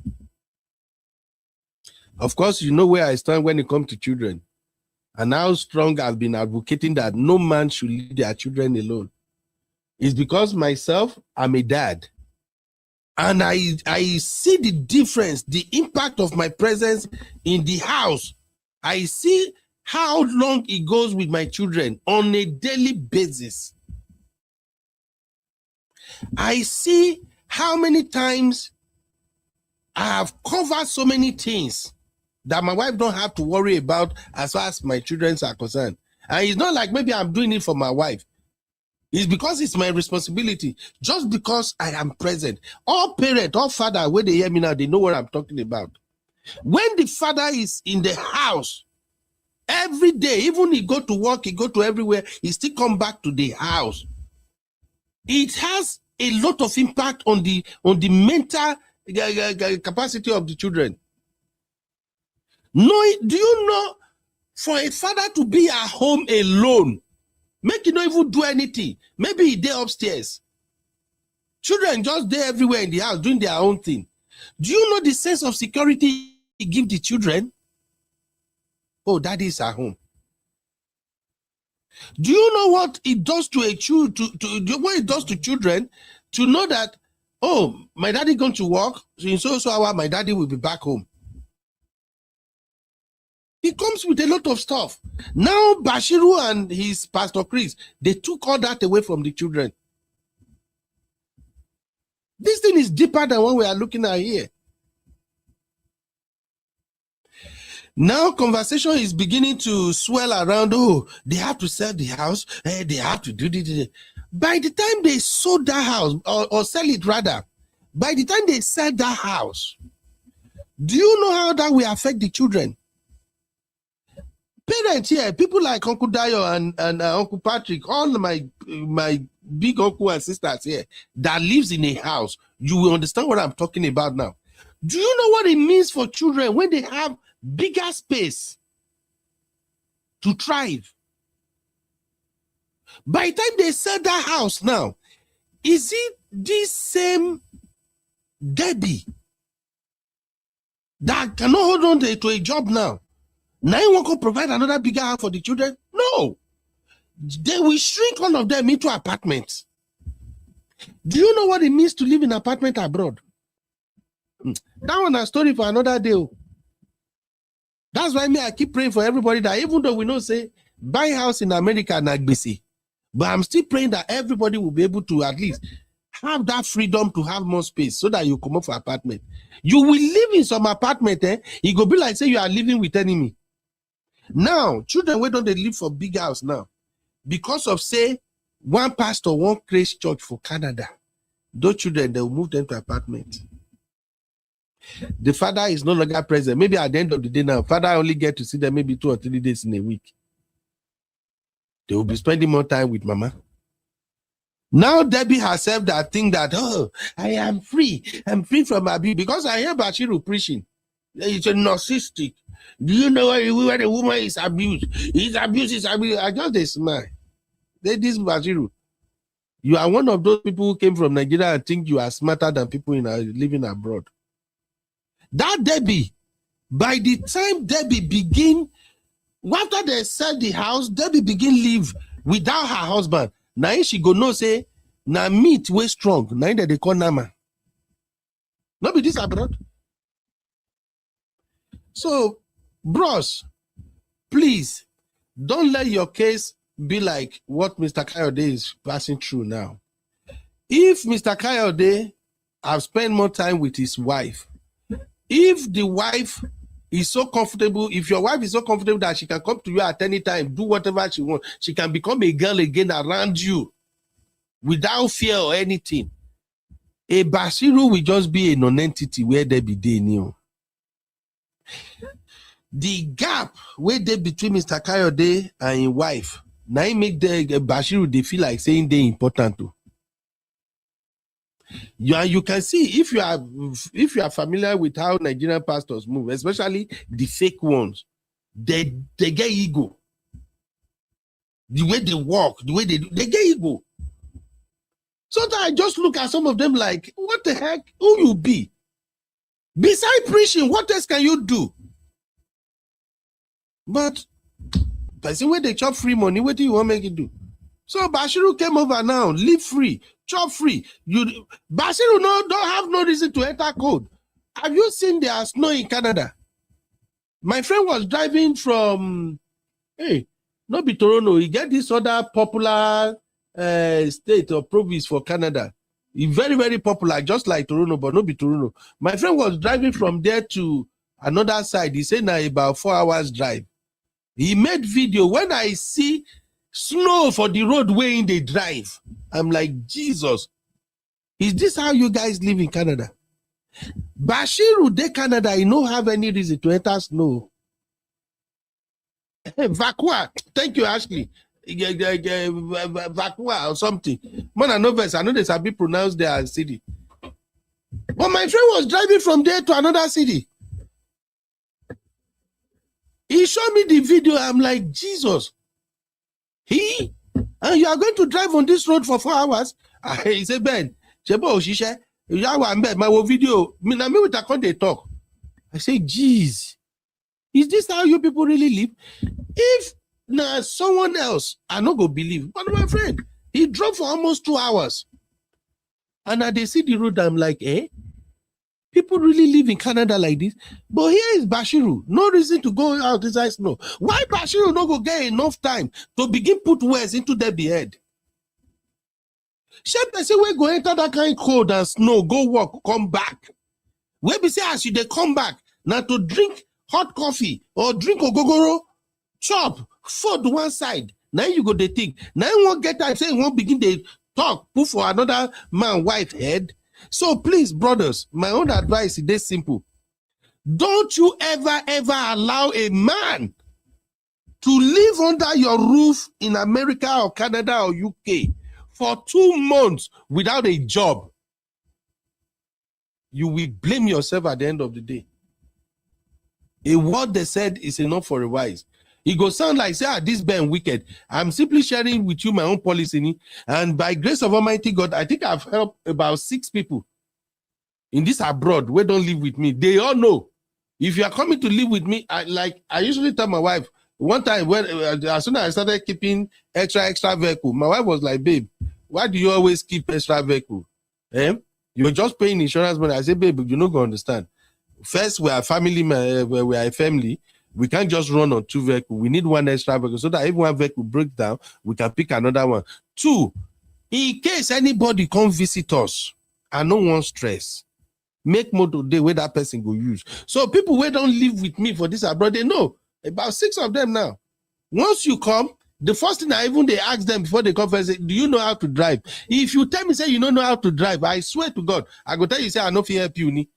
Of course, you know where I stand when it comes to children, and how strong I've been advocating that no man should leave their children alone. It's because myself, I'm a dad. And I see the difference, the impact of my presence in the house. I see how long it goes with my children on a daily basis. I see how many times I have covered so many things that my wife don't have to worry about as far as my children are concerned. And it's not like maybe I'm doing it for my wife. It's because it's my responsibility. Just because I am present. All parent, all father, when they hear me now, they know what I'm talking about. When the father is in the house, every day, even he go to work, he go to everywhere, he still come back to the house. It has a lot of impact on the mental capacity of the children. No, do you know, for a father to be at home alone, make you not even do anything. Maybe he there upstairs. Children just there everywhere in the house doing their own thing. Do you know the sense of security he gives the children? Oh, daddy is at home. Do you know what it does to what it does to children to know that, oh, my daddy going to work, so in so hour my daddy will be back home? It comes with a lot of stuff. Now Bashiru and his Pastor Chris, they took all that away from the children. This thing is deeper than what we are looking at here. Now conversation is beginning to swell around, oh, they have to sell the house, they have to do this. By the time they sold that house, or sell it rather, by the time they sell that house, do you know how that will affect the children? Parents here, people like Uncle Dayo and Uncle Patrick, all my big uncle and sisters here that lives in a house, you will understand what I'm talking about now. Do you know what it means for children when they have bigger space to thrive? By the time they sell that house now, is it this same Debbie that cannot hold on to a job now? Now you want to provide another bigger house for the children? No. They will shrink all of them into apartments. Do you know what it means to live in an apartment abroad? That one is a story for another day. That's why I keep praying for everybody that even though we know say buy house in America na gbese, but I'm still praying that everybody will be able to at least have that freedom to have more space so that you come up for apartment. You will live in some apartment, it go be like say you are living with enemy. Now, children, why don't they live for big house now? Because of, say, one pastor, one Grace Church for Canada. Those children, they will move them to apartment. The father is no longer present. Maybe at the end of the day now, father only get to see them maybe 2 or 3 days in a week. They will be spending more time with mama. Now Debbie herself that think that, oh, I am free. I'm free from abuse. Because I hear Bashiru preaching. It's a narcissistic. Do you know when a woman is abused? It's abuse. I just smile. This Bashiru. You are one of those people who came from Nigeria and think you are smarter than people living abroad. That Debbie, by the time Debbie begin, after they sell the house, Debbie begin live without her husband. Now she go no say, na meat way strong. Now that they call Nama. Not be this abroad. So, bros, please don't let your case be like what Mr. Kayode is passing through now. If Mr. Kayode have spent more time with his wife, if the wife is so comfortable, if your wife is so comfortable that she can come to you at any time, do whatever she wants, she can become a girl again around you without fear or anything. A Bashiru will just be a non-entity where they be they new. The gap where they between Mr. Kayode and his wife, now he make the Bashiru they feel like saying they important too. You can see if you are familiar with how Nigerian pastors move, especially the fake ones, they get ego. The way they walk, the way they do, they get ego. Sometimes I just look at some of them like, what the heck? Who you be? Beside preaching, what else can you do? But person where they chop free money, what do you want to make it do? So Bashiru came over now, live free, chop free. Bashiru don't have no reason to enter code. Have you seen there snow in Canada? My friend was driving from, not be Toronto. He get this other popular state or province for Canada. It's very, very popular, just like Toronto, but not be Toronto. My friend was driving from there to another side. He said now about 4 hours drive. He made video. When I see snow for the roadway in the drive, I'm like, Jesus, is this how you guys live in Canada? Bashiru de Canada, he don't have any reason to enter snow. Vakua, thank you, Ashley. Vakua or something. Man, I know this. I know this have been pronounced there as city. But my friend was driving from there to another city. He showed me the video. I'm like, Jesus. And you are going to drive on this road for 4 hours? He said, Ben, Chebo Oshisha, my video. Me with a con they talk. I say, geez. Is this how you people really live? If someone else, I not go believe. But my friend, he drove for almost 2 hours. And they see the road, I'm like, people really live in Canada like this. But here is Bashiru. No reason to go out inside snow. Why Bashiru not go get enough time to begin put words into their head? Shep say we go enter that kind of cold and snow, go walk, come back. Where be say as you they come back, now to drink hot coffee or drink ogogoro, chop, food one side. Now you go they think. Now you won't get that say you won't begin to talk, put for another man white head. So please, brothers, my own advice is this simple. Don't you ever allow a man to live under your roof in America or Canada or UK for 2 months without a job. You will blame yourself at the end of the day. A word they said is enough for a wise. It go sound like, say, this Ben wicked. I'm simply sharing with you my own policy. And by grace of Almighty God, I think I've helped about 6 people in this abroad who don't live with me. They all know. If you are coming to live with me, I usually tell my wife, one time when as soon as I started keeping extra vehicle, my wife was like, babe, why do you always keep extra vehicle? You're just paying insurance money. I say, babe, you're not going to understand. First, we are family, we are a family. We can't just run on 2 vehicles. We need 1 extra vehicle so that if one vehicle breaks down, we can pick another one. 2, in case anybody come visit us, I no want stress. Make motor day where that person go use. So people who don't live with me for this abroad, they know. About 6 of them now. Once you come, the first thing they ask them before they come first, say, do you know how to drive? If you tell me, say you don't know how to drive, I swear to God, I go tell you, say I know if you help you.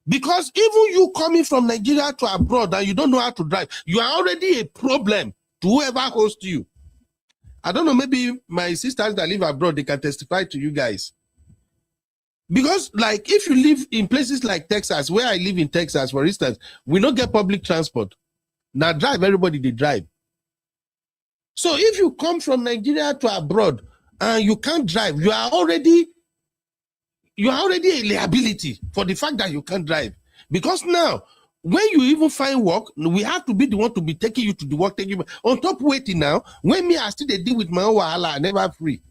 Because even you coming from Nigeria to abroad and you don't know how to drive, you are already a problem to whoever hosts you. I don't know, maybe my sisters that live abroad, they can testify to you guys. Because like if you live in places like Texas, where I live in Texas, for instance, we don't get public transport. Now drive, everybody they drive. So if you come from Nigeria to abroad and you can't drive, you are already a liability for the fact that you can't drive. Because now, when you even find work, we have to be the one to be taking you to the work, taking you on top waiting now. When me I still they deal with my own wahala, I never free.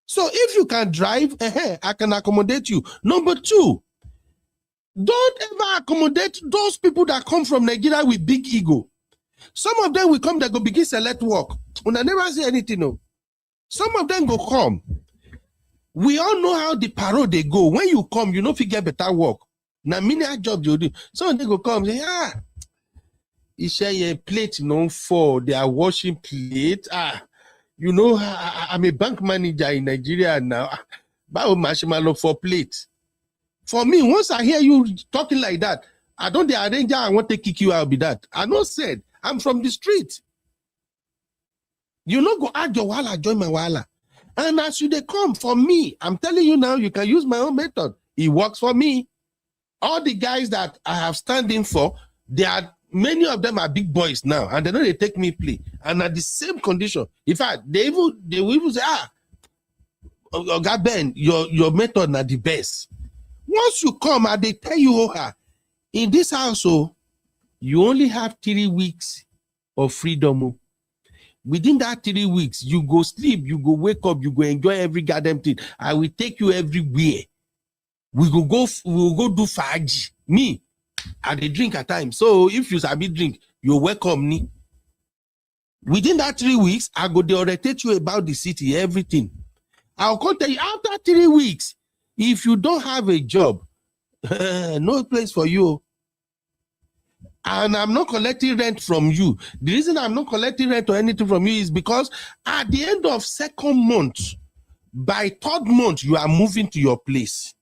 So if you can drive, I can accommodate you. Number 2, don't ever accommodate those people that come from Nigeria with big ego. Some of them will come, they go begin select work. When I never say anything, no. Some of them go come. We all know how the parole they go. When you come, you know if you get better work. Now, many job you do. Some of them go come say, it's a plate known for. They are washing plate. You know, I'm a bank manager in Nigeria now. Bao mashimalo for plate. For me, once I hear you talking like that, I don't the arranger, I want to kick you out be that. I not said, I'm from the street. You not go add your wala, join my wala. And as you they come for me, I'm telling you now, you can use my own method. It works for me. All the guys that I have standing for, many of them are big boys now, and they know they take me play. And at the same condition, in fact, they will even say, Oga Ben, your method not the best. Once you come and they tell you, in this house, you only have 3 weeks of freedom. Within that 3 weeks, you go sleep, you go wake up, you go enjoy every goddamn thing. I will take you everywhere. We will go do faji. Me, I dey drink at times. So if you sabi drink, you're welcome me. Within that 3 weeks, I go dey orientate you about the city, everything. I'll come tell you after 3 weeks, if you don't have a job, no place for you. And I'm not collecting rent from you. The reason I'm not collecting rent or anything from you is because at the end of 2nd month, by 3rd month, you are moving to your place.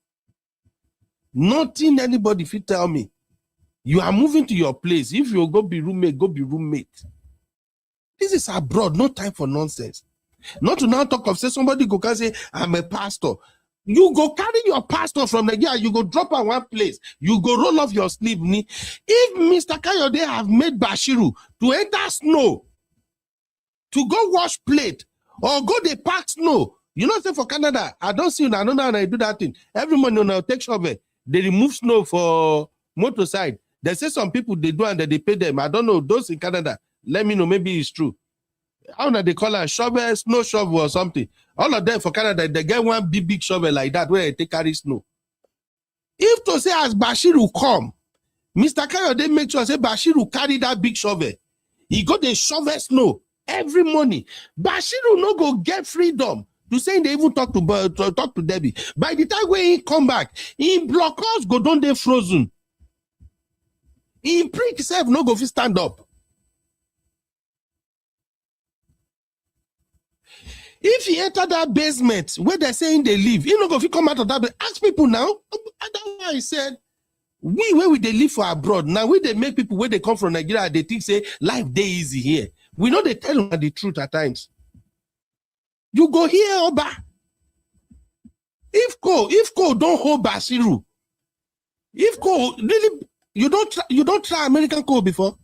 Nothing anybody fit tell me. You are moving to your place. If you go be roommate, go be roommate. This is abroad, no time for nonsense. Not to now talk of say somebody go can say, I'm a pastor. You go carry your pastor from Nigeria, you go drop at one place, you go roll off your sleeve. If Mr. Kayode have made Bashiru to enter snow, to go wash plate, or go they pack snow, you know, say for Canada, I don't see, I don't know how I do that thing. Every morning when I take shovel, they remove snow for motorcycle. They say some people they do and they pay them. I don't know, those in Canada, let me know, maybe it's true. How do they call it? Shovel, snow shovel or something. All of them for Canada, they get one big shovel like that where they carry snow. If to say as Bashiru come, Mr. Kayode make sure say Bashiru carry that big shovel. He go the shovel snow every morning. Bashiru no go get freedom to say they even talk to Debbie. By the time when he come back, in blockhouse go down there frozen. In prick self no go fit stand up. If he enter that basement where they're saying they live, you know, if you come out of that, ask people now. That's why I said, where we they live for abroad. Now, we they make people where they come from Nigeria, they think say life day easy here. We know they tell them the truth at times. You go here, Oba. If Co don't hold Bashiru, if Co really you don't try American Co before.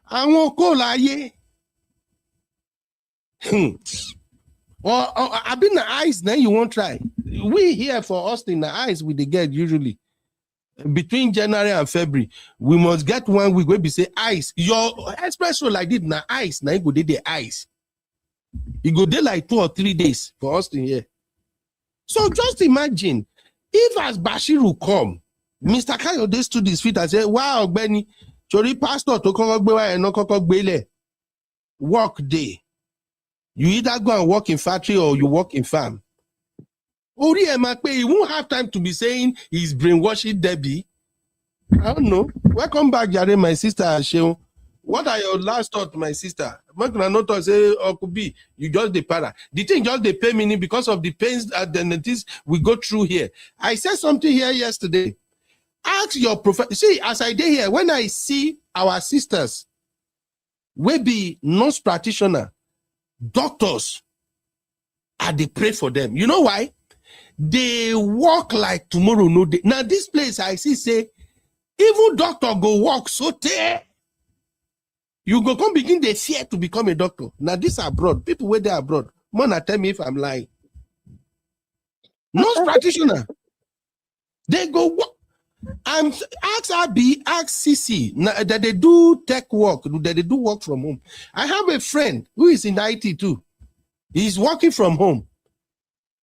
I won't call like or I've been the ice, then you won't try. We here for Austin, the ice with the get usually between January and February. We must get 1 week where we say ice. Your espresso like this, na ice, now you go the ice. You go there like 2 or 3 days for Austin here. So just imagine if as Bashiru come, Mr. Kayode stood his feet and said, wow, Benny, Chori pastor to Kokogbewa and no Kokogbele. Work day. You either go and work in factory or you work in farm. Ori Emakpe, he won't have time to be saying he's brainwashing Debbie. I don't know. Welcome back, Jare, my sister Sheon. What are your last thoughts, my sister? Not say, Okubi, you just the para. The thing just they pay me because of the pains and the things we go through here. I said something here yesterday. Ask your professor. See, as I did here, when I see our sisters, we be nurse practitioner, doctors, and they pray for them. You know why? They walk like tomorrow no day. Now this place I see say, even doctor go walk so tear. You go come begin the fear to become a doctor. Now this abroad, people where they abroad. Mona tell me if I'm lying. Nurse practitioner, they go walk. I'm ask RB, ask CC that they do tech work, that they do work from home. I have a friend who is in IT too. He's working from home.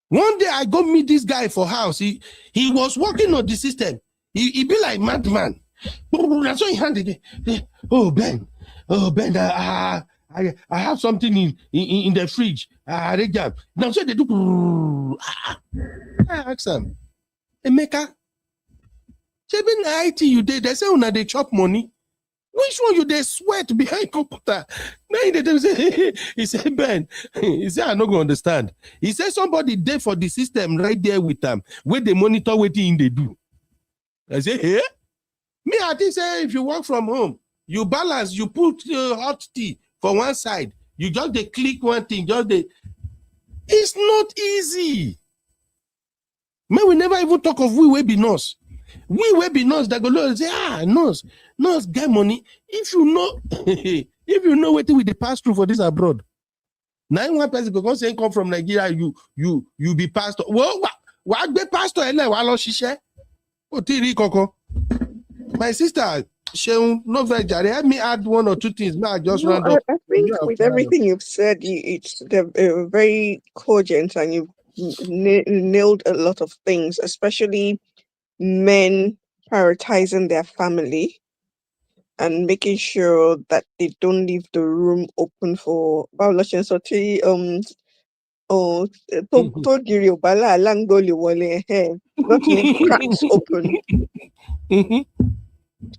One day I go meet this guy for house. He was working on the system. He be like madman. That's why he handed it. Oh Ben, I have something in the fridge. Now so they do. I ask him, Emeka. Even IT you did, they say when they chop money. Which one you they sweat behind computer? Now they say, he said, Ben, he said, I'm not going to understand. He said somebody there for the system right there with them, where they monitor what thing they do. I say, hey? Me, I think say if you work from home, you balance, you put hot tea for one side, you just they click one thing, just they. It's not easy. Man, we never even talk of we will be nurse. We will be nurse that go and say, nurse get money. If you know, if you know what we they pass through for this abroad. 91 person go say come from Nigeria, you be pastor. Well, what be pastor and like walo shishe? My sister, Sheun, no very jare. Let me add one or two things. May I just round up? I think with everything you've said, it's very cogent, and you've nailed a lot of things, especially men prioritizing their family and making sure that they don't leave the room open for violation. So, not leave cracks open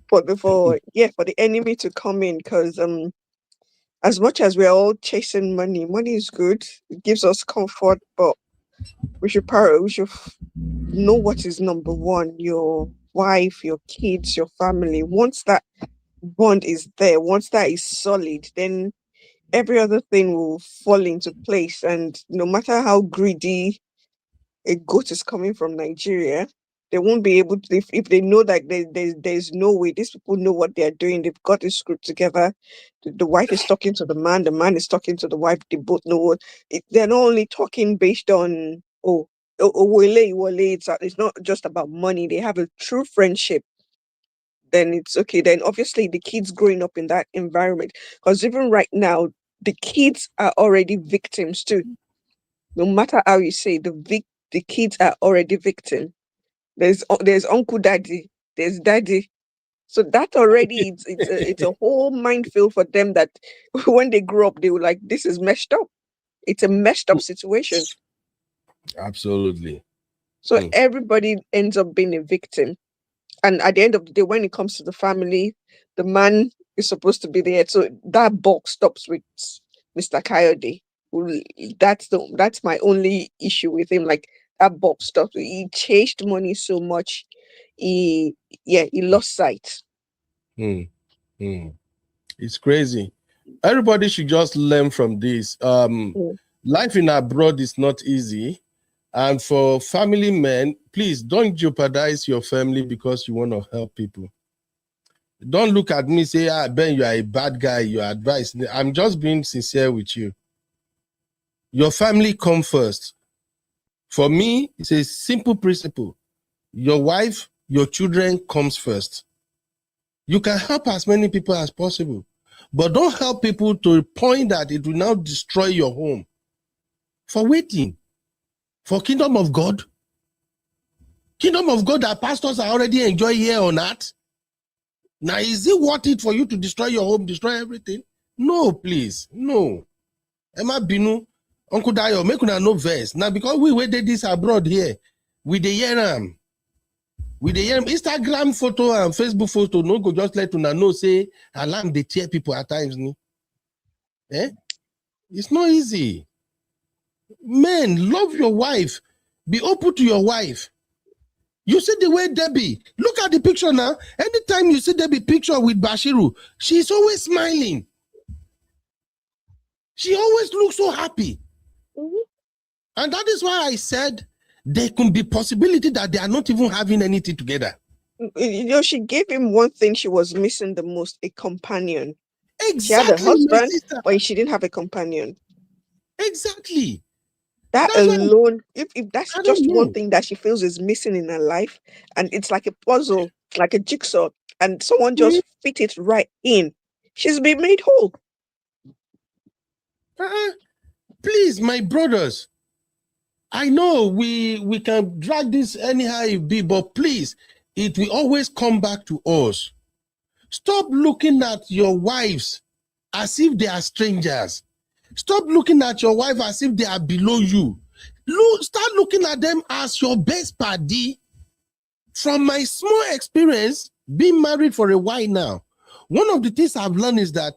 for the enemy to come in, because as much as we're all chasing money is good. It gives us comfort, but we should know what is number one: your wife, your kids, your family. Once that bond is there, once that is solid, then every other thing will fall into place. And no matter how greedy a goat is coming from Nigeria, they won't be able to, if they know that there's no way. These people know what they're doing. They've got it screwed together. The wife is talking to the man is talking to the wife. They both know what they're not only talking based on it's not just about money. They have a true friendship. Then it's okay. Then obviously the kids growing up in that environment, because even right now the kids are already victims too. No matter how you say, the kids are already victim. There's uncle daddy, there's daddy. So that already it's a whole minefield for them, that when they grow up they will like, this is messed up. It's a messed up situation. Absolutely. So everybody ends up being a victim. And at the end of the day, when it comes to the family, the man is supposed to be there. So that box stops with Mr. Kayode. That's my only issue with him. Like, that box stops. He chased money so much. He lost sight. It's crazy. Everybody should just learn from this. Life in abroad is not easy. And for family men, please don't jeopardize your family because you want to help people. Don't look at me, say, Ben, you are a bad guy, your advice. I'm just being sincere with you. Your family come first. For me, it's a simple principle. Your wife, your children comes first. You can help as many people as possible, but don't help people to a point that it will now destroy your home. For waiting. For kingdom of God? Kingdom of God that pastors are already enjoying here on earth? Now, is it worth it for you to destroy your home, destroy everything? No, please. No. Emma Binu, Uncle Dayo, make una no verse. Now, because we did this abroad here, with the year with the Instagram photo and Facebook photo, no go just let una know, say, alarm, they tear people at times. It's not easy. Men, love your wife. Be open to your wife. You see the way Debbie, look at the picture now. Anytime you see Debbie picture with Bashiru, she's always smiling. She always looks so happy. And that is why I said there could be possibility that they are not even having anything together. You know, she gave him one thing she was missing the most: a companion. Exactly. She had a husband, but she didn't have a companion. Exactly. That alone, if that's just one thing that she feels is missing in her life, and it's like a puzzle, like a jigsaw, and someone just fit it right in, she's been made whole. Please, my brothers, I know we can drag this anyhow it be, but please, it will always come back to us. Stop looking at your wives as if they are strangers. Stop looking at your wife as if they are below you. Start looking at them as your best buddy. From my small experience, being married for a while now, one of the things I've learned is that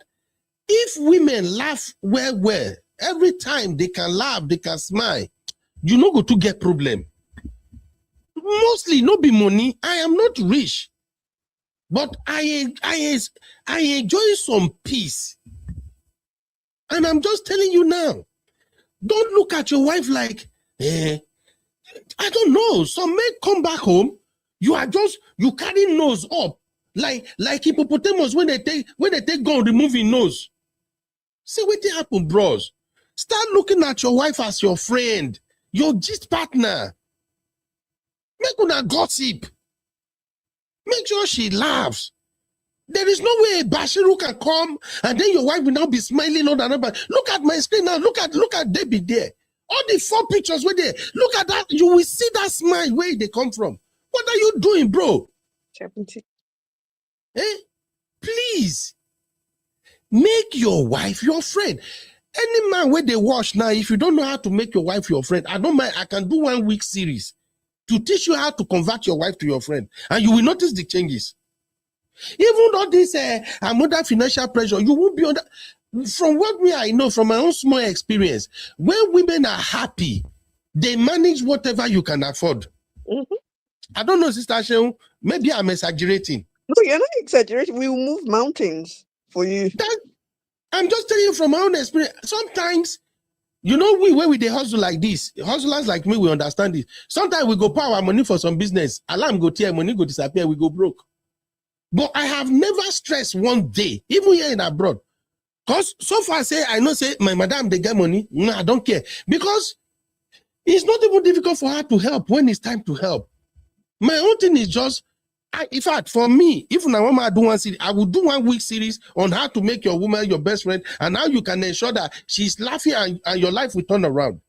if women laugh well, every time they can laugh, they can smile, you no go to get problem. Mostly no be money. I am not rich, but I enjoy some peace. And I'm just telling you now, don't look at your wife like, I don't know. Some men come back home, you carry nose up like hippopotamus when they take gun remove his nose. See what happen, bros. Start looking at your wife as your friend, your gist partner. Make una gossip. Make sure she laughs. There is no way Bashiru can come and then your wife will now be smiling on another. Look at my screen now. Look at Debbie there. All the 4 pictures were there. Look at that. You will see that smile where they come from. What are you doing, bro? 70. Please make your wife your friend. Any man where they watch now, if you don't know how to make your wife your friend, I don't mind. I can do 1 week series to teach you how to convert your wife to your friend, and you will notice the changes. Even though this I'm under financial pressure, you won't be under. From what I know from my own small experience, when women are happy, they manage whatever you can afford. Mm-hmm. I don't know, Sister Shehu, maybe I'm exaggerating. No, you're not exaggerating. We will move mountains for you. I'm just telling you from my own experience. Sometimes, you know, when we hustle like this, hustlers like me, we understand it. Sometimes we go pay our money for some business. Alarm go tear, money go disappear, we go broke. But I have never stressed one day, even here in abroad. Because so far I know say my madam, they get money. No, I don't care. Because it's not even difficult for her to help when it's time to help. My own thing is just, in fact, for me, if I want to do 1 series, I will do 1 week series on how to make your woman your best friend and how you can ensure that she's laughing and your life will turn around.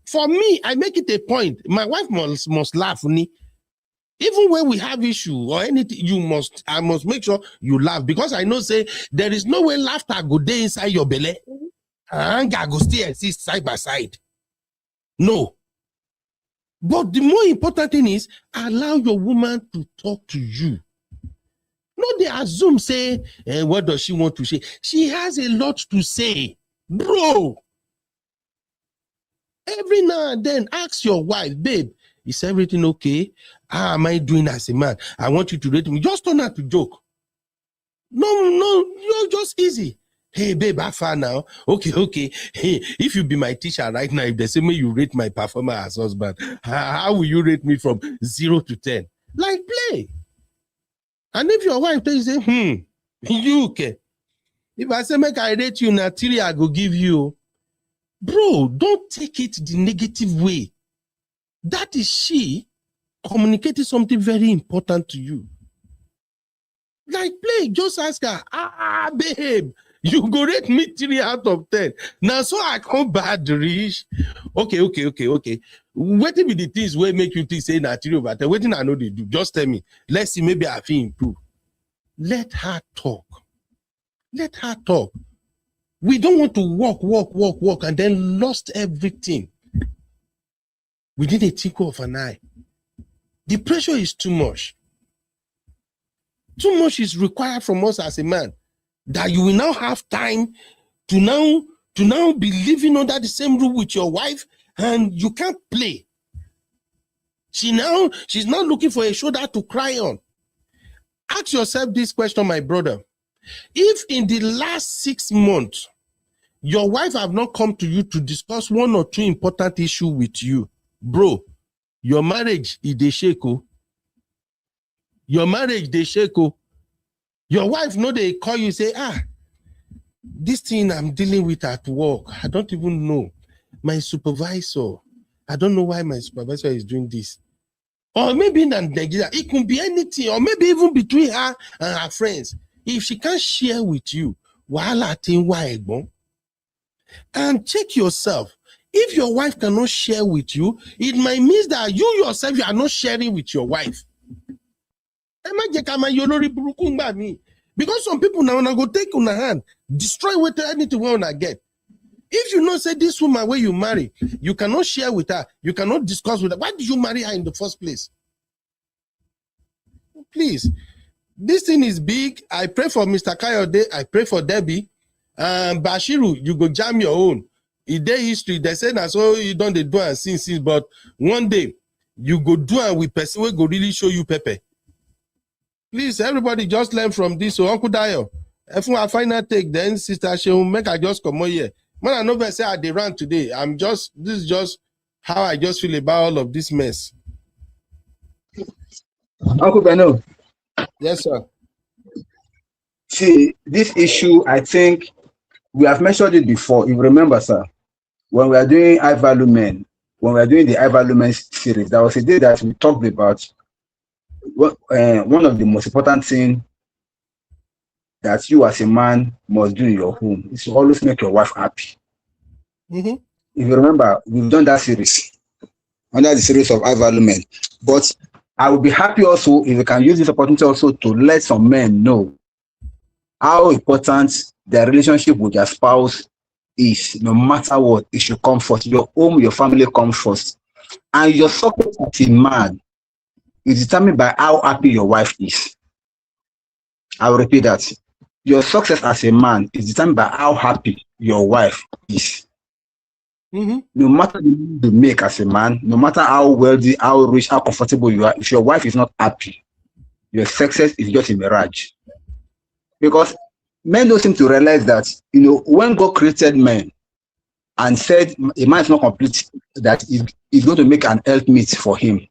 For me, I make it a point. My wife must laugh. Even when we have issue or anything, I must make sure you laugh, because I know say there is no way laughter go there inside your belly. Anger go stay exist side by side. No. But the more important thing is allow your woman to talk to you. No, they assume say, what does she want to say? She has a lot to say, bro. Every now and then, ask your wife, babe, is everything okay? How am I doing as a man? I want you to rate me. Just turn out to joke. No, you're just easy. Hey, babe, how far now? Okay. Hey, if you be my teacher right now, if they say me you rate my performance as husband, how will you rate me from 0 to 10? Like play. And if your wife tells you, say, you okay? If I say make I rate you now, 3 I go give you. Bro, don't take it the negative way. That is she communicating something very important to you. Like play, just ask her, babe, you go rate me 3 out of 10. Now, so I come bad, Rich. Okay. What be the things where make you think say that 3 over 10? What I know they do? Just tell me. Let's see, maybe I feel improve. Let her talk. We don't want to walk, and then lost everything within a twinkle of an eye. The pressure is too much. Too much is required from us as a man, that you will now have time to now be living under the same roof with your wife, and you can't play. She's now looking for a shoulder to cry on. Ask yourself this question, my brother. If in the last 6 months, your wife have not come to you to discuss 1 or 2 important issues with you, bro, your marriage is the shake. Your marriage they shake. Your wife know they call you say, this thing I'm dealing with at work, I don't even know. My supervisor, I don't know why my supervisor is doing this. Or maybe in Nigeria, it could be anything, or maybe even between her and her friends. If she can't share with you, and check yourself. If your wife cannot share with you, it might mean that you yourself, you are not sharing with your wife. Because some people now go take on a hand, destroy with anything we wanna get. If you know say this woman where you marry, you cannot share with her, you cannot discuss with her. Why did you marry her in the first place? Please, this thing is big. I pray for Mr. Kayode. I pray for Debbie. Bashiru, you go jam your own. In their history, they say that's all you don't do and since, but one day you go do and with person will go really show you Pepe. Please, everybody, just learn from this. So, Uncle Dio, if I final take, then Sister she'll make I just come here. Man, I never say I they ran today. This is just how I just feel about all of this mess. Uncle Beno. Yes, sir. See, this issue, I think we have mentioned it before. You remember, sir, when we are doing high value men, when we are doing the high value men series, there was a day that we talked about one of the most important things that you as a man must do in your home is to always make your wife happy. Mm-hmm. If you remember, we've done that series under the series of high value men. But I would be happy also if we can use this opportunity also to let some men know how important their relationship with their spouse is. No matter what, it should come first. Your home, your family come first. And your success as a man is determined by how happy your wife is. I will repeat that. Your success as a man is determined by how happy your wife is. Mm-hmm. No matter the money you make as a man, no matter how wealthy, how rich, how comfortable you are, if your wife is not happy, your success is just a mirage. Because men don't seem to realize that, when God created men and said a man is not complete, that he's going to make an helpmeet for him,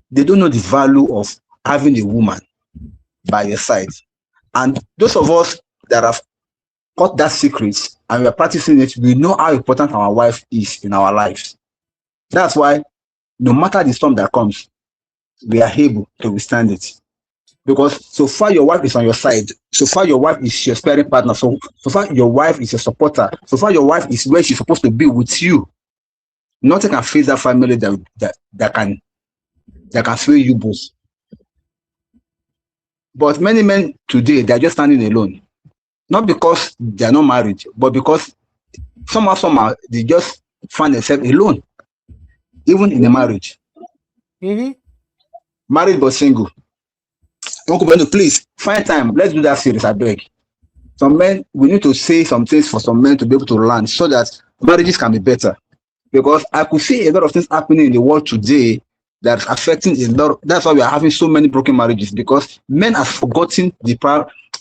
they don't know the value of having a woman by your side. And those of us that have got that secret and we are practicing it, we know how important our wife is in our lives. That's why no matter the storm that comes, we are able to withstand it. Because so far your wife is on your side, so far your wife is your sparring partner, so far your wife is your supporter, so far your wife is where she's supposed to be with you. Nothing can face that family that can sway you both. But many men today, they're just standing alone. Not because they're not married, but because somehow they just find themselves alone, even in a marriage. Mm-hmm. Married but single. Uncle Beno, please find time. Let's do that series, I beg. Some men, we need to say some things for some men to be able to learn so that marriages can be better. Because I could see a lot of things happening in the world today that's affecting a lot. That's why we are having so many broken marriages, because men have forgotten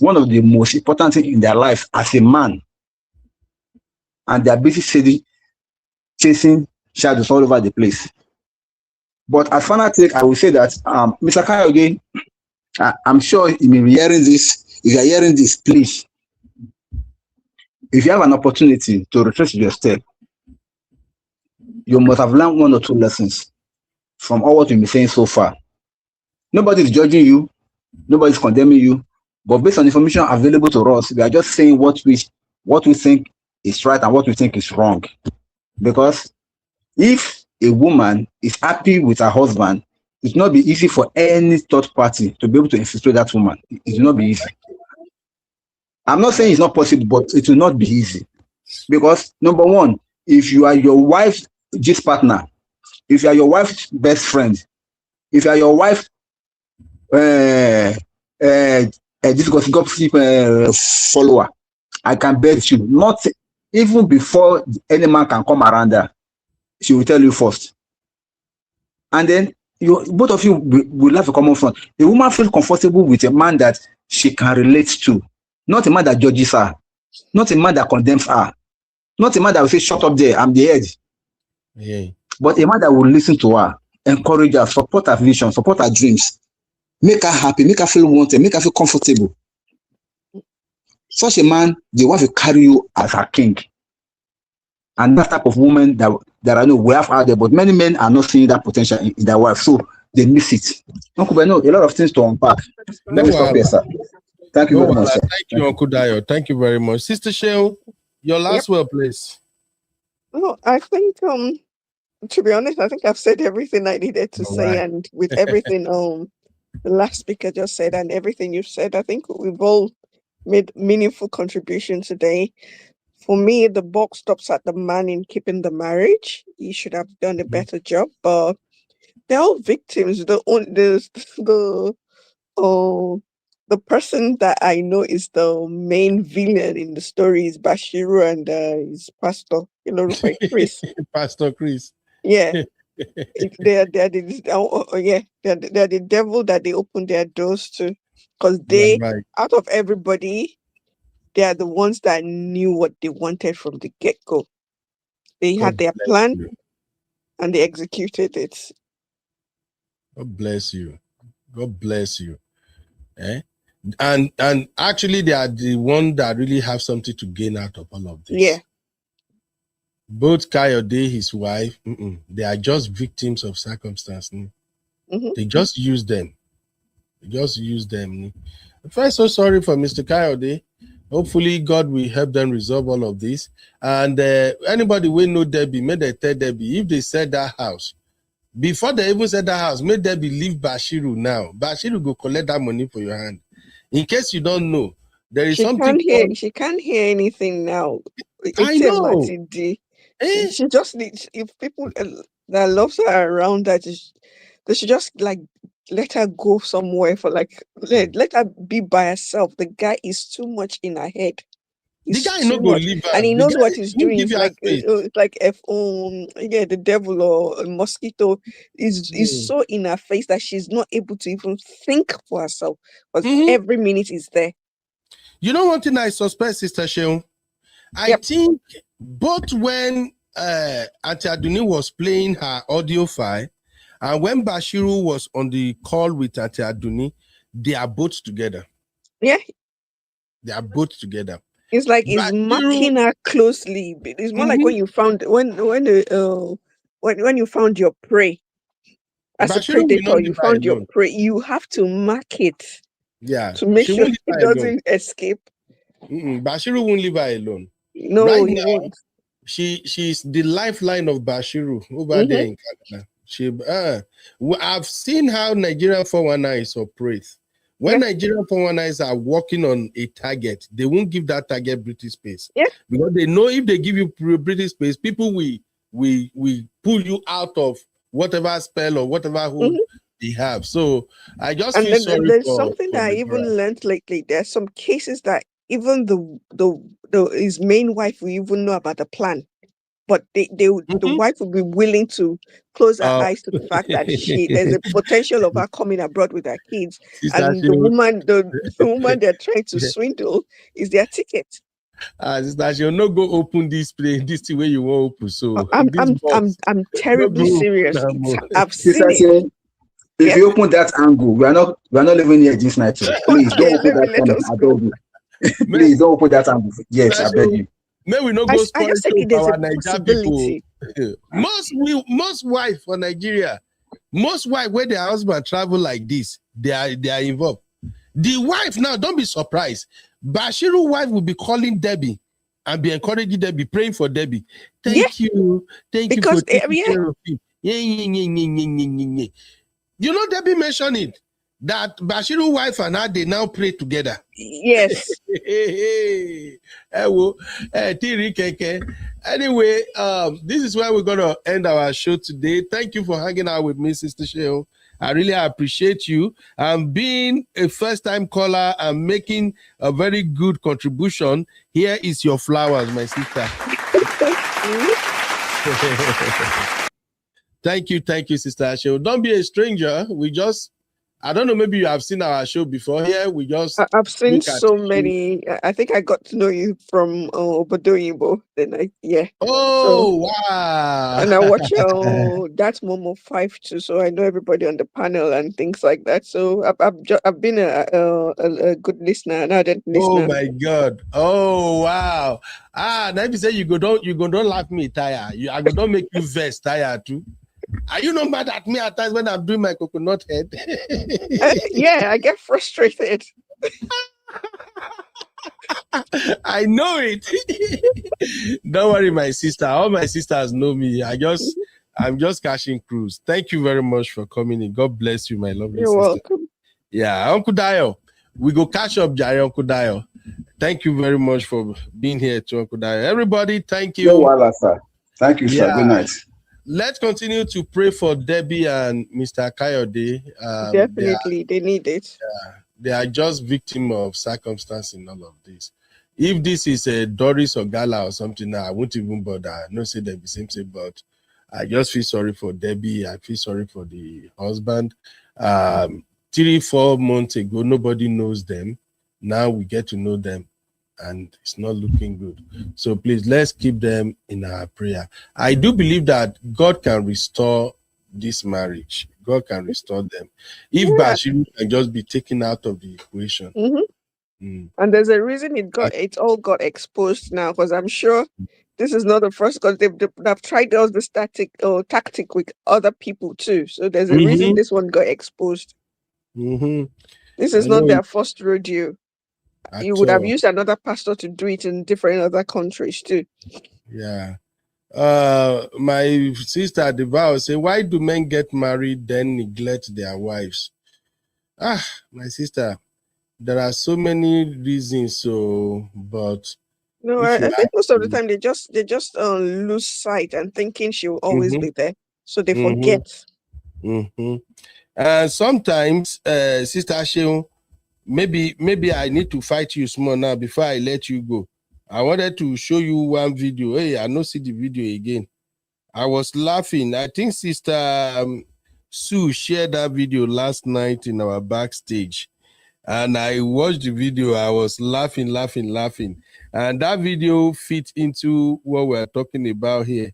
one of the most important things in their life as a man. And they are busy chasing shadows all over the place. But as final take, I will say that Mr. Kayode, I'm sure you may be hearing this. If you are hearing this, please, if you have an opportunity to retrace your step, you must have learned one or two lessons from all what you've been saying so far. Nobody is judging you, nobody is condemning you, but based on information available to us, we are just saying what we think is right and what we think is wrong. Because if a woman is happy with her husband, it will not be easy for any third party to be able to infiltrate that woman. It will not be easy. I'm not saying it's not possible, but it will not be easy. Because number one, if you are your wife's gist partner, if you are your wife's best friend, if you are your wife's this gossip follower, I can bet you, not even before any man can come around her, she will tell you first. And then both of you will have a common front. A woman feels comfortable with a man that she can relate to, not a man that judges her, not a man that condemns her, not a man that will say, shut up there, I'm the head. Yeah. But a man that will listen to her, encourage her, support her vision, support her dreams, make her happy, make her feel wanted, make her feel comfortable. Such a man, the wife will carry you as her king. And that type of woman that I know we have out there, but many men are not seeing that potential in their wife, so they miss it. Uncle Beno, a lot of things to unpack. Let me stop here, sir. Thank you very much, sir. Thank you, Uncle Dio. Thank you very much. Sister Sheo, your last word, please. No, I think to be honest, I think I've said everything I needed to say, right. and with everything the last speaker just said and everything you've said, I think we've all made meaningful contribution today. For me, the buck stops at the man in keeping the marriage. He should have done a better job, but they're all victims. The the person that I know is the main villain in the story is Bashiru and his pastor, Chris. Pastor Chris. Yeah. They're the devil that they open their doors to, because they, Right. out of everybody, they are the ones that knew what they wanted from the get-go. They had God their bless plan you. and they executed it. God bless you. God bless you. Eh? And actually, they are the one that really have something to gain out of all of this. Yeah. Both Kayode, his wife, they are just victims of circumstance. They just use them. They just use them. I feel so sorry for Mr. Kayode. Hopefully, God will help them resolve all of this. And anybody will know Debbie, may they tell Debbie, if they sell that house, before they even sell that house, may Debbie leave Bashiru now. Bashiru go collect that money for your hand. In case you don't know, there is something called... She can't hear anything now. I know. She just needs, if people that loves her around that, they should just like let her go somewhere for like let her be by herself. The guy is too much in her head. The guy Too no go much, leave her. and he The knows guy what he's won't doing. give It's her like space. the devil or a mosquito is so in her face that she's not able to even think for herself, because every minute is there. You know one thing I suspect, Sister Sheon? I think both when Auntie Aduni was playing her audio file and when Bashiru was on the call with Auntie Aduni, they are both together. Yeah. They are both together. It's like he's marking her closely. It's more like when you found when you found your prey. As a Bashiru will predator, not you leave her found your alone. prey. You have to mark it Yeah, to make she sure won't leave it her alone. doesn't escape. Bashiru won't leave her alone. No, right he now, won't. she's the lifeline of Bashiru over there in Canada. I've seen how Nigerian 419s operate. When Nigerian 419s are working on a target, they won't give that target British space. Yeah. Because they know if they give you British space, people will pull you out of whatever spell or whatever hold they have. So I just And feel then sorry there's for something that I even Deborah. learned lately. There are some cases that even his main wife will even know about the plan, but the wife will be willing to close her eyes to the fact that there's a potential of her coming abroad with her kids, and the woman they're trying to swindle is their ticket. Sister, she'll not go open this place, this thing where you want open. So I'm this box, terribly no go serious. open am o. I've Sister seen it. Shane, if you open that angle, we are not living here this night. So please don't open that Let angle. us I go. beg you. Please don't open that angle. Yes, I beg you. May we not I go spoil just said show there's for a our Niger people. possibility. Most wife for Nigeria, most wife where their husband travel like this, they are involved. The wife now, don't be surprised. Bashiru wife will be calling Debbie and be encouraging Debbie, praying for Debbie. Thank you Because for taking care of him. You know, Debbie mentioned it that Bashiru wife and her they now pray together. Yes. Anyway, this is where we're gonna end our show today. Thank you for hanging out with me, Sister Sheo. I really appreciate you and being a first-time caller and making a very good contribution. Here is your flowers, my sister. Thank you, Sister Sheo. Don't be a stranger. I don't know, maybe you have seen our show before. Here, we just I've seen look at so you. many. I think I got to know you from Obodoyibo. Then Oh, wow. And I watch that Momo 5 too, so I know everybody on the panel and things like that. So I've been a good listener, an ardent listener. Oh my God! Oh wow! Now if you say you go don't laugh me tire. I go don't make you vex tire too. Are you not mad at me at times when I'm doing my coconut head? Yeah, I get frustrated. I know it. Don't worry, my sister. All my sisters know me. I'm just cashing cruise. Thank you very much for coming in. God bless you, my lovely You're sister. welcome. Yeah, Uncle Dio. We go catch up, Jari, Uncle Dio. Thank you very much for being here to Uncle Dio. Everybody, thank you. No worries, sir. Thank you, sir. Good night. Let's continue to pray for Debbie and Mr. Kayode. Definitely, they need it. they are just victim of circumstance in all of this. If this is a Doris or Gala or something, I won't even bother. I know say they be same, but I just feel sorry for Debbie. I feel sorry for the husband. 3-4 months ago, nobody knows them. Now we get to know them, and it's not looking good. So please, let's keep them in our prayer. I do believe that God can restore this marriage. God can restore them. If Bashiru can just be taken out of the equation. And there's a reason it all got exposed now, because I'm sure this is not the first, because they've tried all this tactic with other people too. So there's a reason this one got exposed. This is not their first rodeo. You would have used another pastor to do it in different other countries too. Yeah. My sister Deval say, why do men get married then neglect their wives? My sister, there are so many reasons. But no, I think most of the time they just lose sight and thinking she will always be there, so they forget. Sometimes, Sister Sheon, maybe I need to fight you small now before I let you go. I wanted to show you one video. Hey, I don't see the video again. I was laughing. I think Sister Sue shared that video last night in our backstage. And I watched the video. I was laughing. And that video fits into what we're talking about here.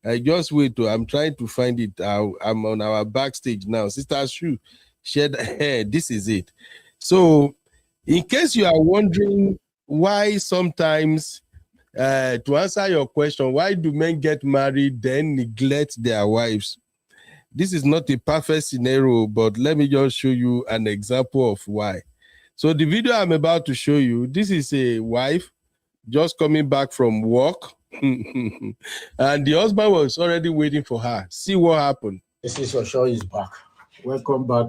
I just wait. I'm trying to find it. I'm on our backstage now. Sister Sue shared. This is it. So, in case you are wondering why sometimes, to answer your question, why do men get married then neglect their wives? This is not a perfect scenario, but let me just show you an example of why. So the video I'm about to show you, this is a wife just coming back from work, and the husband was already waiting for her. See what happened. This is your show is back. Welcome back.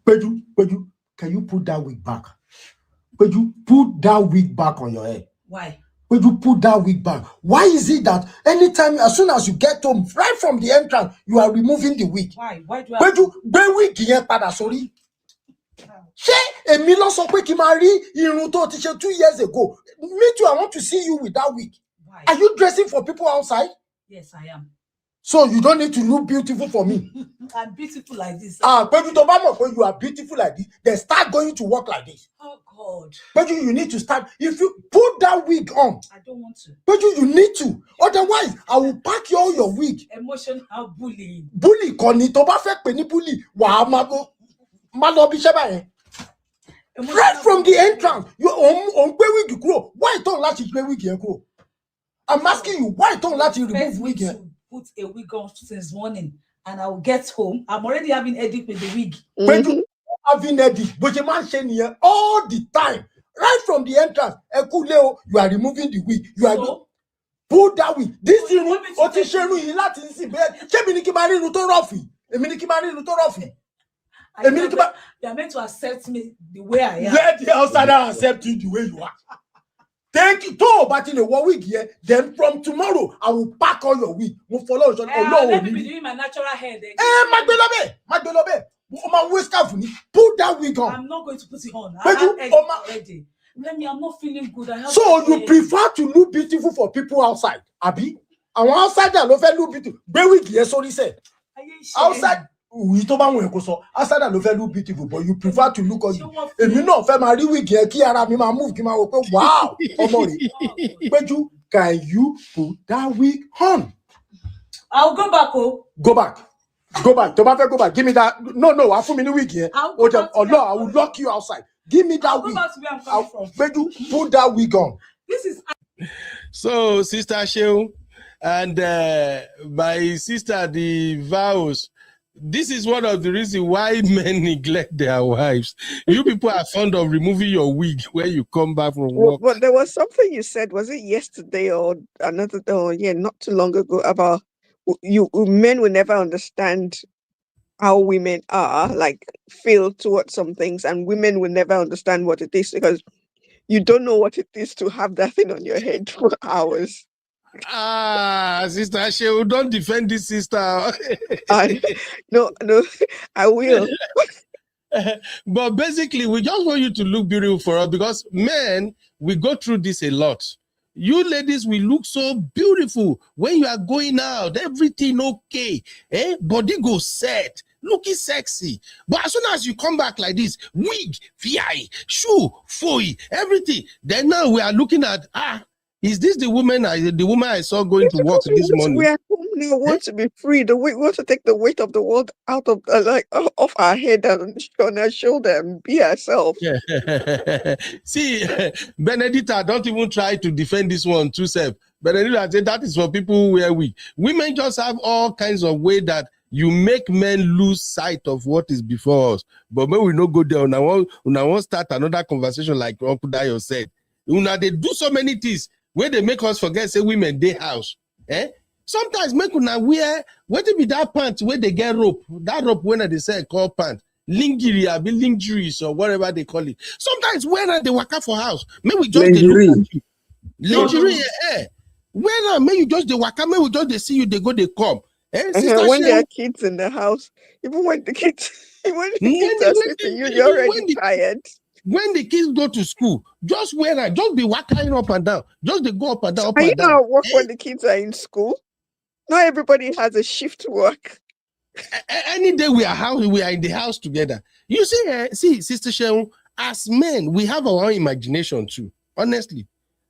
Peju, can you put that wig back? Peju, put that wig back on your head. Why? Peju, put that wig back. Why is it that anytime, as soon as you get home, right from the entrance, you are removing the wig? Why? Why do I? Peju, gbé wig yẹn padà sórí. Ṣé èmi ló sọ pé kí n máa rí irun tó ti ṣe 2 years ago? Me too, I want to see you with that wig. Why? Are you dressing for people outside? Yes, I am. So you don't need to look beautiful for me. I'm beautiful like this. Peju, tó bá mọ̀ pé you are beautiful like this, then start going to work like this. Oh God. Peju, you need to start. If you put that wig on, I don't want to. Peju, you need to. Otherwise, I will pack all your wig. Emotional bullying. Bully kọ́ ni, tó bá fẹ́ pè ní bully, wàá máa lọ bí iṣẹ́ báyẹn. Right from the entrance, you on gbé wig kúrò. Why tó láti gbé wig yẹn kúrò? I'm asking you, why tó láti remove wig yẹn? Put a wig on since morning, and I will get home. I'm already having headache with the wig. Peju, having headache, but you man saying here all the time. Right from the entrance, you are removing the wig. You are put that wig. This is what is showing you Latin. You are meant to accept me the way I am. Let the outsider accept you the way you are. Thank you. But in a 1 week here, then from tomorrow I will pack all your wig. We'll follow. Let me be doing my natural hair. Magbelobe. Put that wig on. I'm not going to put it on. I have egg already. I'm not feeling good. So you prefer to look beautiful for people outside, Abi? And one outside that love look beautiful. Wig yes, sorry said. Outside. Outside that love look beautiful, but you prefer to look on. And you know, family wig here, Kiara, me move, wow, Peju, can you put that wig on? I'll go back. Go back. Tomato, go back. Give me that. No, I put me in the wig here. I will lock you outside. Give me that wig. Peju, put that wig on. This is. So, Sister Sheon and my sister, the vows. This is one of the reasons why men neglect their wives. You people are fond of removing your wig when you come back from work. But there was something you said, was it yesterday or another day? Oh, yeah, not too long ago, about men will never understand how women are, like, feel towards some things, and women will never understand what it is because you don't know what it is to have that thing on your head for hours. Sister Shehu, don't defend this sister. No, I will. But basically, we just want you to look beautiful for us because men, we go through this a lot. You ladies will look so beautiful when you are going out, everything okay, body go set, looking sexy. But as soon as you come back like this, wig, VI, shoe, foy, everything, then now we are looking at, is this the woman I saw going to work this morning? We are home now, want to be free. We want to take the weight of the world out of off our head and on our shoulder and be ourselves. See, Benedicta, don't even try to defend this one too self. Benedicta said that is for people who wear wig. Women just have all kinds of way that you make men lose sight of what is before us. But when we no go there, I won't start another conversation like Uncle Dayo said. They do so many things where they make us forget, say women, they house. Sometimes make una wear, what be that pants where they get rope? That rope when they say call pants. Lingerie, lingeries or whatever they call it. Sometimes when they work out for house, may we just look at you. Lingerie, when may you just the work out, may we just they see you, they go, they come. When there are kids in the house, even when the kids are sleeping, you're already tired. When the kids go to school, just wear that, just be walking up and down. Just they go up and down, up are and you down. Not work when the kids are in school? Not everybody has a shift work. Any day we are in the house together. You see, Sister Shehu, as men, we have our own imagination too. Honestly,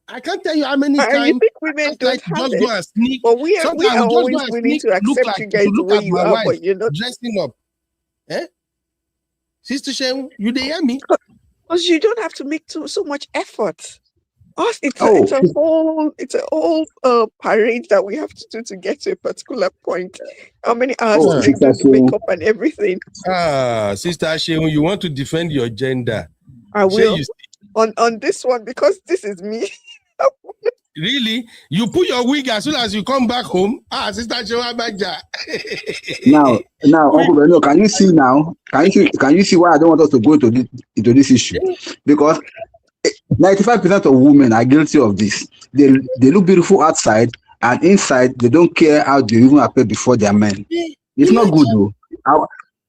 I can't tell you how many times you think women don't have just it? go and sneak. But we are always willing to accept like, you guys the way you are, but you're not dressing up. Sister Shehu, you they hear me? Because you don't have to make so much effort. It's a whole parade that we have to do to get to a particular point. How many hours do they do the makeup and everything? Sister Shehu, you want to defend your gender? I will on this one because this is me. Really? You put your wig as soon as you come back home? Sister Shehu Abagja. Now, Uncle Beno, can you see now? Can you see why I don't want us to go into this issue? Because 95% of women are guilty of this. They look beautiful outside, and inside they don't care how they even appear before their men. It's not good though.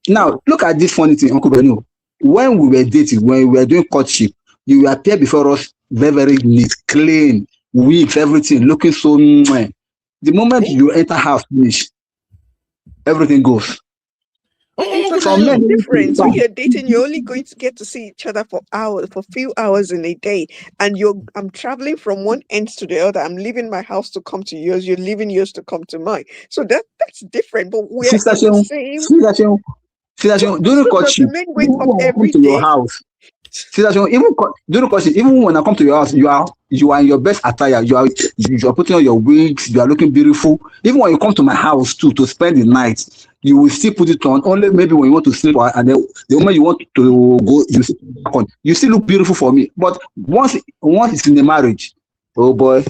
Now look at this funny thing, Uncle Beno. When we were dating, when we were doing courtship, you appear before us very, very neat, clean, wigs, everything, looking so. The moment you enter house, finish, everything goes. It's different. When you're dating, you're only going to get to see each other for few hours in a day. And I'm traveling from one end to the other. I'm leaving my house to come to yours. You're leaving yours to come to mine. So that's different. But we're in the same. During courtship, men wake up every to day. your house. Even during courtship, even when I come to your house, you are in your best attire. You are putting on your wigs. You are looking beautiful. Even when you come to my house too to spend the night, you will still put it on. Only maybe when you want to sleep, and then the moment you want to go, you still look beautiful for me. But once it's in the marriage, oh boy,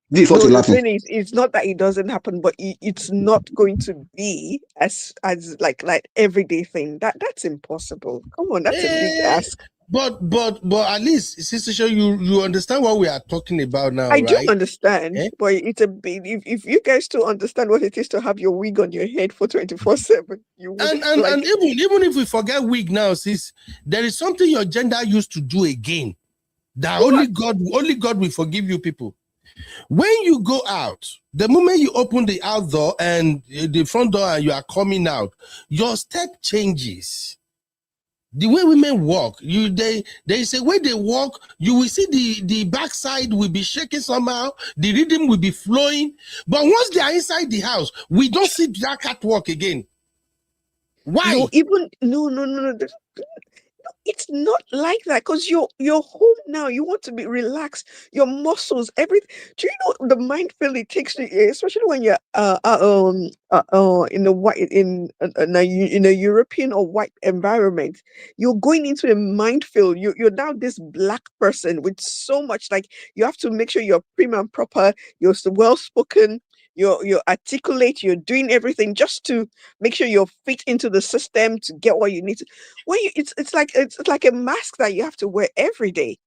this is what will happen. It's not that it doesn't happen, but it's not going to be as like everyday thing. That's impossible. Come on, that's a big ask. But at least, Sister Show, you understand what we are talking about now, I right? do understand, but it's a big. If you guys still understand what it is to have your wig on your head for 24/7, you would. And even if we forget wig now, sis, there is something your gender used to do again that only God will forgive you people. When you go out, the moment you open the out door and the front door and you are coming out, your step changes. The way women walk, there is a way they walk, you will see the backside will be shaking somehow, the rhythm will be flowing. But once they are inside the house, we don't see that catwalk again. Why? No. It's not like that because you're home now. You want to be relaxed. Your muscles, everything. Do you know the mind field it takes to, especially when you're in a European or white environment? You're going into a mind field. You're now this black person with so much, like, you have to make sure you're prim and proper. You're well spoken. You're articulate, you're doing everything just to make sure you're fit into the system to get what you need to. It's like a mask that you have to wear every day.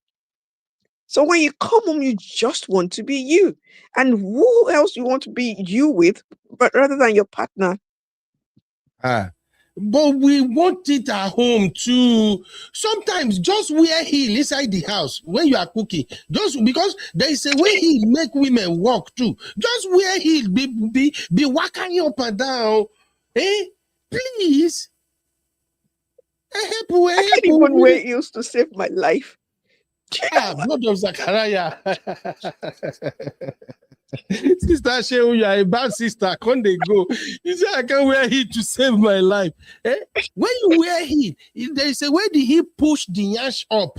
So when you come home, you just want to be you. And who else you want to be you with, but rather than your partner? But we want it at home too. Sometimes just wear heel inside the house when you are cooking. Just because there is a way heel make women walk too. Just wear heel, be walking up and down. Please. I can't even wear heels to save my life. Blood of Zachariah. Sister Shehu, you are a bad sister. Can't they go? You say I can wear heel to save my life. When you wear heel, there is a way the heel push the yash up.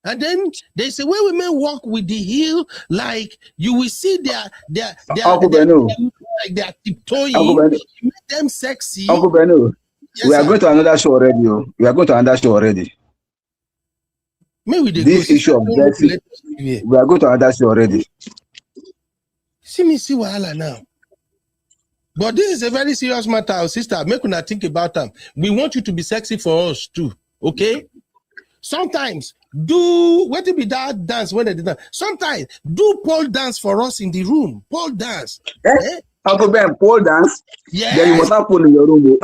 And then there's a way women walk with the heel, like you will see their like they are tiptoeing. You make them sexy. Uncle Benu, Yes, we are sir. going to another show already. We are going to another show already. Maybe they This go, issue of sister, Brexit, we are going to another show already. see wahala now. But this is a very serious matter, sister. Make una think about them. We want you to be sexy for us too, okay? Sometimes do what be that dance when they did that. Sometimes do pole dance for us in the room. Pole dance. Uncle Ben, pole dance? Yeah. Then you must have pole in your room. You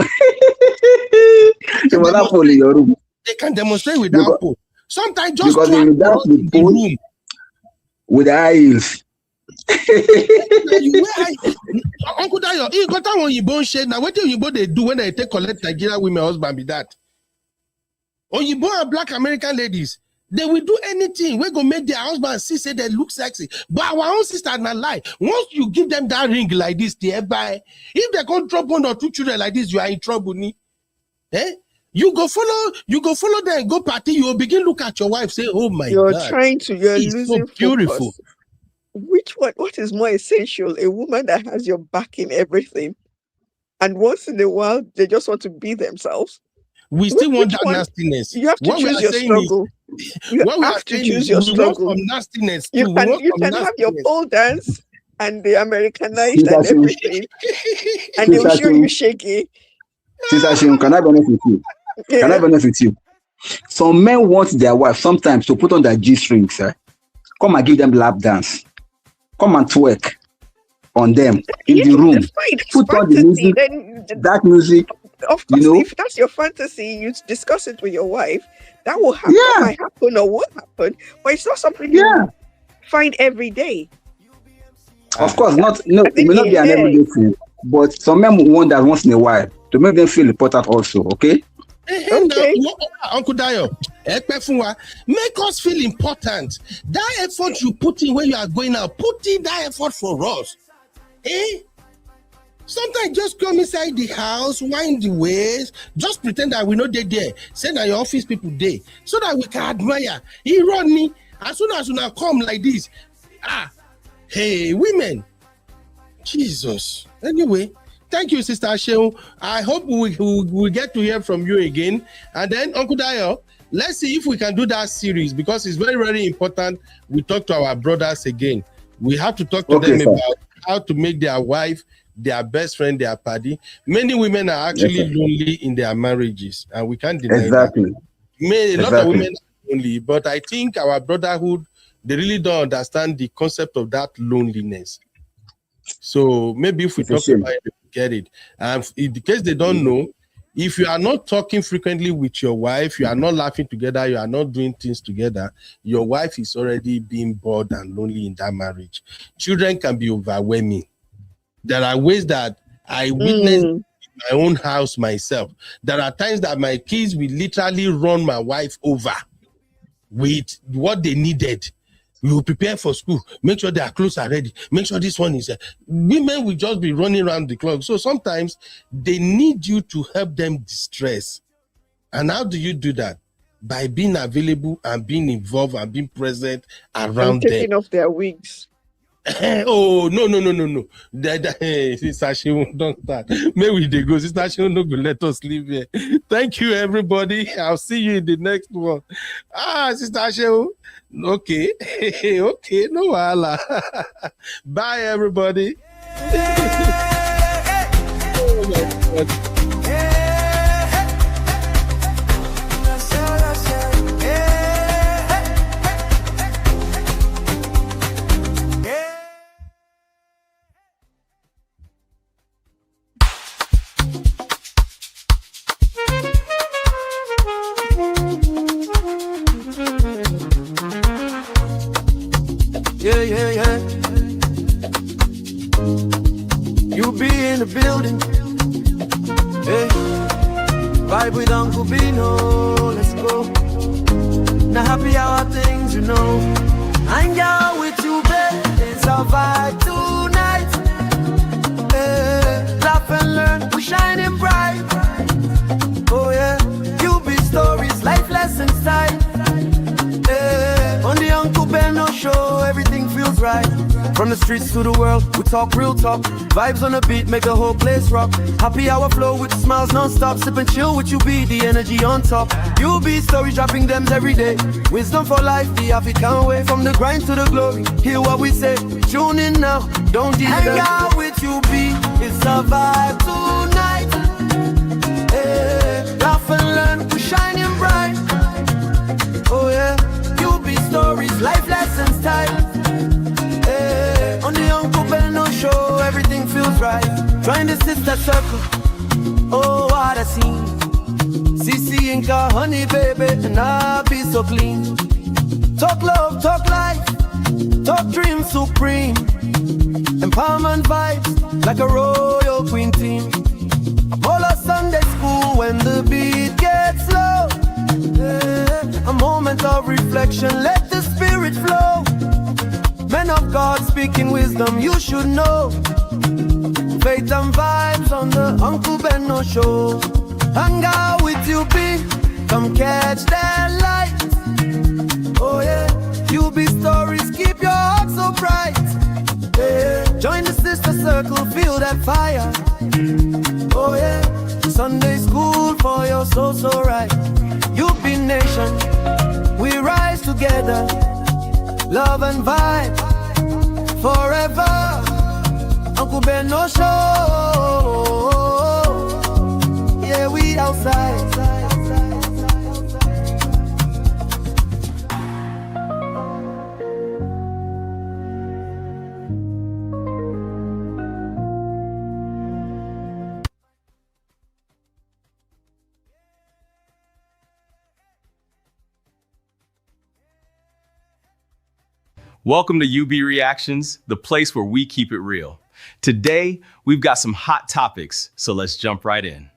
must have pole in your room. They can demonstrate without pole. Sometimes just because twerk you for dance us in with the pole room. with the high heels. You wear Uncle Dayo, you got that one you bone shade. Now what do you they do when they take collect Nigeria women husband be that? Or you born black American ladies, they will do anything. We're gonna make their husband see say they look sexy. But our own sister not lie. Once you give them that ring like this, thereby, if they can't drop 1 or 2 children like this, you are in trouble. You go follow them, go party, you will begin look at your wife, say, oh my You're God. you're She's losing so beautiful. focus. Which one? What is more essential? A woman that has your back in everything, and once in a while they just want to be themselves. We still want Which that one? nastiness. You have to What we choose are your saying struggle. You what we are have to saying choose is your we want struggle. some nastiness You too. We want some can have your nastiness. pole dance and the Americanized Sister and Shim, everything, and they'll show you shaky. Sister Shim, can I benefit you? Can I Yeah. benefit you? Some men want their wife sometimes to put on their G-strings. Come and give them lap dance. Come and twerk on them in the room. Fine, it's Put on the fantasy. music, Then that music. of course, if that's your fantasy, you discuss it with your wife. That will happen. That might happen or will happen, but it's not something you find every day. Of course, it may not be an yeah. everyday thing, but some men want that once in a while to make them feel important also, okay? Okay. Uncle Dayo, make us feel important. That effort you put in when you are going out, put in that effort for us. Sometimes just come inside the house, wind the ways, just pretend that we know they're there. Say that your office people there, so that we can admire. He run me as soon as you now come like this. Hey, women. Jesus. Anyway, thank you, Sister Shehu. I hope we get to hear from you again. And then, Uncle Dayo, let's see if we can do that series because it's very, very important. We talk to our brothers again. We have to talk to them about how to make their wife their best friend, their party. Many women are actually lonely in their marriages, and we can't deny that. A lot of women are lonely, but I think our brotherhood, they really don't understand the concept of that loneliness. So maybe if we talk about it, we get it. And in the case they don't know, if you are not talking frequently with your wife, you are not laughing together, you are not doing things together, your wife is already being bored and lonely in that marriage. Children can be overwhelming. There are ways that I witnessed in my own house myself. There are times that my kids will literally run my wife over with what they needed. We will prepare for school, make sure their clothes are ready, make sure this one is women will just be running around the clock. So sometimes they need you to help them distress. And how do you do that? By being available and being involved and being present around them. Taking off their wigs. Oh, no. Sister Shehu, don't start. Maybe they go. Sister Shehu no go let us leave here. Thank you, everybody. I'll see you in the next one. Sister Shehu. Okay. Okay, no wahala. Bye, everybody. Oh, my God. yeah, yeah. You be in the building. Hey, vibe with Uncle Bino. Let's go. Now happy hour things, you know. Hang out with you, babe. It's our vibe tonight. Hey, laugh and learn. We're shining bright. Oh yeah, you be stories, life lessons time. On the Uncle Benno show, everything feels right. From the streets to the world, we talk real talk. Vibes on the beat, make the whole place rock. Happy hour flow with smiles non-stop. Sip and chill with you, be the energy on top. You be stories, dropping them every day. Wisdom for life, the African way. From the grind to the glory, hear what we say. Tune in now, don't delay. Hang out with you, be it's a vibe tonight. Hey, laugh and learn, we're shining bright. Oh yeah, you be stories, life lessons time. Hey, on the Uncle Benno show, everything feels right. Join the sister circle. Oh, what a scene. CC Inca, honey baby, and I be so clean. Talk love, talk life, talk dream supreme. Empowerment vibes, like a royal queen team. All of Sunday school when the beat gets low. Yeah, a moment of reflection, let the spirit flow. Men of God speaking wisdom, you should know. Faith and vibes on the Uncle Benno show. Hang out with you, be come catch that light. Oh yeah, you be stories, keep your heart so bright. Yeah, join the sister circle, feel that fire. Oh yeah, Sunday school for your soul so right. You be nation, we rise together. Love and vibe forever. Uncle Benno show. Yeah, we outside. Welcome to UB Reactions, the place where we keep it real. Today, we've got some hot topics, so let's jump right in.